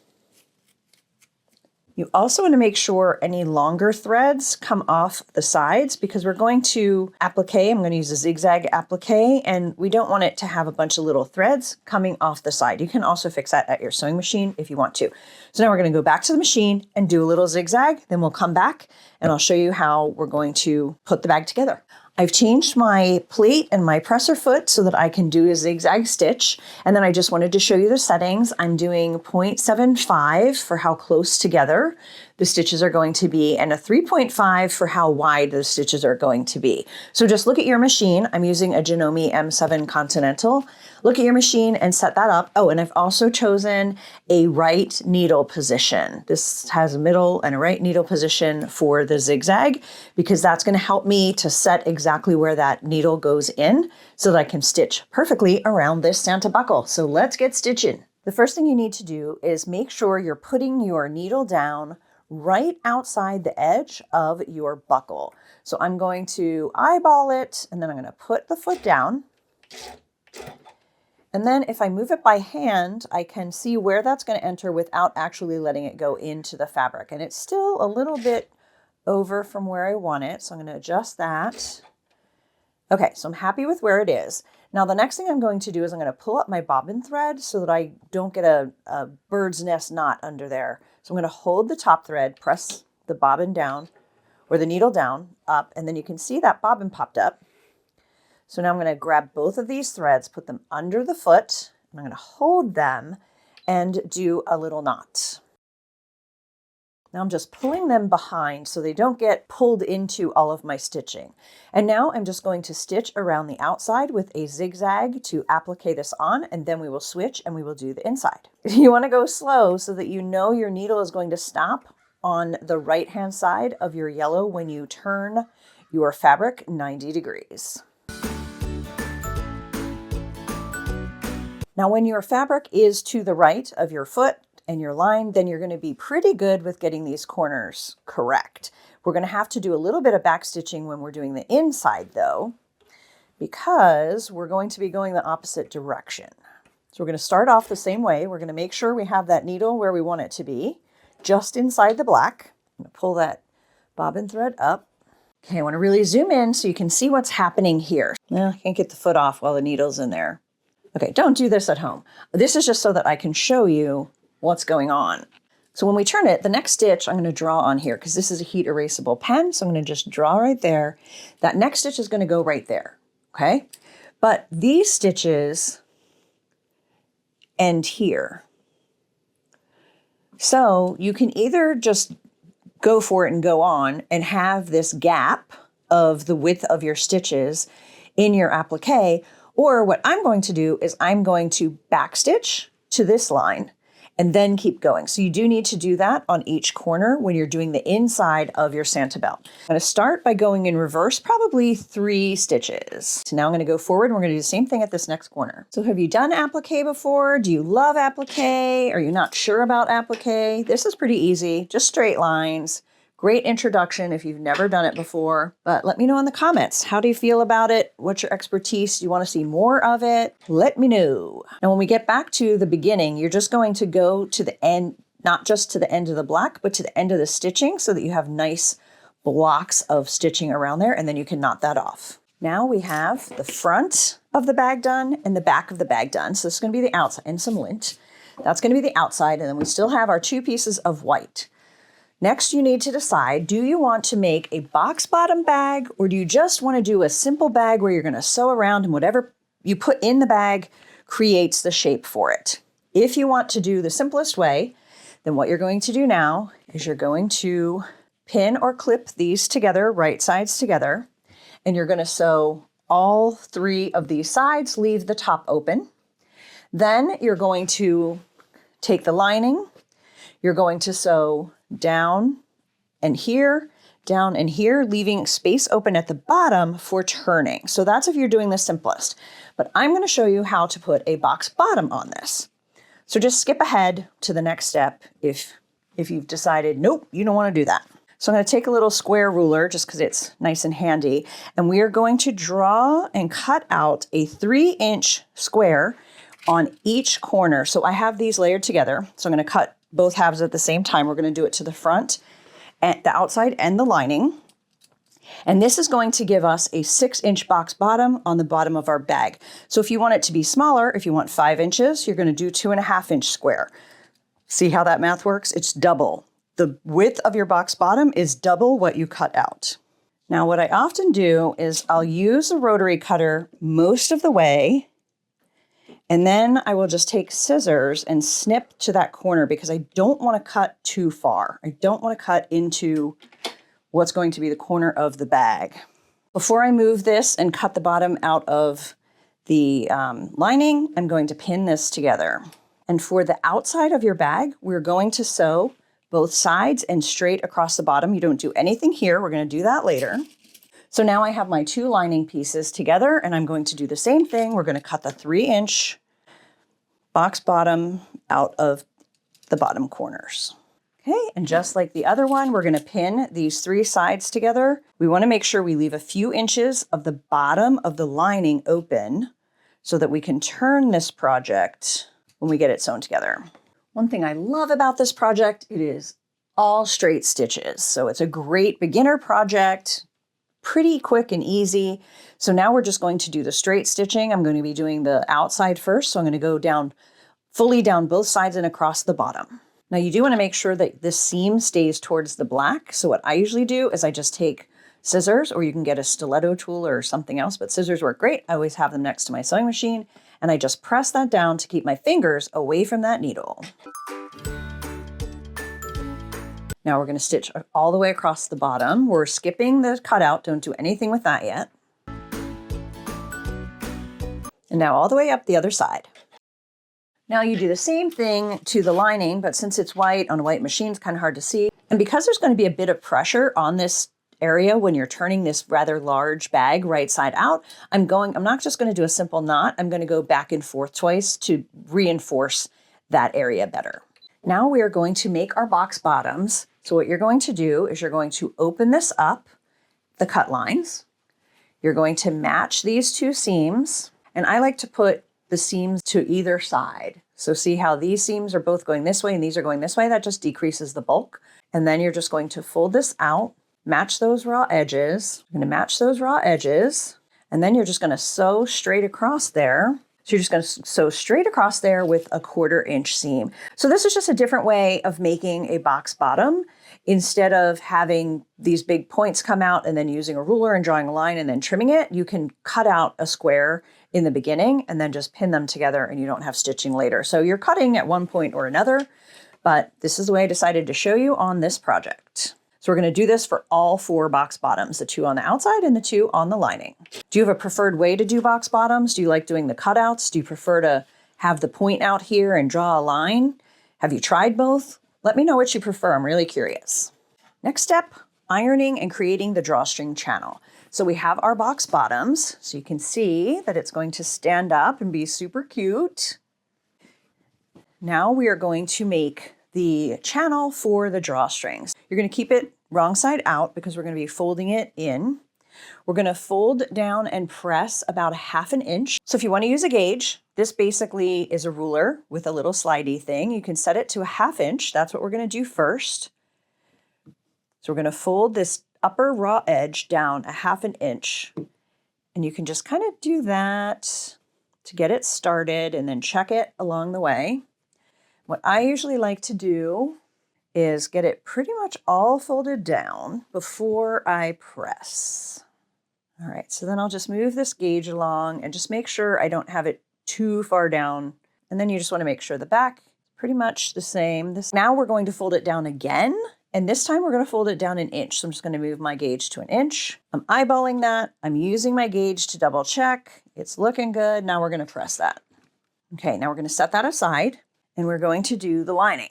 You also want to make sure any longer threads come off the sides because we're going to applique. I'm going to use a zigzag applique, and we don't want it to have a bunch of little threads coming off the side. You can also fix that at your sewing machine if you want to. So now we're going to go back to the machine and do a little zigzag. Then we'll come back and I'll show you how we're going to put the bag together. I've changed my plate and my presser foot so that I can do a zigzag stitch. And then I just wanted to show you the settings. I'm doing 0.75 for how close together the stitches are going to be, and a 3.5 for how wide the stitches are going to be. So just look at your machine. I'm using a Janome M7 Continental. Look at your machine and set that up. Oh, and I've also chosen a right needle position. This has a middle and a right needle position for the zigzag because that's going to help me to set exactly where that needle goes in so that I can stitch perfectly around this Santa buckle. So let's get stitching. The first thing you need to do is make sure you're putting your needle down right outside the edge of your buckle. So I'm going to eyeball it, and then I'm going to put the foot down. And then if I move it by hand, I can see where that's going to enter without actually letting it go into the fabric. And it's still a little bit over from where I want it, so I'm going to adjust that. Okay, so I'm happy with where it is. Now the next thing I'm going to do is I'm going to pull up my bobbin thread so that I don't get a bird's nest knot under there. So I'm going to hold the top thread, press the bobbin down, or the needle down, up, and then you can see that bobbin popped up. So now I'm going to grab both of these threads, put them under the foot, and I'm going to hold them and do a little knot. Now I'm just pulling them behind so they don't get pulled into all of my stitching. And now I'm just going to stitch around the outside with a zigzag to applique this on, and then we will switch and we will do the inside. You want to go slow so that you know your needle is going to stop on the right-hand side of your yellow when you turn your fabric 90 degrees. Now when your fabric is to the right of your foot and your line, then you're going to be pretty good with getting these corners correct. We're going to have to do a little bit of back stitching when we're doing the inside though, because we're going to be going the opposite direction. So we're going to start off the same way. We're going to make sure we have that needle where we want it to be, just inside the black. I'm going to pull that bobbin thread up. Okay, I want to really zoom in so you can see what's happening here. I can't get the foot off while the needle's in there. Okay, don't do this at home. This is just so that I can show you what's going on. So when we turn it, the next stitch I'm going to draw on here because this is a heat erasable pen. So I'm going to just draw right there. That next stitch is going to go right there. Okay. But these stitches end here. So you can either just go for it and go on and have this gap of the width of your stitches in your applique, or what I'm going to do is I'm going to backstitch to this line and then keep going. So you do need to do that on each corner when you're doing the inside of your Santa belt. I'm going to start by going in reverse, probably 3 stitches. So now I'm going to go forward and we're going to do the same thing at this next corner. So have you done applique before? Do you love applique? Are you not sure about applique? This is pretty easy, just straight lines. Great introduction if you've never done it before, but let me know in the comments. How do you feel about it? What's your expertise? Do you want to see more of it? Let me know. And when we get back to the beginning, you're just going to go to the end, not just to the end of the black, but to the end of the stitching so that you have nice blocks of stitching around there, and then you can knot that off. Now we have the front of the bag done and the back of the bag done. So this is going to be the outside and some lint. That's going to be the outside, and then we still have our 2 pieces of white. Next, you need to decide, do you want to make a box bottom bag or do you just want to do a simple bag where you're going to sew around and whatever you put in the bag creates the shape for it? If you want to do the simplest way, then what you're going to do now is you're going to pin or clip these together, right sides together, and you're going to sew all 3 of these sides, leave the top open. Then you're going to take the lining, you're going to sew down and here, leaving space open at the bottom for turning. So that's if you're doing the simplest. But I'm going to show you how to put a box bottom on this. So just skip ahead to the next step if you've decided, nope, you don't want to do that. So I'm going to take a little square ruler just because it's nice and handy. And we are going to draw and cut out a 3-inch square on each corner. So I have these layered together. So I'm going to cut both halves at the same time. We're going to do it to the front, and the outside, and the lining. And this is going to give us a 6-inch box bottom on the bottom of our bag. So if you want it to be smaller, if you want 5 inches, you're going to do 2.5-inch square. See how that math works? It's double. The width of your box bottom is double what you cut out. Now, what I often do is I'll use a rotary cutter most of the way, and then I will just take scissors and snip to that corner because I don't want to cut too far. I don't want to cut into what's going to be the corner of the bag. Before I move this and cut the bottom out of the lining, I'm going to pin this together. And for the outside of your bag, we're going to sew both sides and straight across the bottom. You don't do anything here. We're going to do that later. So now I have my 2 lining pieces together, and I'm going to do the same thing. We're going to cut the 3-inch box bottom out of the bottom corners. Okay, and just like the other one, we're going to pin these 3 sides together. We want to make sure we leave a few inches of the bottom of the lining open so that we can turn this project when we get it sewn together. One thing I love about this project, it is all straight stitches. So it's a great beginner project, pretty quick and easy. So now we're just going to do the straight stitching. I'm going to be doing the outside first. So I'm going to go down, fully down both sides and across the bottom. Now you do want to make sure that the seam stays towards the black. So what I usually do is I just take scissors, or you can get a stiletto tool or something else, but scissors work great. I always have them next to my sewing machine, and I just press that down to keep my fingers away from that needle. Now we're going to stitch all the way across the bottom. We're skipping the cutout. Don't do anything with that yet. And now all the way up the other side. Now you do the same thing to the lining, but since it's white on a white machine, it's kind of hard to see. And because there's going to be a bit of pressure on this area when you're turning this rather large bag right side out, I'm not just going to do a simple knot. I'm going to go back and forth twice to reinforce that area better. Now we are going to make our box bottoms. So what you're going to do is you're going to open this up, the cut lines. You're going to match these 2 seams. And I like to put the seams to either side. So see how these seams are both going this way and these are going this way? That just decreases the bulk. And then you're just going to fold this out, match those raw edges. You're going to match those raw edges. And then you're just going to sew straight across there. So you're just going to sew straight across there with a 1/4-inch seam. So this is just a different way of making a box bottom. Instead of having these big points come out and then using a ruler and drawing a line and then trimming it, you can cut out a square in the beginning and then just pin them together, and you don't have stitching later. So you're cutting at one point or another, but this is the way I decided to show you on this project. So we're going to do this for all 4 box bottoms, the 2 on the outside and the 2 on the lining. Do you have a preferred way to do box bottoms? Do you like doing the cutouts? Do you prefer to have the point out here and draw a line? Have you tried both? Let me know what you prefer. I'm really curious. Next step, ironing and creating the drawstring channel. So we have our box bottoms, so you can see that it's going to stand up and be super cute. Now we are going to make the channel for the drawstrings. You're going to keep it wrong side out because we're going to be folding it in. We're going to fold down and press about 1/2 inch. So if you want to use a gauge, this basically is a ruler with a little slidey thing. You can set it to 1/2 inch. That's what we're going to do first. So we're going to fold this upper raw edge down 1/2 inch. And you can just kind of do that to get it started and then check it along the way. What I usually like to do is get it pretty much all folded down before I press. All right, so then I'll just move this gauge along and just make sure I don't have it too far down. And then you just want to make sure the back is pretty much the same. Now we're going to fold it down again. And this time we're going to fold it down 1 inch. So I'm just going to move my gauge to 1 inch. I'm eyeballing that. I'm using my gauge to double check. It's looking good. Now we're going to press that. Okay, now we're going to set that aside and we're going to do the lining.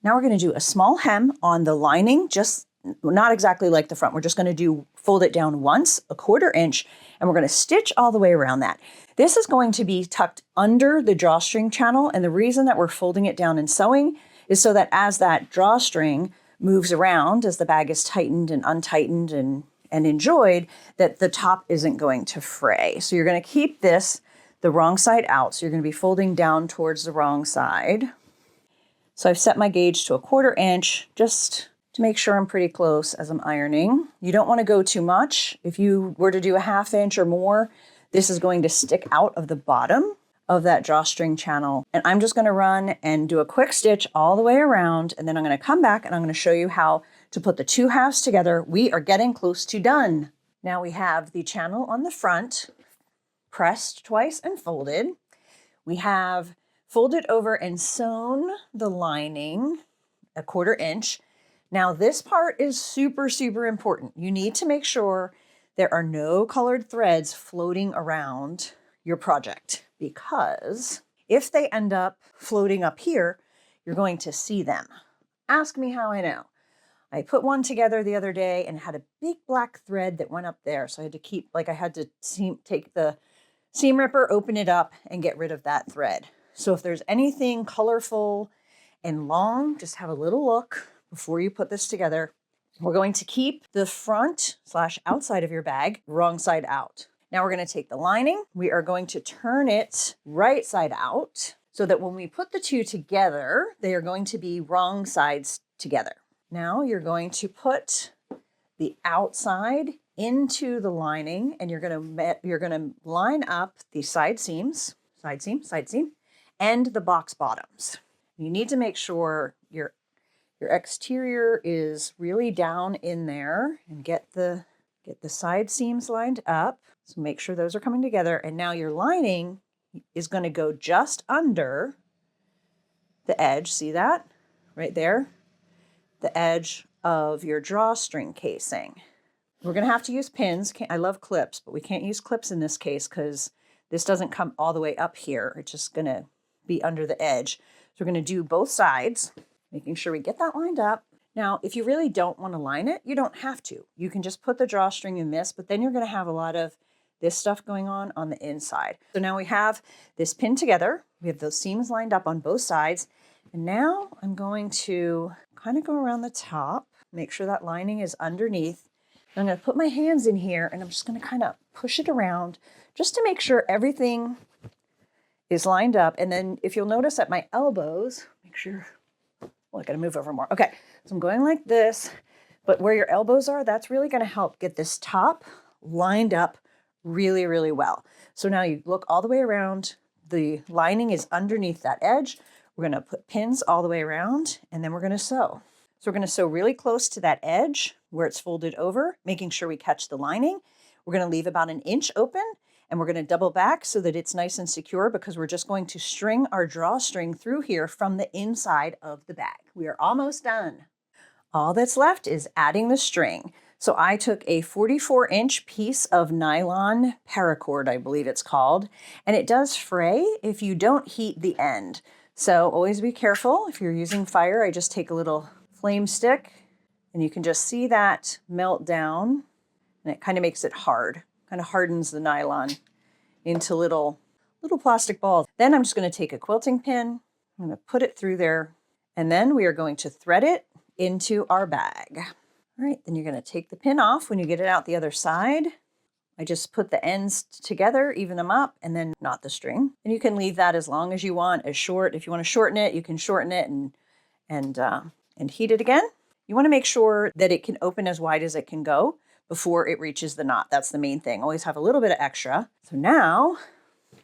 Now we're going to do a small hem on the lining, just not exactly like the front. We're just going to fold it down once, 1/4 inch, and we're going to stitch all the way around that. This is going to be tucked under the drawstring channel. And the reason that we're folding it down and sewing is so that as that drawstring moves around, as the bag is tightened and untightened and enjoyed, that the top isn't going to fray. So you're going to keep this the wrong side out. So you're going to be folding down towards the wrong side. So I've set my gauge to 1/4 inch just to make sure I'm pretty close as I'm ironing. You don't want to go too much. If you were to do 1/2 inch or more, this is going to stick out of the bottom of that drawstring channel. And I'm just going to run and do a quick stitch all the way around. And then I'm going to come back and I'm going to show you how to put the 2 halves together. We are getting close to done. Now we have the channel on the front, pressed twice and folded. We have folded over and sewn the lining 1/4 inch. Now this part is super, super important. You need to make sure there are no colored threads floating around your project, because if they end up floating up here, you're going to see them. Ask me how I know. I put one together the other day and had a big black thread that went up there. So I had to take the seam ripper, open it up and get rid of that thread. So if there's anything colorful and long, just have a little look before you put this together. We're going to keep the front/outside of your bag wrong side out. Now we're going to take the lining. We are going to turn it right side out so that when we put the two together, they are going to be wrong sides together. Now you're going to put the outside into the lining and you're going to line up the side seams, side seam, and the box bottoms. You need to make sure your exterior is really down in there and get the side seams lined up. So make sure those are coming together. And now your lining is going to go just under the edge. See that right there? The edge of your drawstring casing. We're going to have to use pins. I love clips, but we can't use clips in this case because this doesn't come all the way up here. It's just going to be under the edge. So we're going to do both sides, making sure we get that lined up. Now, if you really don't want to line it, you don't have to. You can just put the drawstring in this, but then you're going to have a lot of this stuff going on the inside. So now we have this pinned together. We have those seams lined up on both sides. And now I'm going to kind of go around the top, make sure that lining is underneath. I'm going to put my hands in here and I'm just going to kind of push it around just to make sure everything is lined up. And then if you'll notice at my elbows, make sure, well, I got to move over more. Okay, so I'm going like this, but where your elbows are, that's really going to help get this top lined up really, really well. So now you look all the way around. The lining is underneath that edge. We're going to put pins all the way around and then we're going to sew. So we're going to sew really close to that edge where it's folded over, making sure we catch the lining. We're going to leave about 1 inch open and we're going to double back so that it's nice and secure because we're just going to string our drawstring through here from the inside of the bag. We are almost done. All that's left is adding the string. So I took a 44-inch piece of nylon paracord, I believe it's called, and it does fray if you don't heat the end. So always be careful. If you're using fire, I just take a little flame stick and you can just see that melt down, and it kind of makes it hard, kind of hardens the nylon into little plastic balls. Then I'm just going to take a quilting pin, I'm going to put it through there, and then we are going to thread it into our bag. All right, then you're going to take the pin off when you get it out the other side. I just put the ends together, even them up, and then knot the string. And you can leave that as long as you want, as short. If you want to shorten it, you can shorten it and heat it again. You want to make sure that it can open as wide as it can go before it reaches the knot. That's the main thing. Always have a little bit of extra. So now,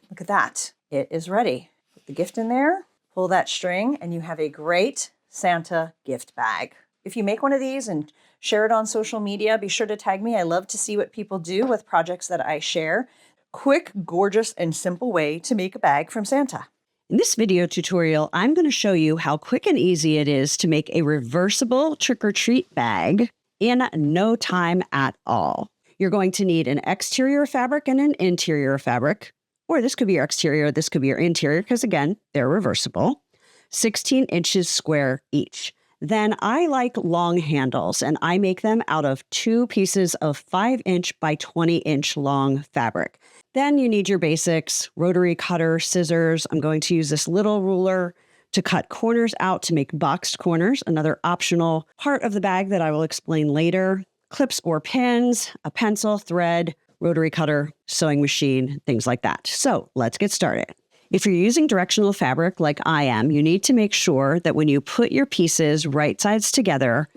look at that. It is ready. Put the gift in there, pull that string, and you have a great Santa gift bag. If you make one of these and share it on social media, be sure to tag me. I love to see what people do with projects that I share. Quick, gorgeous, and simple way to make a bag from Santa. In this video tutorial, I'm going to show you how quick and easy it is to make a reversible trick-or-treat bag in no time at all. You're going to need an exterior fabric and an interior fabric, or this could be your exterior, this could be your interior, because again, they're reversible, 16 inches square each. Then I like long handles, and I make them out of 2 pieces of 5-inch by 20-inch long fabric. Then you need your basics, rotary cutter, scissors. I'm going to use this little ruler to cut corners out to make boxed corners, another optional part of the bag that I will explain later. Clips or pins, a pencil, thread, rotary cutter, sewing machine, things like that. So let's get started. If you're using directional fabric like I am, you need to make sure that when you put your pieces right sides together,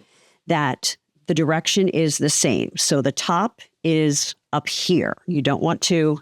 that the direction is the same. So the top is up here. You don't want to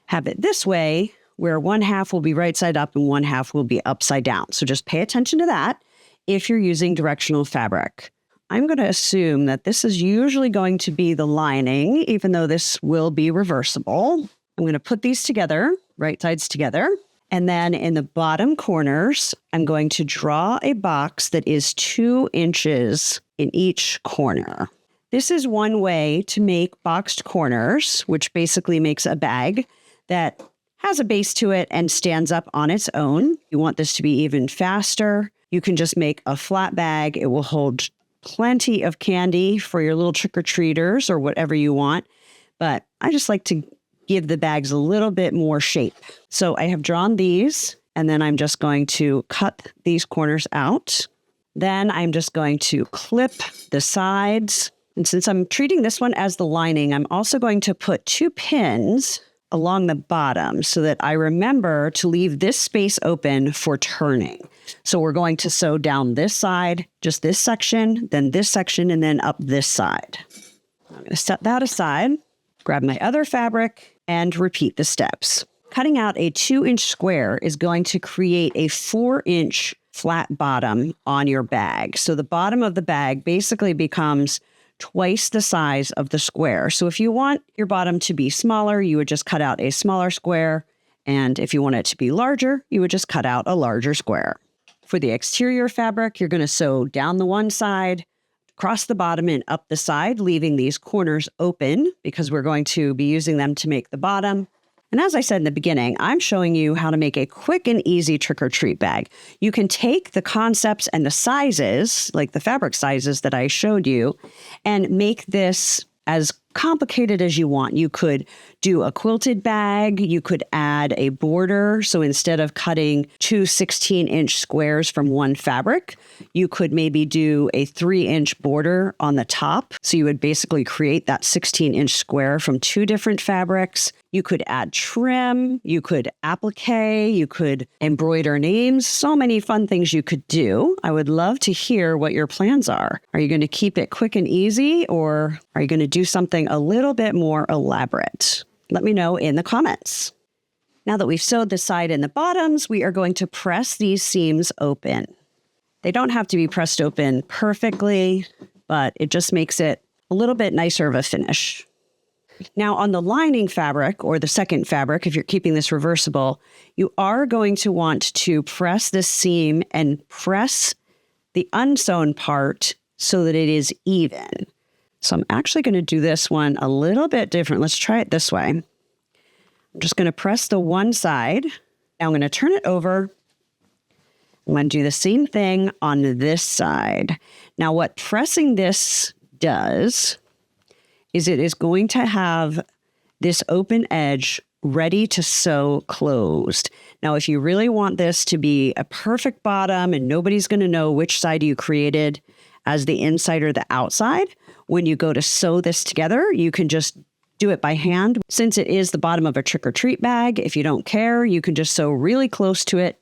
have it this way, where one half will be right side up and one half will be upside down. So just pay attention to that if you're using directional fabric. I'm going to assume that this is usually going to be the lining, even though this will be reversible. I'm going to put these together, right sides together. And then in the bottom corners, I'm going to draw a box that is 2 inches in each corner. This is one way to make boxed corners, which basically makes a bag that has a base to it and stands up on its own. You want this to be even faster. You can just make a flat bag. It will hold plenty of candy for your little trick-or-treaters or whatever you want. But I just like to give the bags a little bit more shape. So I have drawn these, and then I'm just going to cut these corners out. Then I'm just going to clip the sides. And since I'm treating this one as the lining, I'm also going to put 2 pins along the bottom so that I remember to leave this space open for turning. So we're going to sew down this side, just this section, then this section, and then up this side. I'm going to set that aside, grab my other fabric, and repeat the steps. Cutting out a 2-inch square is going to create a 4-inch flat bottom on your bag. So the bottom of the bag basically becomes twice the size of the square. So if you want your bottom to be smaller, you would just cut out a smaller square. And if you want it to be larger, you would just cut out a larger square. For the exterior fabric, you're going to sew down the one side, across the bottom and up the side, leaving these corners open because we're going to be using them to make the bottom. And as I said in the beginning, I'm showing you how to make a quick and easy trick-or-treat bag. You can take the concepts and the sizes, like the fabric sizes that I showed you, and make this as complicated as you want. You could do a quilted bag. You could add a border. So instead of cutting 2 16-inch squares from one fabric, you could maybe do a 3-inch border on the top. So you would basically create that 16-inch square from 2 different fabrics. You could add trim, you could applique, you could embroider names, so many fun things you could do. I would love to hear what your plans are. Are you going to keep it quick and easy, or are you going to do something a little bit more elaborate? Let me know in the comments. Now that we've sewed the side and the bottoms, we are going to press these seams open. They don't have to be pressed open perfectly, but it just makes it a little bit nicer of a finish. Now on the lining fabric, or the second fabric, if you're keeping this reversible, you are going to want to press this seam and press the unsewn part so that it is even. So I'm actually going to do this one a little bit different. Let's try it this way. I'm just going to press the one side. Now I'm going to turn it over. I'm going to do the same thing on this side. Now what pressing this does is it is going to have this open edge ready to sew closed. Now, if you really want this to be a perfect bottom and nobody's going to know which side you created as the inside or the outside, when you go to sew this together, you can just do it by hand. Since it is the bottom of a trick-or-treat bag, if you don't care, you can just sew really close to it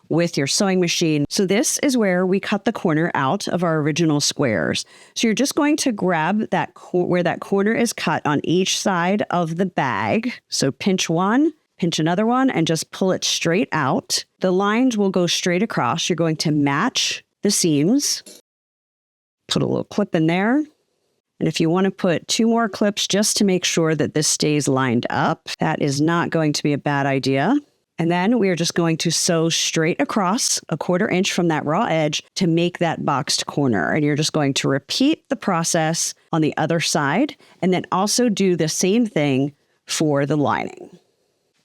with your sewing machine. So this is where we cut the corner out of our original squares. So you're just going to grab that where that corner is cut on each side of the bag. So pinch one, pinch another one, and just pull it straight out. The lines will go straight across. You're going to match the seams. Put a little clip in there. And if you want to put 2 more clips just to make sure that this stays lined up, that is not going to be a bad idea. And then we are just going to sew straight across 1/4 inch from that raw edge to make that boxed corner. And you're just going to repeat the process on the other side and then also do the same thing for the lining.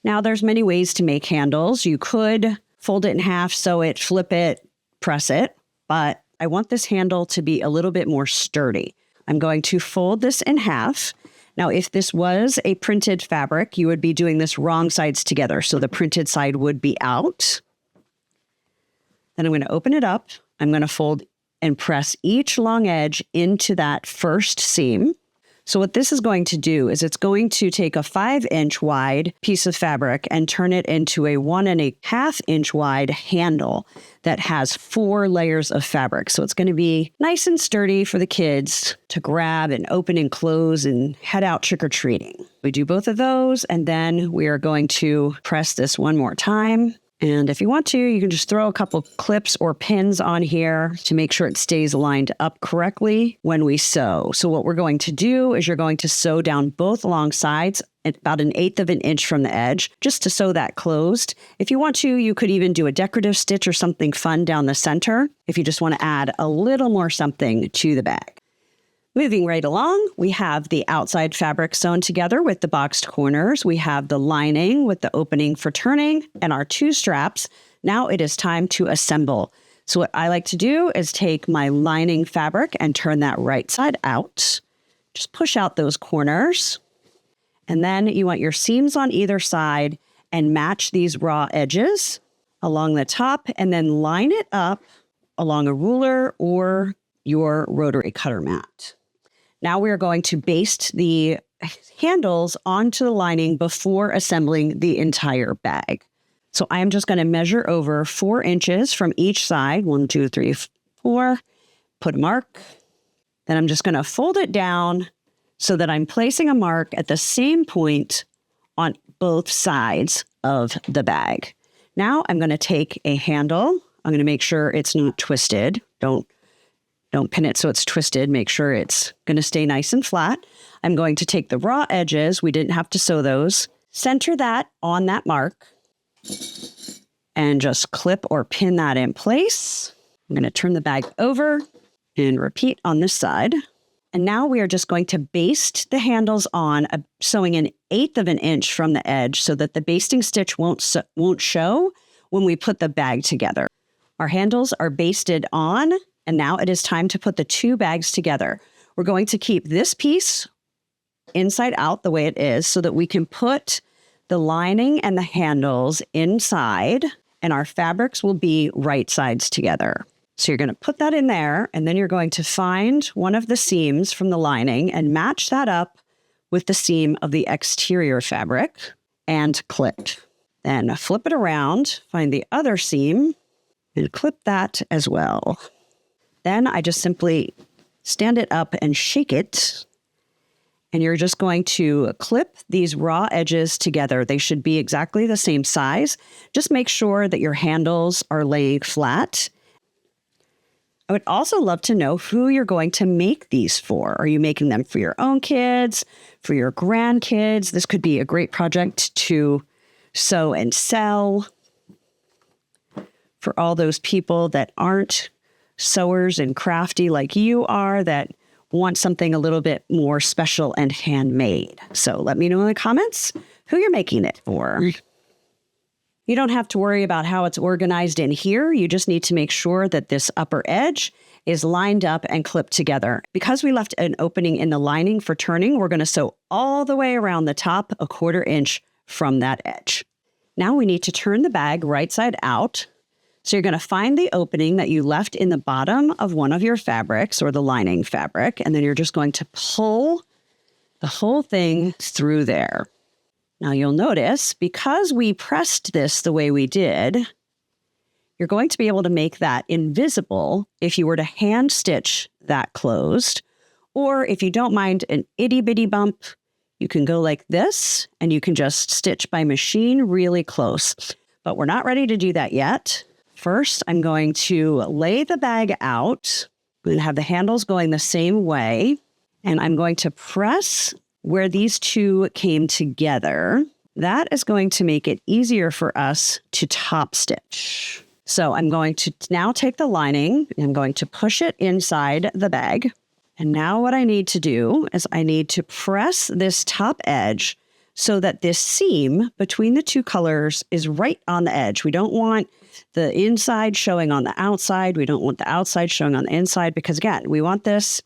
Now there's many ways to make handles. You could fold it in half, sew it, flip it, press it, but I want this handle to be a little bit more sturdy. I'm going to fold this in half. Now, if this was a printed fabric, you would be doing this wrong sides together. So the printed side would be out. Then I'm going to open it up. I'm going to fold and press each long edge into that first seam. So what this is going to do is it's going to take a 5-inch wide piece of fabric and turn it into a 1.5 inch wide handle that has 4 layers of fabric. So it's going to be nice and sturdy for the kids to grab and open and close and head out trick-or-treating. We do both of those, and then we are going to press this one more time. And if you want to, you can just throw a couple clips or pins on here to make sure it stays lined up correctly when we sew. So what we're going to do is you're going to sew down both long sides at about 1/8 inch from the edge, just to sew that closed. If you want to, you could even do a decorative stitch or something fun down the center if you just want to add a little more something to the bag. Moving right along, we have the outside fabric sewn together with the boxed corners. We have the lining with the opening for turning and our 2 straps. Now it is time to assemble. So what I like to do is take my lining fabric and turn that right side out. Just push out those corners. And then you want your seams on either side and match these raw edges along the top and then line it up along a ruler or your rotary cutter mat. Now we are going to baste the handles onto the lining before assembling the entire bag. So I'm just going to measure over 4 inches from each side. 1, 2, 3, 4. Put a mark. Then I'm just going to fold it down so that I'm placing a mark at the same point on both sides of the bag. Now I'm going to take a handle. I'm going to make sure it's not twisted. Don't pin it so it's twisted. Make sure it's going to stay nice and flat. I'm going to take the raw edges. We didn't have to sew those. Center that on that mark and just clip or pin that in place. I'm going to turn the bag over and repeat on this side. And now we are just going to baste the handles on, sewing 1/8 inch from the edge so that the basting stitch won't show when we put the bag together. Our handles are basted on. And now it is time to put the 2 bags together. We're going to keep this piece inside out the way it is so that we can put the lining and the handles inside and our fabrics will be right sides together. So you're going to put that in there and then you're going to find one of the seams from the lining and match that up with the seam of the exterior fabric and clip. Then flip it around, find the other seam and clip that as well. Then I just simply stand it up and shake it. And you're just going to clip these raw edges together. They should be exactly the same size. Just make sure that your handles are laying flat. I would also love to know who you're going to make these for. Are you making them for your own kids, for your grandkids? This could be a great project to sew and sell. For all those people that aren't sewers and crafty like you are, that want something a little bit more special and handmade. So let me know in the comments who you're making it for. You don't have to worry about how it's organized in here. You just need to make sure that this upper edge is lined up and clipped together. Because we left an opening in the lining for turning, we're going to sew all the way around the top 1/4 inch from that edge. Now we need to turn the bag right side out. So you're going to find the opening that you left in the bottom of one of your fabrics or the lining fabric, and then you're just going to pull the whole thing through there. Now you'll notice, because we pressed this the way we did, you're going to be able to make that invisible if you were to hand stitch that closed, or if you don't mind an itty bitty bump, you can go like this and you can just stitch by machine really close. But we're not ready to do that yet. First, I'm going to lay the bag out. I'm going to have the handles going the same way, and I'm going to press where these two came together. That is going to make it easier for us to top stitch. So I'm going to now take the lining and I'm going to push it inside the bag. And now what I need to do is I need to press this top edge so that this seam between the two colors is right on the edge. We don't want the inside showing on the outside. We don't want the outside showing on the inside because, again, we want this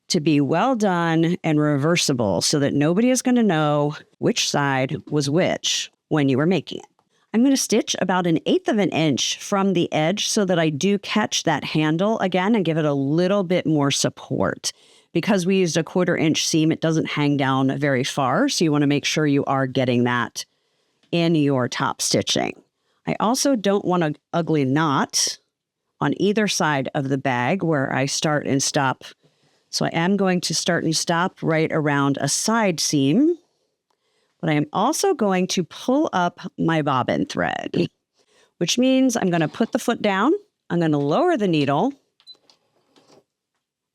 to be well done and reversible so that nobody is going to know which side was which when you were making it. I'm going to stitch about 1/8 of an inch from the edge so that I do catch that handle again and give it a little bit more support. Because we used a 1/4 inch seam, it doesn't hang down very far, so you want to make sure you are getting that in your top stitching. I also don't want an ugly knot on either side of the bag where I start and stop. So I am going to start and stop right around a side seam, but I am also going to pull up my bobbin thread, which means I'm going to put the foot down, I'm going to lower the needle,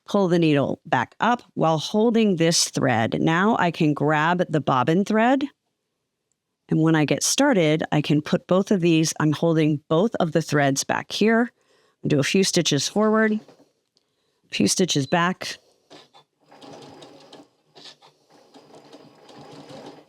pull the needle back up while holding this thread. Now I can grab the bobbin thread, and when I get started, I can put both of these, I'm holding both of the threads back here, do a few stitches forward, a few stitches back,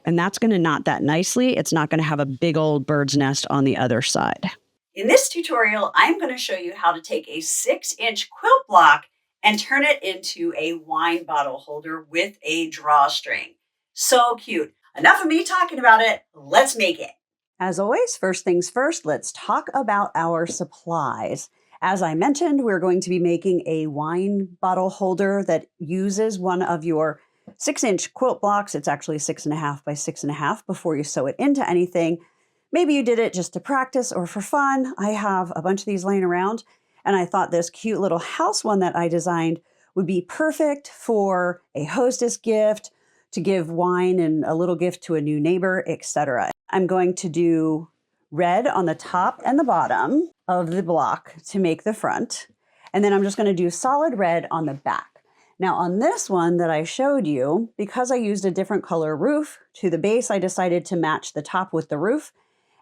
and that's going to knot that nicely. It's not going to have a big old bird's nest on the other side. In this tutorial, I'm going to show you how to take a 6-inch quilt block and turn it into a wine bottle holder with a drawstring. So cute. Enough of me talking about it. Let's make it. As always, first things first, let's talk about our supplies. As I mentioned, we're going to be making a wine bottle holder that uses one of your 6-inch quilt blocks. It's actually 6.5 by 6.5 before you sew it into anything. Maybe you did it just to practice or for fun. I have a bunch of these laying around, and I thought this cute little house one that I designed would be perfect for a hostess gift, to give wine and a little gift to a new neighbor, etc. I'm going to do red on the top and the bottom of the block to make the front, and then I'm just going to do solid red on the back. Now on this one that I showed you, because I used a different color roof to the base, I decided to match the top with the roof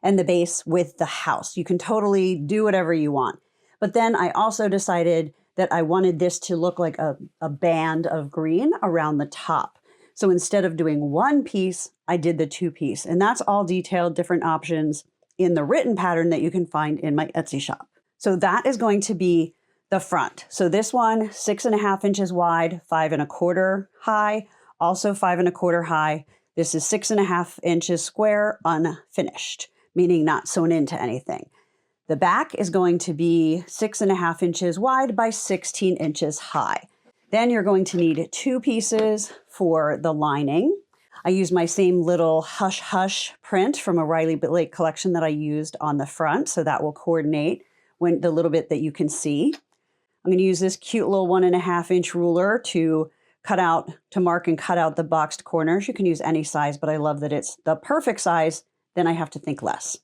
and the base with the house. You can totally do whatever you want. But then I also decided that I wanted this to look like a band of green around the top. So instead of doing one piece, I did the 2-piece. And that's all detailed, different options in the written pattern that you can find in my Etsy shop. So that is going to be the front. So this one, 6.5 inches wide, 5 1/4 high, also 5 1/4 high. This is 6.5 inches square, unfinished, meaning not sewn into anything. The back is going to be 6.5 inches wide by 16 inches high. Then you're going to need 2 pieces for the lining. I used my same little Hush Hush print from a Riley Blake collection that I used on the front, so that will coordinate when the little bit that you can see. I'm going to use this cute little 1.5 inch ruler to mark and cut out the boxed corners. You can use any size, but I love that it's the perfect size. Then I have to think less.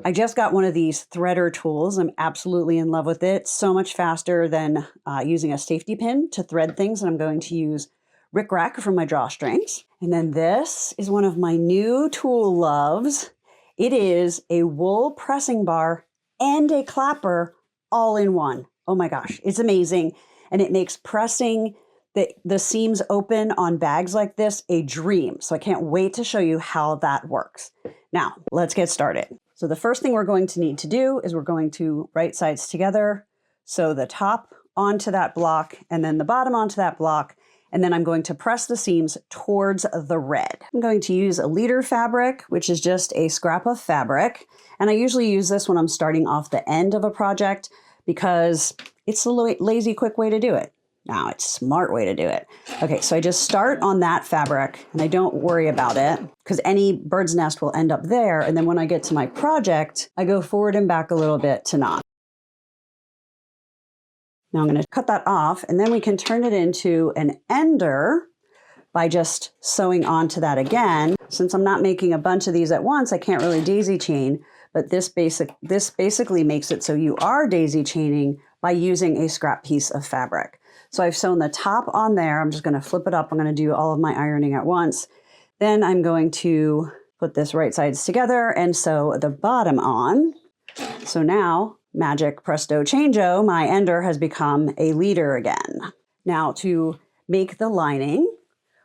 I just got one of these threader tools. I'm absolutely in love with it. So much faster than using a safety pin to thread things. And I'm going to use Rick Rack from my drawstrings. And then this is one of my new tool loves. It is a wool pressing bar and a clapper all in one. Oh my gosh, it's amazing. And it makes pressing the seams open on bags like this a dream. So I can't wait to show you how that works. Now, let's get started. So the first thing we're going to need to do is we're going to right sides together. So the top onto that block and then the bottom onto that block. And then I'm going to press the seams towards the red. I'm going to use a leader fabric, which is just a scrap of fabric. And I usually use this when I'm starting off the end of a project because it's a lazy, quick way to do it. Now it's a smart way to do it. Okay, so I just start on that fabric and I don't worry about it because any bird's nest will end up there. And then when I get to my project, I go forward and back a little bit to knot. Now I'm going to cut that off and then we can turn it into an ender by just sewing onto that again. Since I'm not making a bunch of these at once, I can't really daisy chain, but this basically makes it so you are daisy chaining by using a scrap piece of fabric. So I've sewn the top on there. I'm just going to flip it up. I'm going to do all of my ironing at once. Then I'm going to put this right sides together and sew the bottom on. So now, magic presto changeo, my ender has become a leader again. Now to make the lining,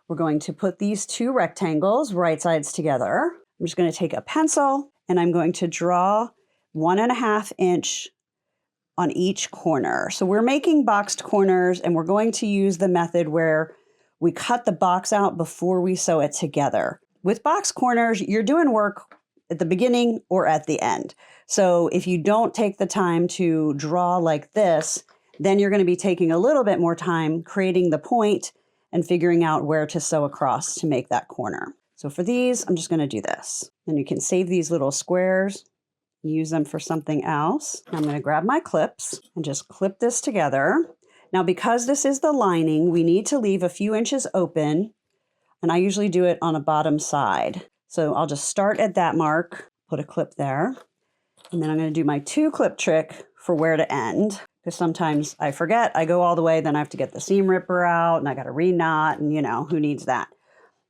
we're going to put these two rectangles right sides together. I'm just going to take a pencil and I'm going to draw 1.5 inch on each corner. So we're making boxed corners and we're going to use the method where we cut the box out before we sew it together. With box corners, you're doing work at the beginning or at the end. So if you don't take the time to draw like this, then you're going to be taking a little bit more time creating the point and figuring out where to sew across to make that corner. So for these, I'm just going to do this. And you can save these little squares, use them for something else. I'm going to grab my clips and just clip this together. Now, because this is the lining, we need to leave a few inches open, and I usually do it on a bottom side. So I'll just start at that mark, put a clip there, and then I'm going to do my 2-clip trick for where to end, because sometimes I forget, I go all the way, then I have to get the seam ripper out, and I got to re-knot, and you know, who needs that?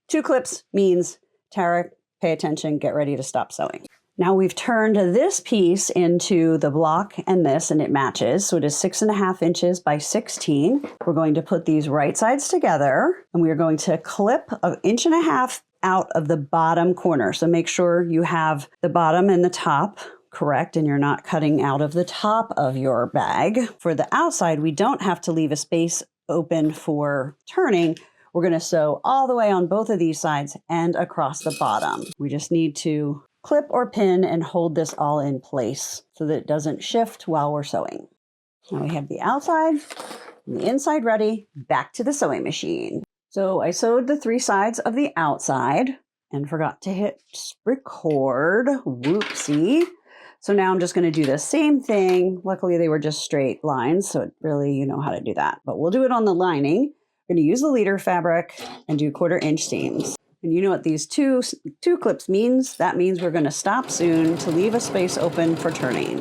2 clips means, Tara, pay attention, get ready to stop sewing. Now we've turned this piece into the block and this, and it matches. So it is 6.5 inches by 16. We're going to put these right sides together and we are going to clip 1.5 inches out of the bottom corner. So make sure you have the bottom and the top correct and you're not cutting out of the top of your bag. For the outside, we don't have to leave a space open for turning. We're going to sew all the way on both of these sides and across the bottom. We just need to clip or pin and hold this all in place so that it doesn't shift while we're sewing. Now we have the outside and the inside ready, back to the sewing machine. So I sewed the 3 sides of the outside and forgot to hit record, whoopsie. So now I'm just going to do the same thing. Luckily they were just straight lines, so really you know how to do that. But we'll do it on the lining. We're going to use the leader fabric and do 1/4 inch seams. And you know what these two clips means? That means we're going to stop soon to leave a space open for turning.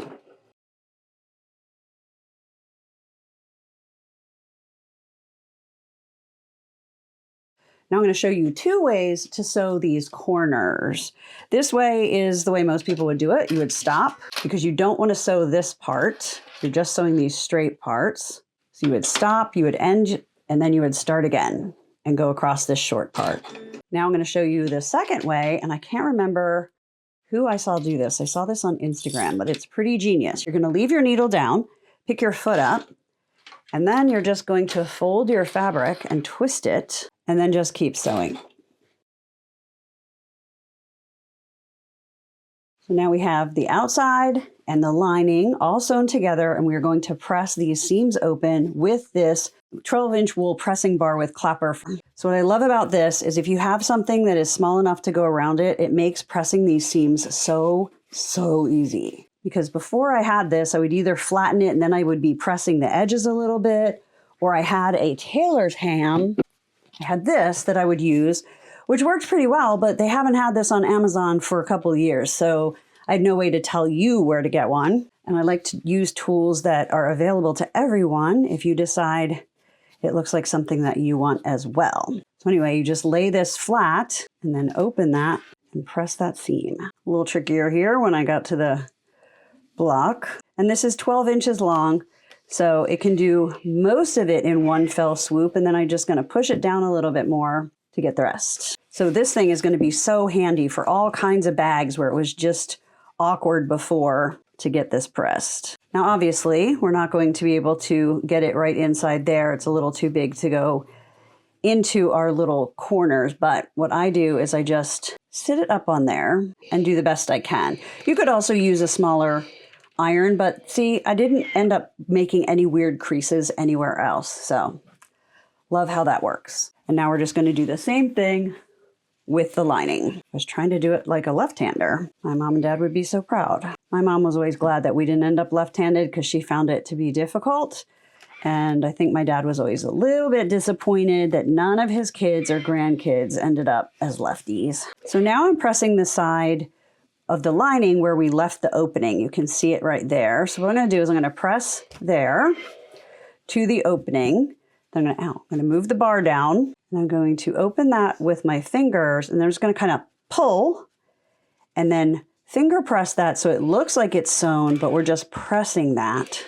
Now I'm going to show you 2 ways to sew these corners. This way is the way most people would do it. You would stop because you don't want to sew this part. You're just sewing these straight parts. So you would stop, you would end, and then you would start again and go across this short part. Now I'm going to show you the second way, and I can't remember who I saw do this. I saw this on Instagram, but it's pretty genius. You're going to leave your needle down, pick your foot up, and then you're just going to fold your fabric and twist it, and then just keep sewing. So now we have the outside and the lining all sewn together, and we are going to press these seams open with this 12-inch wool pressing bar with clapper. So what I love about this is if you have something that is small enough to go around it, it makes pressing these seams so easy. Because before I had this, I would either flatten it and then I would be pressing the edges a little bit, or I had a tailor's ham. I had this that I would use, which worked pretty well, but they haven't had this on Amazon for a couple of years. So I had no way to tell you where to get one. And I like to use tools that are available to everyone if you decide it looks like something that you want as well. So anyway, you just lay this flat and then open that and press that seam. A little trickier here when I got to the block. And this is 12 inches long. So it can do most of it in one fell swoop, and then I'm just going to push it down a little bit more to get the rest. So this thing is going to be so handy for all kinds of bags where it was just awkward before to get this pressed. Now obviously we're not going to be able to get it right inside there. It's a little too big to go into our little corners, but what I do is I just sit it up on there and do the best I can. You could also use a smaller iron, but see, I didn't end up making any weird creases anywhere else. So love how that works. And now we're just going to do the same thing with the lining. I was trying to do it like a left-hander. My mom and dad would be so proud. My mom was always glad that we didn't end up left-handed because she found it to be difficult. And I think my dad was always a little bit disappointed that none of his kids or grandkids ended up as lefties. So now I'm pressing the side of the lining where we left the opening. You can see it right there. So what I'm going to do is I'm going to press there to the opening. Then I'm going to move the bar down, and I'm going to open that with my fingers, and I'm just going to kind of pull and then finger press that so it looks like it's sewn, but we're just pressing that.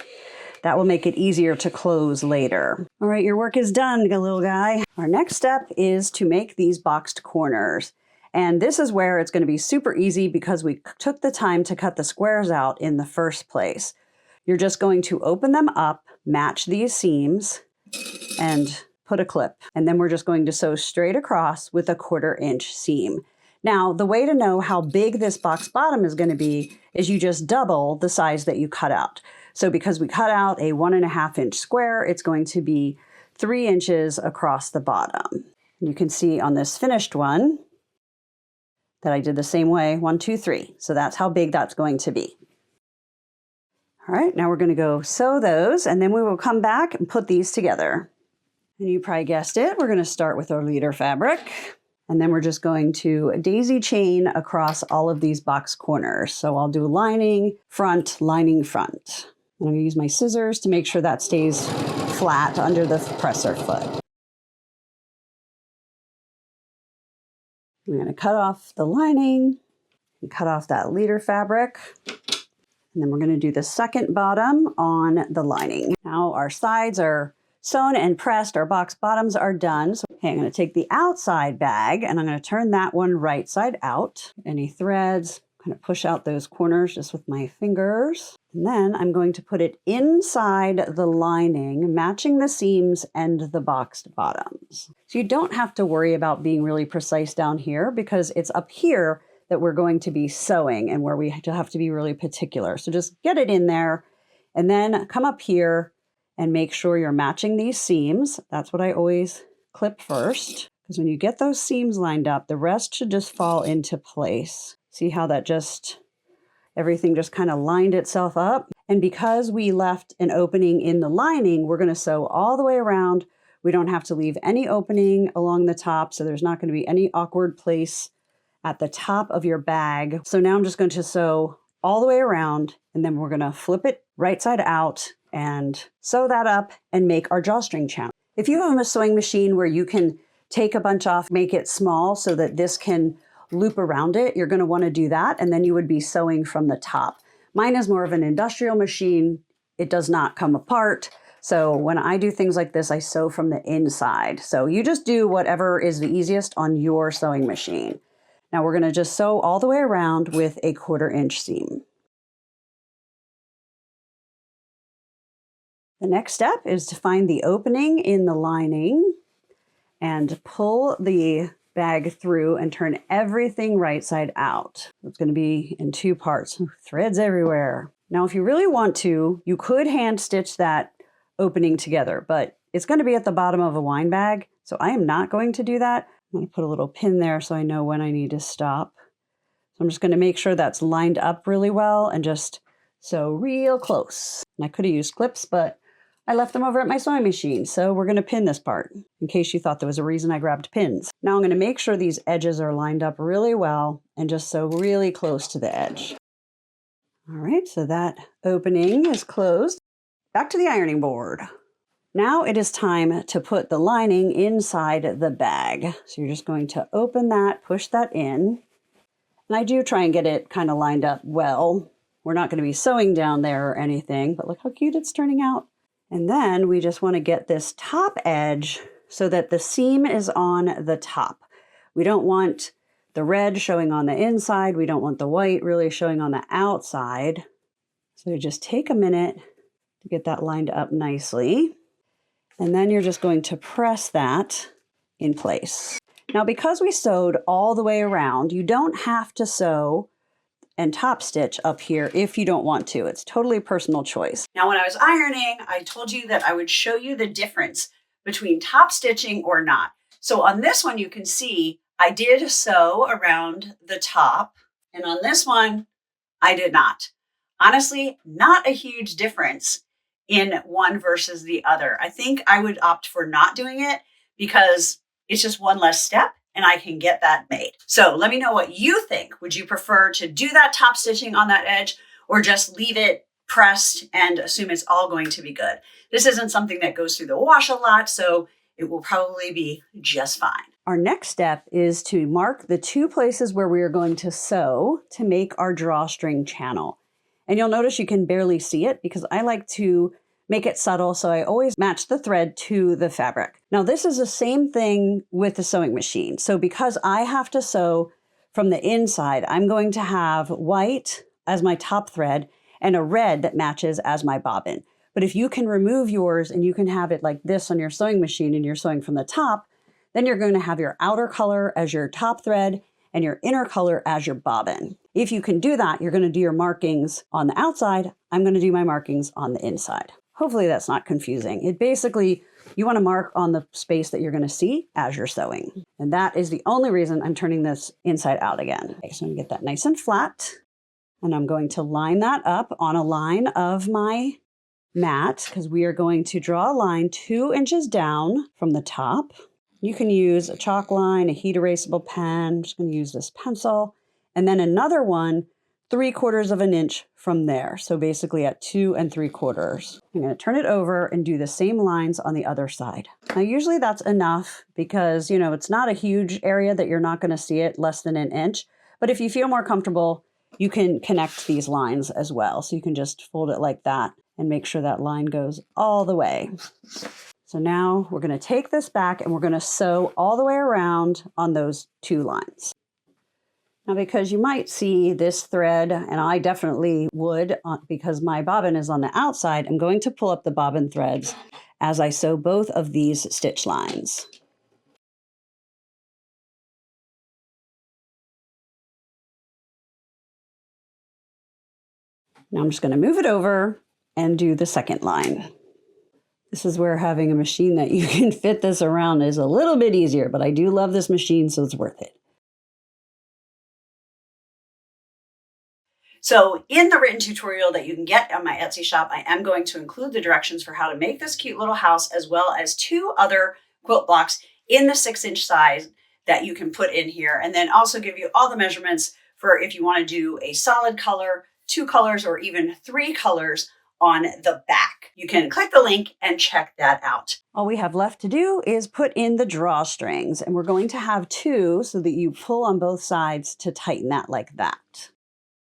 That will make it easier to close later. All right, your work is done, little guy. Our next step is to make these boxed corners. And this is where it's going to be super easy because we took the time to cut the squares out in the first place. You're just going to open them up, match these seams, and put a clip. And then we're just going to sew straight across with a 1/4 inch seam. Now, the way to know how big this box bottom is going to be is you just double the size that you cut out. So because we cut out a 1.5 inch square, it's going to be 3 inches across the bottom. You can see on this finished one that I did the same way, 1, 2, 3. So that's how big that's going to be. All right, now we're going to go sew those, and then we will come back and put these together. And you probably guessed it, we're going to start with our leader fabric, and then we're just going to daisy chain across all of these box corners. So I'll do lining, front, lining, front. I'm going to use my scissors to make sure that stays flat under the presser foot. I'm going to cut off the lining and cut off that leader fabric. And then we're going to do the second bottom on the lining. Now our sides are sewn and pressed. Our box bottoms are done. So okay, I'm going to take the outside bag and I'm going to turn that one right side out. Any threads, kind of push out those corners just with my fingers. And then I'm going to put it inside the lining, matching the seams and the boxed bottoms. So you don't have to worry about being really precise down here because it's up here that we're going to be sewing and where we have to be really particular. So just get it in there and then come up here and make sure you're matching these seams. That's what I always clip first, because when you get those seams lined up, the rest should just fall into place. See how that everything just kind of lined itself up? And because we left an opening in the lining, we're going to sew all the way around. We don't have to leave any opening along the top, so there's not going to be any awkward place at the top of your bag. So now I'm just going to sew all the way around, and then we're going to flip it right side out and sew that up and make our drawstring channel. If you have a sewing machine where you can take a bunch off, make it small so that this can loop around it, you're going to want to do that, and then you would be sewing from the top. Mine is more of an industrial machine. It does not come apart. So when I do things like this, I sew from the inside. So you just do whatever is the easiest on your sewing machine. Now we're going to just sew all the way around with a 1/4 inch seam. The next step is to find the opening in the lining and pull the bag through and turn everything right side out. It's going to be in 2 parts. Threads everywhere. Now, if you really want to, you could hand stitch that opening together, but it's going to be at the bottom of a wine bag. So I am not going to do that. I'm going to put a little pin there so I know when I need to stop. So I'm just going to make sure that's lined up really well and just sew real close. And I could have used clips, but I left them over at my sewing machine. So we're going to pin this part in case you thought there was a reason I grabbed pins. Now I'm going to make sure these edges are lined up really well and just sew really close to the edge. All right, so that opening is closed. Back to the ironing board. Now it is time to put the lining inside the bag. So you're just going to open that, push that in. And I do try and get it kind of lined up well. We're not going to be sewing down there or anything, but look how cute it's turning out. And then we just want to get this top edge so that the seam is on the top. We don't want the red showing on the inside. We don't want the white really showing on the outside. So just take a minute to get that lined up nicely. And then you're just going to press that in place. Now, because we sewed all the way around, you don't have to sew and top stitch up here if you don't want to. It's totally personal choice. Now, when I was ironing, I told you that I would show you the difference between top stitching or not. So on this one, you can see I did sew around the top, and on this one, I did not. Honestly, not a huge difference in one versus the other. I think I would opt for not doing it because it's just one less step and I can get that made. So let me know what you think. Would you prefer to do that top stitching on that edge or just leave it pressed and assume it's all going to be good? This isn't something that goes through the wash a lot, so it will probably be just fine. Our next step is to mark the two places where we are going to sew to make our drawstring channel. And you'll notice you can barely see it because I like to make it subtle, so I always match the thread to the fabric. Now, this is the same thing with the sewing machine. So because I have to sew from the inside, I'm going to have white as my top thread and a red that matches as my bobbin. But if you can remove yours and you can have it like this on your sewing machine and you're sewing from the top, then you're going to have your outer color as your top thread and your inner color as your bobbin. If you can do that, you're going to do your markings on the outside. I'm going to do my markings on the inside. Hopefully that's not confusing. It basically, you want to mark on the space that you're going to see as you're sewing. And that is the only reason I'm turning this inside out again. Okay, so I'm going to get that nice and flat. And I'm going to line that up on a line of my mat because we are going to draw a line 2 inches down from the top. You can use a chalk line, a heat erasable pen. I'm just going to use this pencil. And then another one 3/4 of an inch from there. So basically at 2 3/4. I'm going to turn it over and do the same lines on the other side. Now, usually that's enough because, you know, it's not a huge area that you're not going to see it less than an inch. But if you feel more comfortable, you can connect these lines as well. So you can just fold it like that and make sure that line goes all the way. So now we're going to take this back and we're going to sew all the way around on those 2 lines. Now, because you might see this thread, and I definitely would because my bobbin is on the outside, I'm going to pull up the bobbin threads as I sew both of these stitch lines. Now I'm just going to move it over and do the second line. This is where having a machine that you can fit this around is a little bit easier, but I do love this machine, so it's worth it. So in the written tutorial that you can get on my Etsy shop, I am going to include the directions for how to make this cute little house, as well as 2 other quilt blocks in the 6-inch size that you can put in here. And then also give you all the measurements for if you want to do a solid color, 2 colors, or even 3 colors on the back. You can click the link and check that out. All we have left to do is put in the drawstrings, and we're going to have 2 so that you pull on both sides to tighten that like that.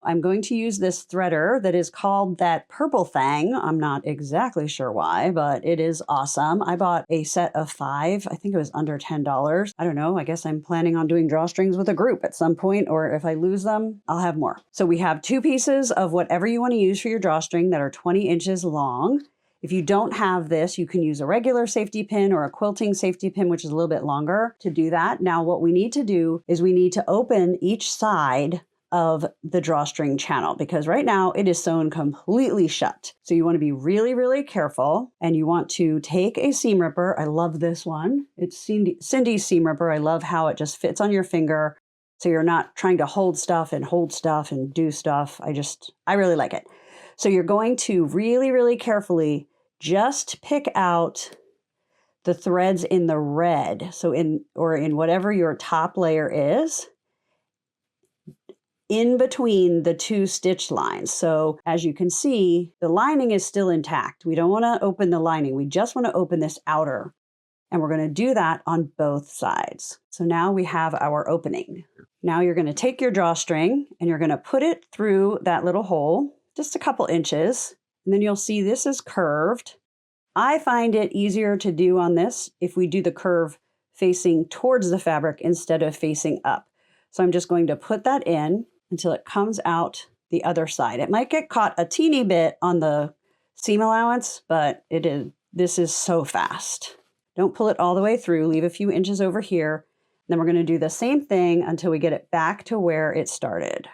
I'm going to use this threader that is called that purple thing. I'm not exactly sure why, but it is awesome. I bought a set of 5. I think it was under $10. I don't know. I guess I'm planning on doing drawstrings with a group at some point, or if I lose them, I'll have more. So we have 2 pieces of whatever you want to use for your drawstring that are 20 inches long. If you don't have this, you can use a regular safety pin or a quilting safety pin, which is a little bit longer to do that. Now, what we need to do is we need to open each side of the drawstring channel because right now it is sewn completely shut. So you want to be really, really careful, and you want to take a seam ripper. I love this one. It's Cindy's seam ripper. I love how it just fits on your finger. So you're not trying to hold stuff and do stuff. I really like it. So you're going to really, really carefully just pick out the threads in the red. So in whatever your top layer is, in between the 2 stitch lines. So as you can see, the lining is still intact. We don't want to open the lining. We just want to open this outer. And we're going to do that on both sides. So now we have our opening. Now you're going to take your drawstring and you're going to put it through that little hole, just a couple inches. And then you'll see this is curved. I find it easier to do on this if we do the curve facing towards the fabric instead of facing up. So I'm just going to put that in until it comes out the other side. It might get caught a teeny bit on the seam allowance, but this is so fast. Don't pull it all the way through, leave a few inches over here. Then we're going to do the same thing until we get it back to where it started.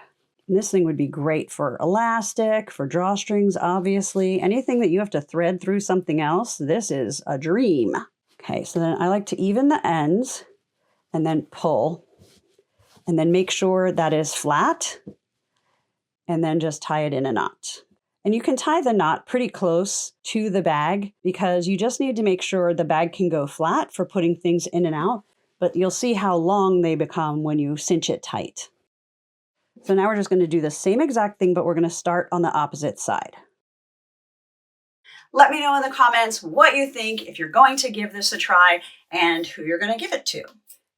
And this thing would be great for elastic, for drawstrings, obviously. Anything that you have to thread through something else, this is a dream. Okay, so then I like to even the ends and then pull. And then make sure that is flat. And then just tie it in a knot. And you can tie the knot pretty close to the bag because you just need to make sure the bag can go flat for putting things in and out. But you'll see how long they become when you cinch it tight. So now we're just going to do the same exact thing, but we're going to start on the opposite side. Let me know in the comments what you think, if you're going to give this a try, and who you're going to give it to.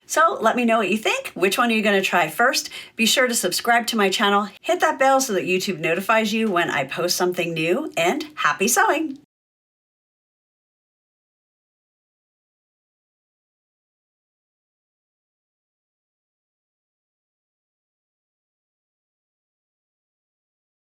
So let me know what you think. Which one are you going to try first? Be sure to subscribe to my channel, hit that bell so that YouTube notifies you when I post something new, and happy sewing!